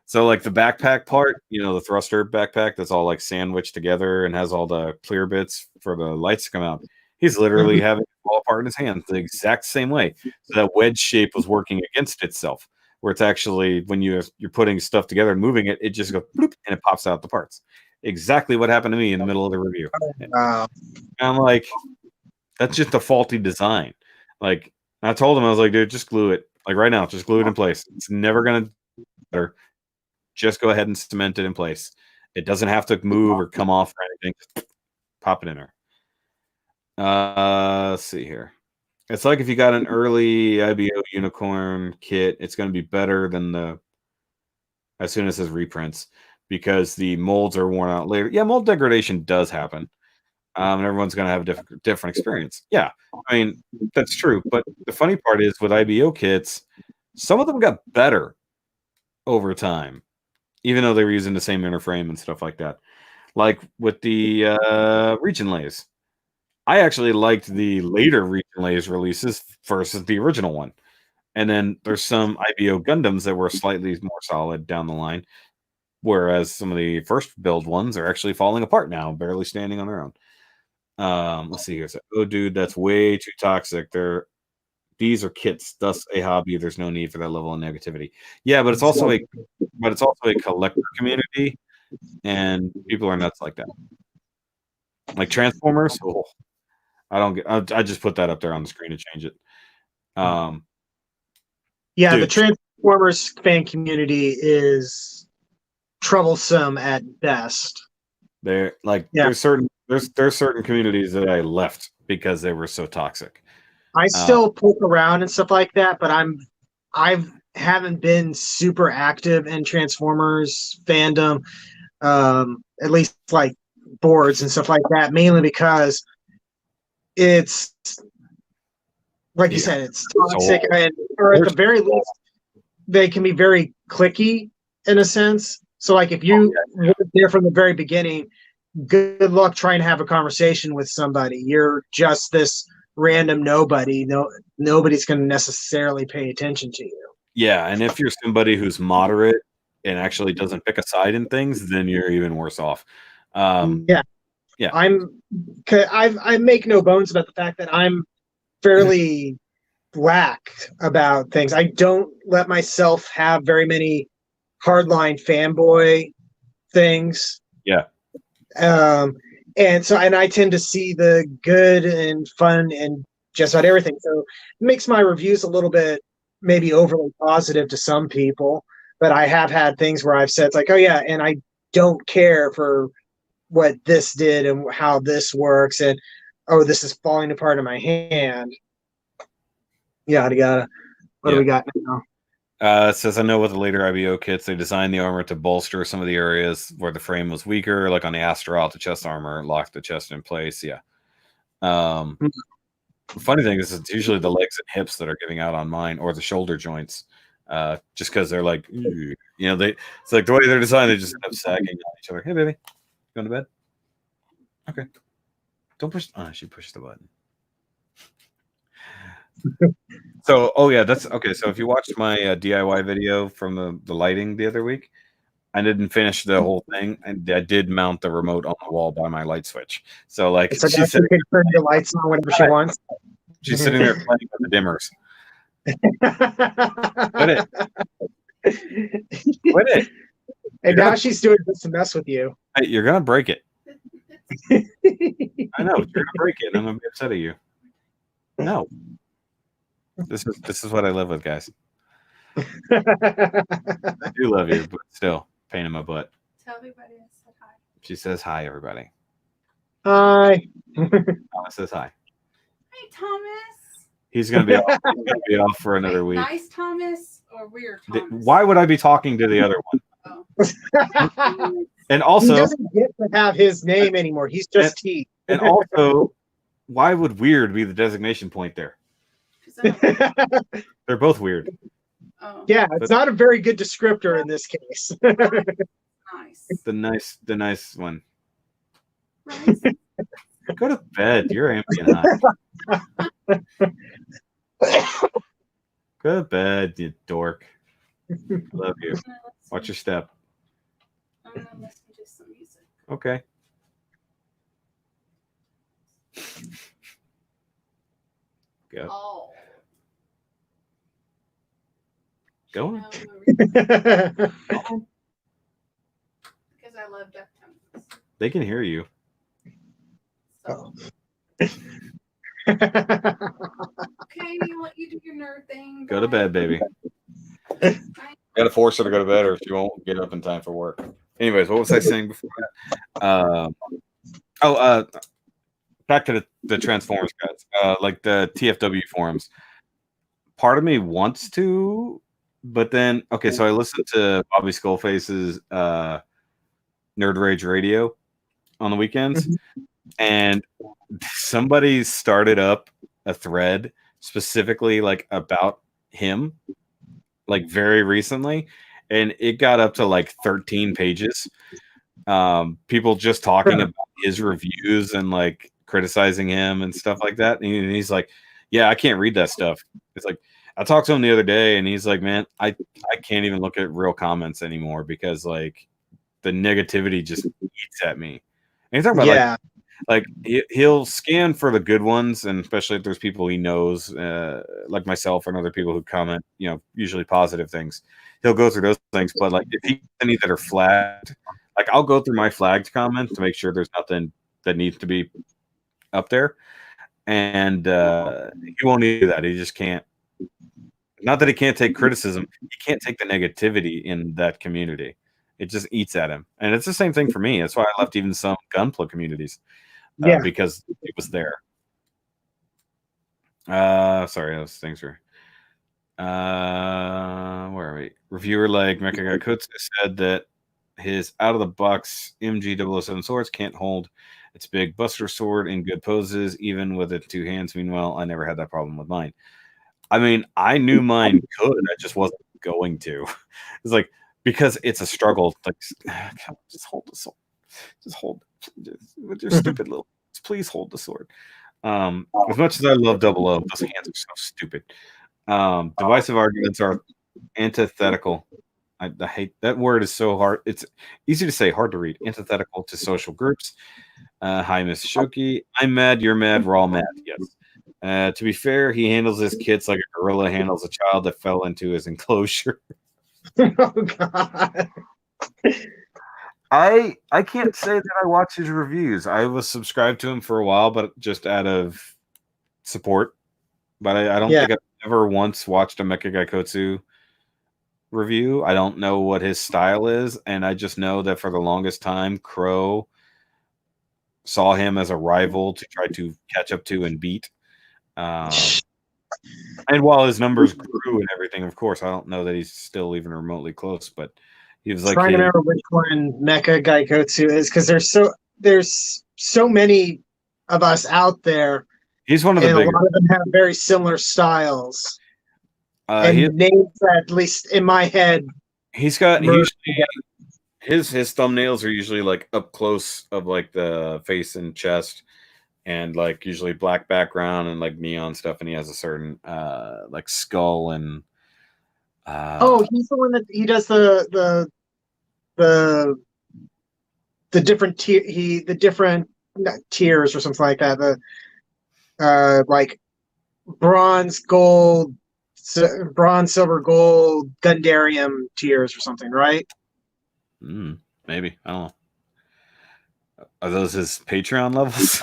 A: So like the backpack part, you know, the thruster backpack that's all like sandwiched together and has all the clear bits for the lights to come out. He's literally having it fall apart in his hands the exact same way. So that wedge shape was working against itself, where it's actually when you're putting stuff together and moving it, it just goes bloop and it pops out the parts. Exactly what happened to me in the middle of the review.
B: Wow.
A: And I'm like, that's just a faulty design. Like I told him, I was like, dude, just glue it. Like right now, just glue it in place. It's never gonna matter. Just go ahead and cement it in place. It doesn't have to move or come off or anything. Just pop it in there. Let's see here. It's like if you got an early IBO unicorn kit, it's going to be better than as soon as it says reprints because the molds are worn out later. Yeah, mold degradation does happen. And everyone's going to have a different experience. Yeah, I mean, that's true. But the funny part is with IBO kits, some of them got better over time, even though they were using the same inner frame and stuff like that. Like with the region lays. I actually liked the later region lays releases versus the original one. And then there's some IBO Gundams that were slightly more solid down the line, whereas some of the first build ones are actually falling apart now, barely standing on their own. Let's see here. So, oh, dude, that's way too toxic. These are kits, thus a hobby. There's no need for that level of negativity. Yeah, but it's also a collector community, and people are nuts like that. Like Transformers. Oh, I don't get. I just put that up there on the screen to change it.
B: Yeah, the
A: Dude,
B: Transformers fan community is troublesome at best.
A: they're like
B: Yeah.
A: there's certain communities that I left because they were so toxic.
B: I still poke around and stuff like that, but I've haven't been super active in Transformers fandom, at least like boards and stuff like that, mainly because it's like you said, it's toxic, or at the very least, they can be very cliquey in a sense. So, like, if you were there from the very beginning, good luck trying to have a conversation with somebody. You're just this random nobody. Nobody's going to necessarily pay attention to you.
A: Yeah, and if you're somebody who's moderate and actually doesn't pick a side in things, then you're even worse off.
B: Yeah.
A: Yeah.
B: I make no bones about the fact that I'm fairly lax about things. I don't let myself have very many hardline fanboy things.
A: Yeah.
B: And I tend to see the good and fun and just about everything. So it makes my reviews a little bit maybe overly positive to some people. But I have had things where I've said, it's like, oh yeah, and I don't care for what this did and how this works, and oh, this is falling apart in my hand. Yada yada. What do we got now?
A: It says, I know with the later IBO kits, they designed the armor to bolster some of the areas where the frame was weaker, like on the Astaroth, the chest armor locked the chest in place. Yeah. The funny thing is, it's usually the legs and hips that are giving out on mine, or the shoulder joints, just because they're like, it's like the way they're designed, they just end up sagging on each other. Hey, baby, going to bed? Okay. Don't push. Oh, she pushed the button. So, that's okay. So, if you watched my DIY video from the lighting the other week, I didn't finish the whole thing, and I did mount the remote on the wall by my light switch. So, like,
B: she can turn the lights on whenever she wants.
A: She's sitting there playing with the dimmers. Quit it. Quit it.
B: And now she's doing this to mess with you.
A: Hey, you're gonna break it. I know you're gonna break it. I'm gonna be upset at you. No. This is what I live with, guys. I do love you, but still, pain in my butt.
C: Tell everybody I said hi.
A: She says hi, everybody.
B: Hi.
A: Thomas says hi.
C: Hey, Thomas.
A: He's gonna be off. He's gonna be off for another week.
C: Nice Thomas or weird Thomas?
A: Why would I be talking to the other one?
C: Oh.
A: And also,
B: he doesn't get to have his name anymore. He's just T.
A: And also, why would weird be the designation point there? They're both weird.
C: Oh.
B: Yeah, it's not a very good descriptor in this case.
C: Nice.
A: The nice one.
C: Right.
A: Go to bed. You're ambient high. Go to bed, you dork. Love you. Watch your step.
C: I'm gonna listen to some music.
A: Okay. Go.
C: Oh.
A: Go.
C: Because I love Ep10.
A: They can hear you.
C: So. Okay, I'll let you do your nerd thing.
A: Go to bed, baby. Gotta force her to go to bed, or she won't get up in time for work. Anyways, what was I saying before that? Back to the Transformers guys, like the TFW forums. Part of me wants to, but then so I listened to Bobby Skullface's Nerd Rage Radio on the weekends, and somebody started up a thread specifically like about him, like very recently, and it got up to like 13 pages. People just talking about his reviews and like criticizing him and stuff like that. And he's like, yeah, I can't read that stuff. It's like, I talked to him the other day and he's like, man, I can't even look at real comments anymore because like the negativity just eats at me. And he's talking about like he'll scan for the good ones, and especially if there's people he knows, like myself and other people who comment, usually positive things. He'll go through those things, but like if he gets any that are flagged, like I'll go through my flagged comments to make sure there's nothing that needs to be up there, and he won't do that. He just can't. Not that he can't take criticism, he can't take the negativity in that community. It just eats at him, and it's the same thing for me. That's why I left even some gunpla communities.
B: Yeah.
A: Because it was there. Sorry, those things were. Where are we? Reviewer like Mecha Kutsu said that his out of the box MG007 swords can't hold its big Buster sword in good poses, even with it two hands. Meanwhile, I never had that problem with mine. I mean, I knew mine could, I just wasn't going to. It's like, because it's a struggle. Like, just hold the sword. Just hold it. With your stupid little. Please hold the sword. As much as I love 00, those hands are so stupid. Divisive arguments are antithetical. I hate that word. Is so hard. It's easy to say, hard to read. Antithetical to social groups. Hi, Miss Shoki. I'm mad. You're mad. We're all mad. Yes. To be fair, he handles his kids like a gorilla handles a child that fell into his enclosure.
B: Oh God.
A: I can't say that I watch his reviews. I was subscribed to him for a while, but just out of support. But I don't think I've ever once watched a Mecha Gaikotsu review. I don't know what his style is, and I just know that for the longest time, Crow saw him as a rival to try to catch up to and beat. And while his numbers grew and everything, of course, I don't know that he's still even remotely close, but he was like,
B: trying to remember which one Mecha Gaikotsu is, because there's so many of us out there.
A: He's one of the bigger.
B: A lot of them have very similar styles. And names that, at least in my head,
A: he's got his thumbnails are usually like up close of like the face and chest, and like usually black background and like neon stuff, and he has a certain like skull and
B: he's the one that he does the different different tiers or something like that. The like bronze, gold, bronze, silver, gold, Gundarium tiers or something, right?
A: Maybe. I don't know. Are those his Patreon levels?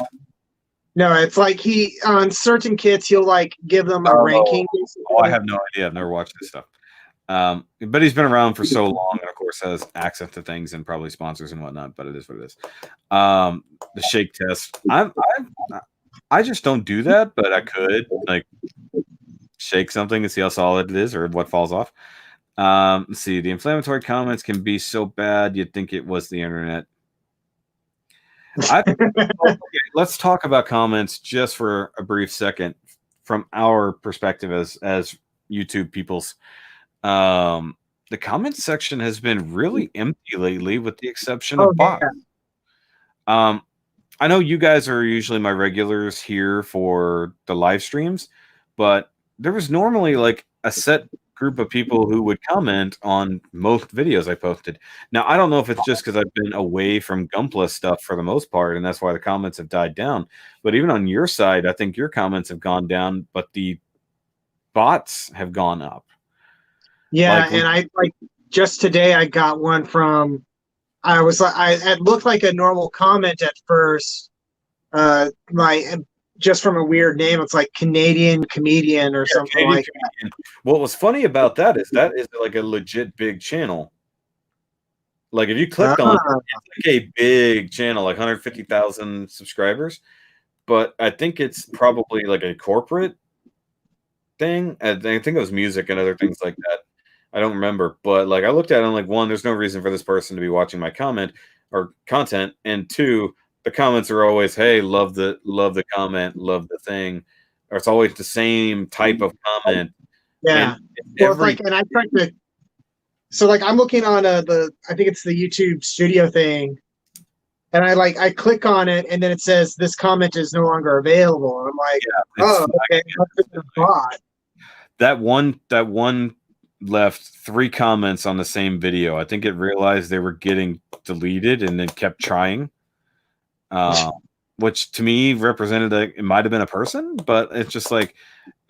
B: No, it's like he on certain kits he'll like give them a ranking.
A: Oh, I have no idea. I've never watched this stuff. But he's been around for so long, and of course has access to things and probably sponsors and whatnot. But it is what it is. The shake test. I just don't do that, but I could like shake something and see how solid it is or what falls off. Let's see. The inflammatory comments can be so bad you'd think it was the internet. Let's talk about comments just for a brief second from our perspective as YouTube peoples. The comment section has been really empty lately, with the exception of bots. Yeah. I know you guys are usually my regulars here for the live streams, but there was normally like a set group of people who would comment on most videos I posted. Now, I don't know if it's just because I've been away from Gunpla stuff for the most part, and that's why the comments have died down. But even on your side, I think your comments have gone down, but the bots have gone up.
B: Yeah, and I like just today I got one from. I was like, it looked like a normal comment at first. Just from a weird name, it's like Canadian comedian or something Canadian like
A: comedian. That. What was funny about that is like a legit big channel. Like if you clicked on it, it's like a big channel, like 150,000 subscribers. But I think it's probably like a corporate thing. I think it was music and other things like that. I don't remember, but like I looked at it, and like, one, there's no reason for this person to be watching my comment or content, and two, the comments are always, "Hey, love the comment, love the thing," or it's always the same type of comment.
B: Yeah, and I tried to. So like I'm looking on I think it's the YouTube Studio thing, and I click on it, and then it says this comment is no longer available, and I'm like, oh, okay,
A: that one left 3 comments on the same video. I think it realized they were getting deleted and then kept trying. which to me represented it might have been a person, but it's just like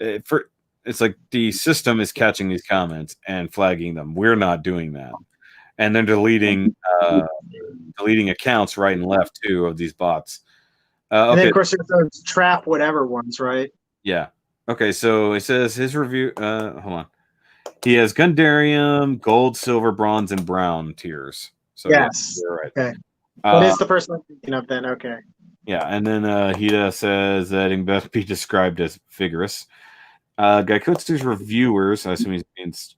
A: it's like the system is catching these comments and flagging them. We're not doing that, and then deleting accounts right and left too of these bots.
B: And then
A: Okay,
B: of course there's those trap whatever ones, right?
A: yeah. Okay, so it says his review. Hold on. He has Gundarium, Gold, Silver, Bronze, and Brown tiers. So
B: Yes.
A: yeah, you're right.
B: Okay. That is the person I'm thinking of then. Okay.
A: Yeah, and then Hida says that it can best be described as vigorous. Gaikutsu's reviewers, I assume he's means.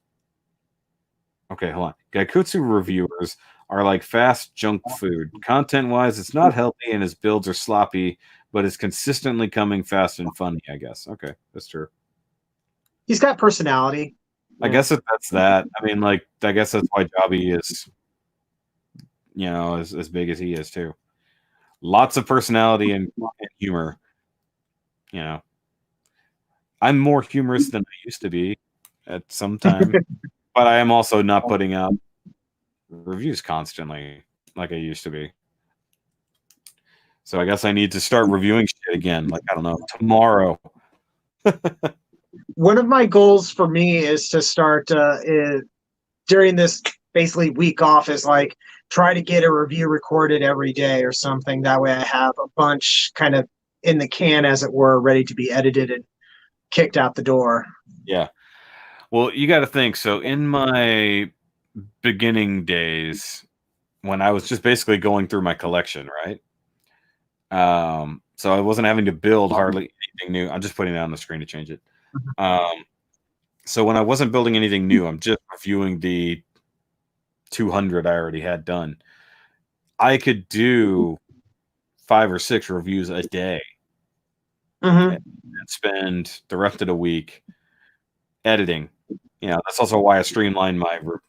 A: Okay, hold on. Gaikutsu reviewers are like fast junk food. Content-wise, it's not healthy and his builds are sloppy, but it's consistently coming fast and funny, I guess. Okay, that's true.
B: He's got personality.
A: I guess that's that. I mean, like, I guess that's why Jobby is, as big as he is, too. Lots of personality and humor. I'm more humorous than I used to be at some time, but I am also not putting out reviews constantly like I used to be. So I guess I need to start reviewing shit again. Like, I don't know, tomorrow.
B: One of my goals for me is to start during this basically week off is like try to get a review recorded every day or something. That way I have a bunch kind of in the can, as it were, ready to be edited and kicked out the door.
A: Yeah. Well, you got to think. So in my beginning days, when I was just basically going through my collection, right? So I wasn't having to build hardly anything new. I'm just putting it on the screen to change it. So when I wasn't building anything new, I'm just reviewing the 200 I already had done. I could do 5 or 6 reviews a day and spend the rest of the week editing. That's also why I streamlined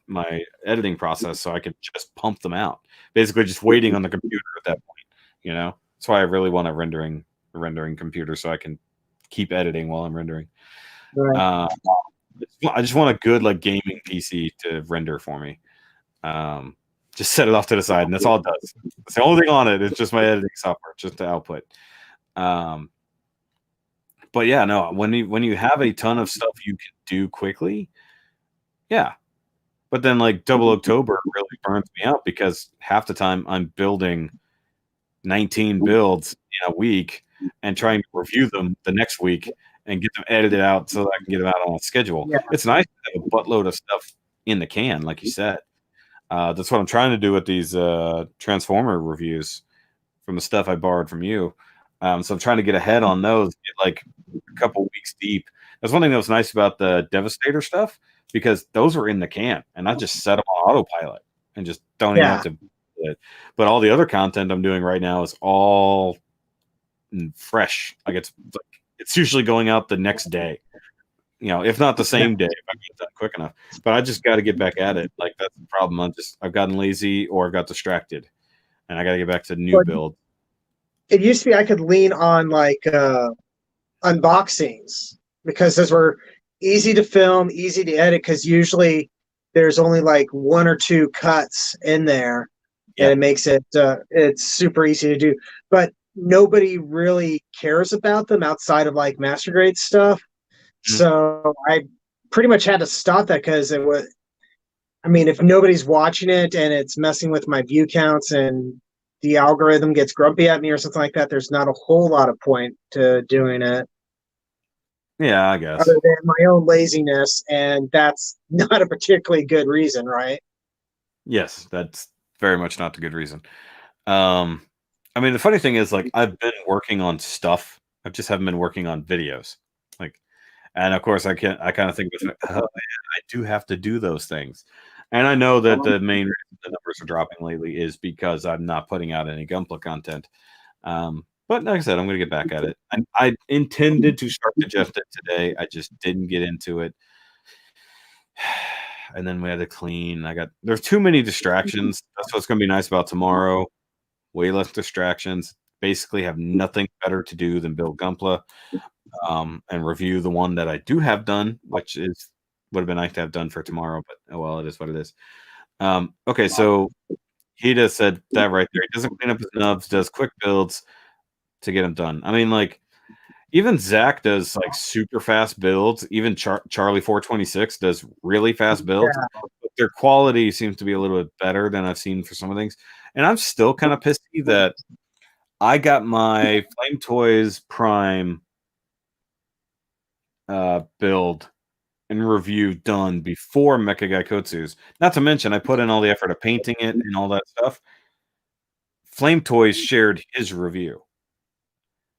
A: my editing process so I could just pump them out. Basically, just waiting on the computer at that point. That's why I really want a rendering computer so I can keep editing while I'm rendering.
B: Right.
A: I just want a good like gaming PC to render for me. Just set it off to the side, and that's all it does. It's the only thing on it. It's just my editing software, just the output. But yeah, no. When you have a ton of stuff you can do quickly, yeah. But then like Double October really burns me out because half the time I'm building 19 builds in a week and trying to review them the next week and get them edited out so that I can get them out on a schedule.
B: Yeah.
A: It's nice to have a buttload of stuff in the can, like you said. That's what I'm trying to do with these Transformer reviews from the stuff I borrowed from you. So I'm trying to get ahead on those, get like a couple weeks deep. That's one thing that was nice about the Devastator stuff because those were in the can and I just set them on autopilot and just don't even have to do it. But all the other content I'm doing right now is all fresh. Like it's usually going out the next day. If not the same day, if I get done quick enough. But I just got to get back at it. Like that's the problem. I've gotten lazy or I've got distracted, and I got to get back to new build.
B: It used to be I could lean on like unboxings because those were easy to film, easy to edit. Because usually there's only like 1 or 2 cuts in there, and it makes it it's super easy to do. But nobody really cares about them outside of like master grade stuff. So I pretty much had to stop that because it was, I mean, if nobody's watching it and it's messing with my view counts and the algorithm gets grumpy at me or something like that, there's not a whole lot of point to doing it.
A: Yeah, I guess.
B: Other than my own laziness, and that's not a particularly good reason, right?
A: Yes, that's very much not the good reason. I mean, the funny thing is, like, I've been working on stuff. I just haven't been working on videos. And of course, I kind of think, oh, man, I do have to do those things. And I know that the main reason the numbers are dropping lately is because I'm not putting out any Gunpla content. But like I said, I'm going to get back at it. I intended to start Digested today. I just didn't get into it. And then we had to clean. There's too many distractions. That's what's going to be nice about tomorrow. Way less distractions. Basically have nothing better to do than build Gunpla. And review the one that I do have done, which would have been nice to have done for tomorrow, but oh well, it is what it is. Okay, so Hida said that right there. He doesn't clean up his nubs, does quick builds, to get them done. I mean, like even Zach does like super fast builds. Even Charlie 426 does really fast builds. But their quality seems to be a little bit better than I've seen for some of things. And I'm still kind of pissy that I got my Flame Toys Prime build and review done before Mecha Gaikotsu's. Not to mention, I put in all the effort of painting it and all that stuff. Flame Toys shared his review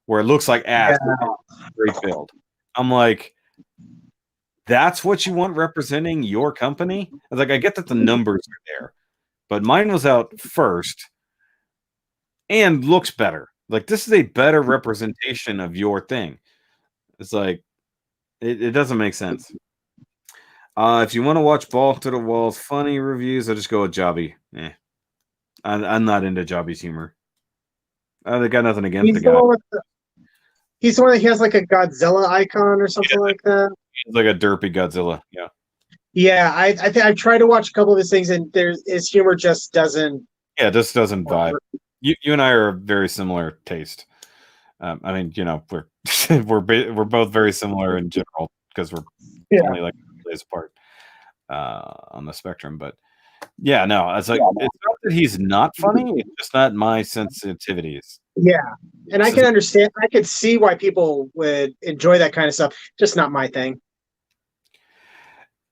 A: where it looks like ass. Great build. I'm like, that's what you want representing your company? I was like, I get that the numbers are there, but mine was out first and looks better. Like, this is a better representation of your thing. It's like, it doesn't make sense. If you want to watch ball to the walls funny reviews, I'll just go with Jobby. I'm not into Jobby's humor. They got nothing against the guy.
B: He's the one that has like a Godzilla icon or something like that.
A: He's like a derpy Godzilla. Yeah.
B: Yeah, I think I've tried to watch a couple of his things, and his humor just doesn't.
A: Yeah, this doesn't vibe. You and I are very similar taste. I mean, we're we're both very similar in general because we're only like days apart on the spectrum. But yeah, no, it's like it's not that he's not funny; it's just not my sensitivities.
B: Yeah, and I can understand. I could see why people would enjoy that kind of stuff. Just not my thing.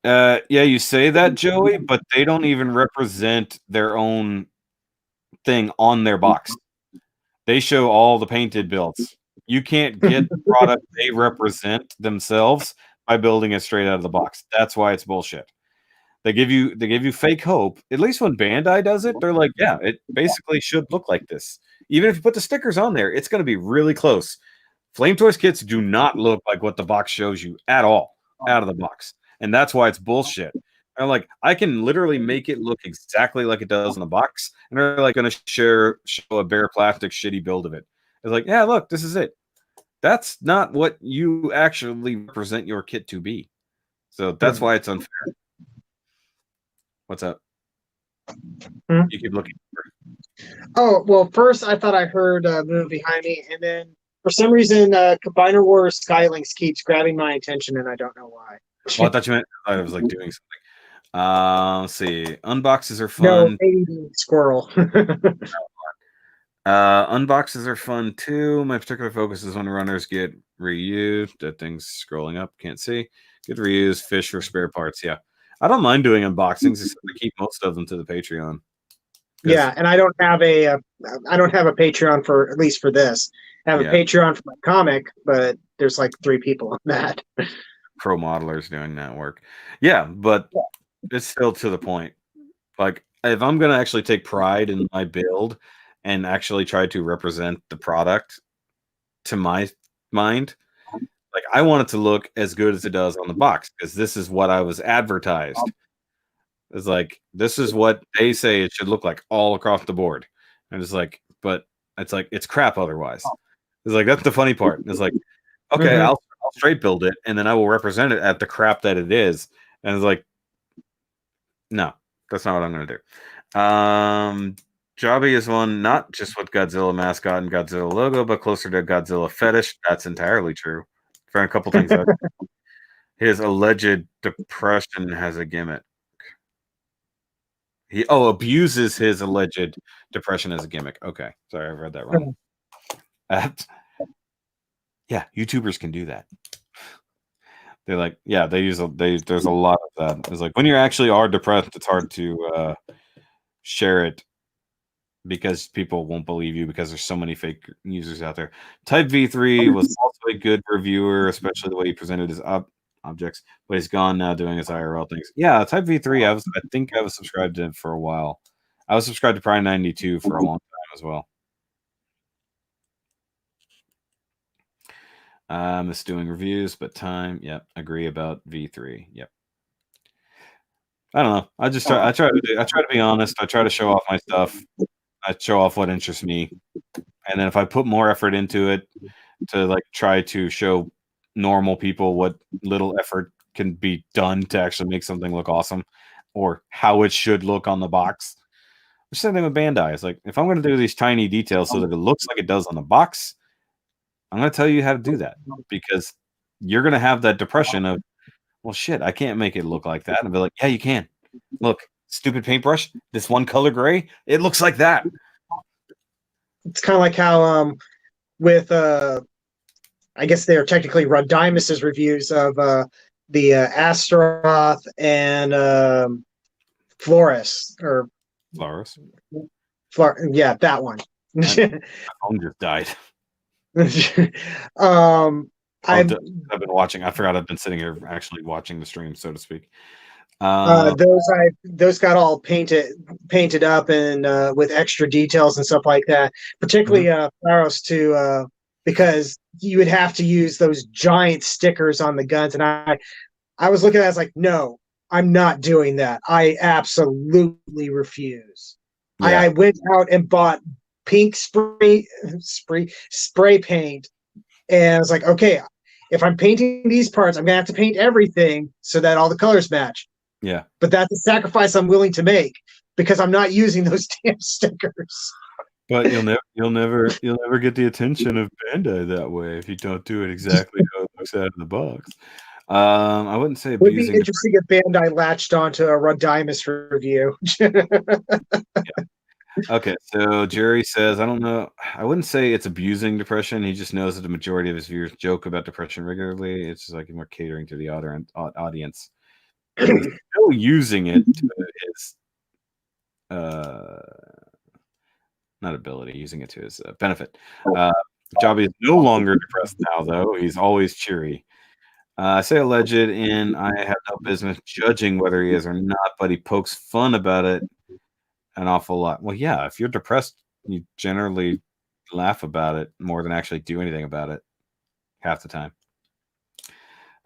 A: Yeah, you say that, Joey, but they don't even represent their own thing on their box. They show all the painted builds. You can't get the product they represent themselves by building it straight out of the box. That's why it's bullshit. They give you fake hope. At least when Bandai does it, they're like, yeah, it basically should look like this. Even if you put the stickers on there, it's going to be really close. Flame Toys kits do not look like what the box shows you at all out of the box. And that's why it's bullshit. They're like, I can literally make it look exactly like it does in the box, and they're like going to show a bare plastic shitty build of it. It's like, yeah, look, this is it. That's not what you actually represent your kit to be. So that's why it's unfair. What's up? You keep looking.
B: Oh, well, first I thought I heard a move behind me, and then for some reason, Combiner Wars Skylinks keeps grabbing my attention, and I don't know why.
A: Well, I thought you meant I was like doing something. Let's see. Unboxes are fun.
B: No, squirrel.
A: Unboxes are fun too. My particular focus is when runners get reused. That thing's scrolling up. Can't see. Get reused. Fish for spare parts. Yeah. I don't mind doing unboxings, except I keep most of them to the Patreon.
B: Yeah, and I don't have a Patreon for at least for this. I have a Patreon for my comic, but there's like 3 people on that.
A: Pro modelers doing that work. Yeah, but it's still to the point. Like, if I'm going to actually take pride in my build and actually try to represent the product to my mind, like, I want it to look as good as it does on the box, because this is what I was advertised. It's like, this is what they say it should look like all across the board. And it's like, but it's like, it's crap otherwise. It's like, that's the funny part. It's like, okay, I'll straight build it, and then I will represent it at the crap that it is. And it's like, no, that's not what I'm going to do. Jobby is one not just with Godzilla mascot and Godzilla logo, but closer to Godzilla fetish. That's entirely true. For a couple things, his alleged depression has a gimmick. He abuses his alleged depression as a gimmick. Okay, sorry, I read that wrong. Yeah, YouTubers can do that. They're like, yeah, there's a lot of that. It's like, when you actually are depressed, it's hard to share it because people won't believe you because there's so many fake users out there. Type V3 was also a good reviewer, especially the way he presented his objects, but he's gone now doing his IRL things. Yeah, Type V3, I think I was subscribed to it for a while. I was subscribed to Prime 92 for a long time as well. It's doing reviews, but time. Yep, agree about V3. Yep. I don't know. I try to be honest. I try to show off my stuff. I show off what interests me, and then if I put more effort into it to like try to show normal people what little effort can be done to actually make something look awesome, or how it should look on the box. The same thing with Bandai. It's like, if I'm going to do these tiny details so that it looks like it does on the box, I'm going to tell you how to do that, because you're going to have that depression of, well, shit, I can't make it look like that. And be like, yeah, you can. Look, stupid paintbrush, this one color gray, it looks like that.
B: It's kind of like how with I guess they're technically Rodimus's reviews of the Astaroth and Florus or
A: Flowers.
B: yeah, that one.
A: My phone just died.
B: I've
A: been watching. I forgot I've been sitting here actually watching the stream, so to speak.
B: those got all painted up and with extra details and stuff like that. Particularly Pharos too, because you would have to use those giant stickers on the guns, and I was looking at it, I was like, no, I'm not doing that. I absolutely refuse.
A: Yeah.
B: I went out and bought pink spray paint, and I was like, okay, if I'm painting these parts, I'm gonna have to paint everything so that all the colors match.
A: Yeah.
B: But that's a sacrifice I'm willing to make because I'm not using those damn stickers.
A: But you'll never get the attention of Bandai that way if you don't do it exactly how it looks out of the box. I wouldn't say
B: It would be
A: abusing.
B: interesting if Bandai latched onto a Rodimus review.
A: Yeah. Okay, so Jerry says, I don't know. I wouldn't say it's abusing depression. He just knows that the majority of his viewers joke about depression regularly. It's just like more catering to the audience. He's still using it to his not ability, using it to his benefit. Jobby is no longer depressed now, though. He's always cheery. I say alleged, and I have no business judging whether he is or not, but he pokes fun about it an awful lot. Well, yeah, if you're depressed, you generally laugh about it more than actually do anything about it half the time.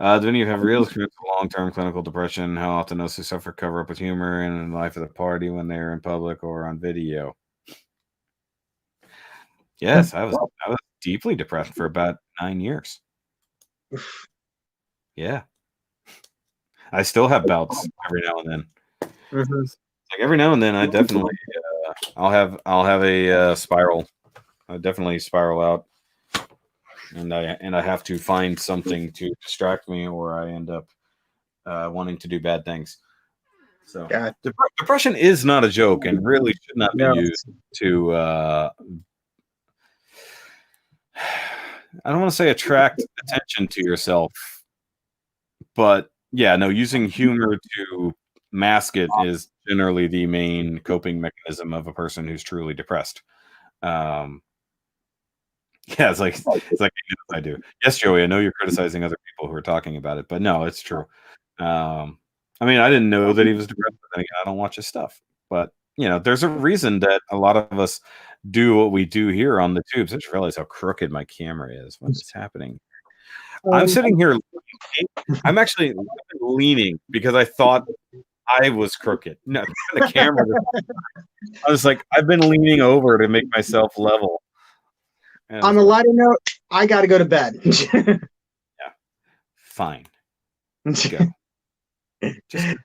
A: Do any of you have real experience with long-term clinical depression? How often those who suffer cover up with humor and in the life of the party when they're in public or on video? Yes, I was deeply depressed for about 9 years. Yeah. I still have bouts every now and then. Like every now and then, I definitely I'll have a spiral. I definitely spiral out, and I have to find something to distract me, or I end up wanting to do bad things. So depression is not a joke, and really should not be used to. I don't want to say attract attention to yourself, but yeah, no, using humor to mask it is generally the main coping mechanism of a person who's truly depressed. Yeah, it's like I do. Yes, Joey, I know you're criticizing other people who are talking about it, but no, it's true. I mean, I didn't know that he was depressed, but then again, I don't watch his stuff. But there's a reason that a lot of us do what we do here on the tubes. I just realized how crooked my camera is. What is happening? I'm sitting here. I'm actually leaning because I thought I was crooked. No, the camera. I was like, I've been leaning over to make myself level.
B: On a lighter note, I got to go to bed.
A: Yeah, fine. Go. Just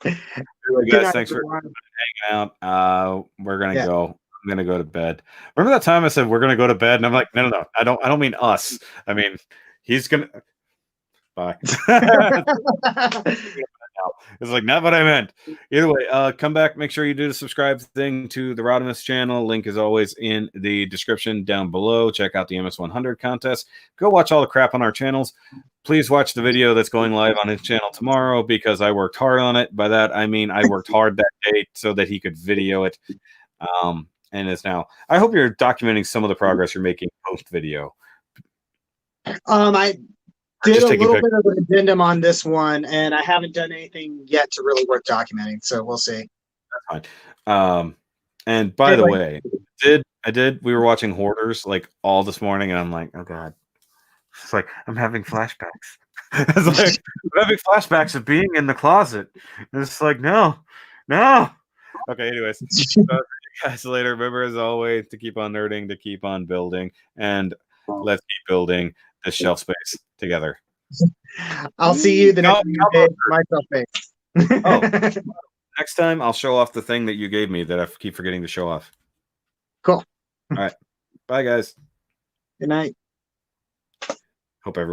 A: anyway, guys, thanks for hanging out. We're gonna go. I'm gonna go to bed. Remember that time I said we're gonna go to bed, and I'm like, no. I don't mean us. I mean he's gonna. Bye. It's like not what I meant. Either way, come back. Make sure you do the subscribe thing to the Rodimus channel. Link is always in the description down below. Check out the MS100 contest. Go watch all the crap on our channels. Please watch the video that's going live on his channel tomorrow because I worked hard on it. By that I mean I worked hard that day so that he could video it. And it's now. I hope you're documenting some of the progress you're making post video.
B: I did a little bit of an addendum on this one, and I haven't done anything yet to really worth documenting. So we'll see.
A: That's fine. And by the way, I did. We were watching Hoarders like all this morning, and I'm like, oh god, it's like I'm having flashbacks. It's like I'm having flashbacks of being in the closet. And it's like no. Okay, anyways, see you guys later. Remember, as always, to keep on nerding, to keep on building, and let's keep building this shelf space together.
B: I'll see you the next day. My shelf space.
A: Next time I'll show off the thing that you gave me that I keep forgetting to show off.
B: Cool.
A: All right. Bye, guys.
B: Good night.
A: Hope everyone.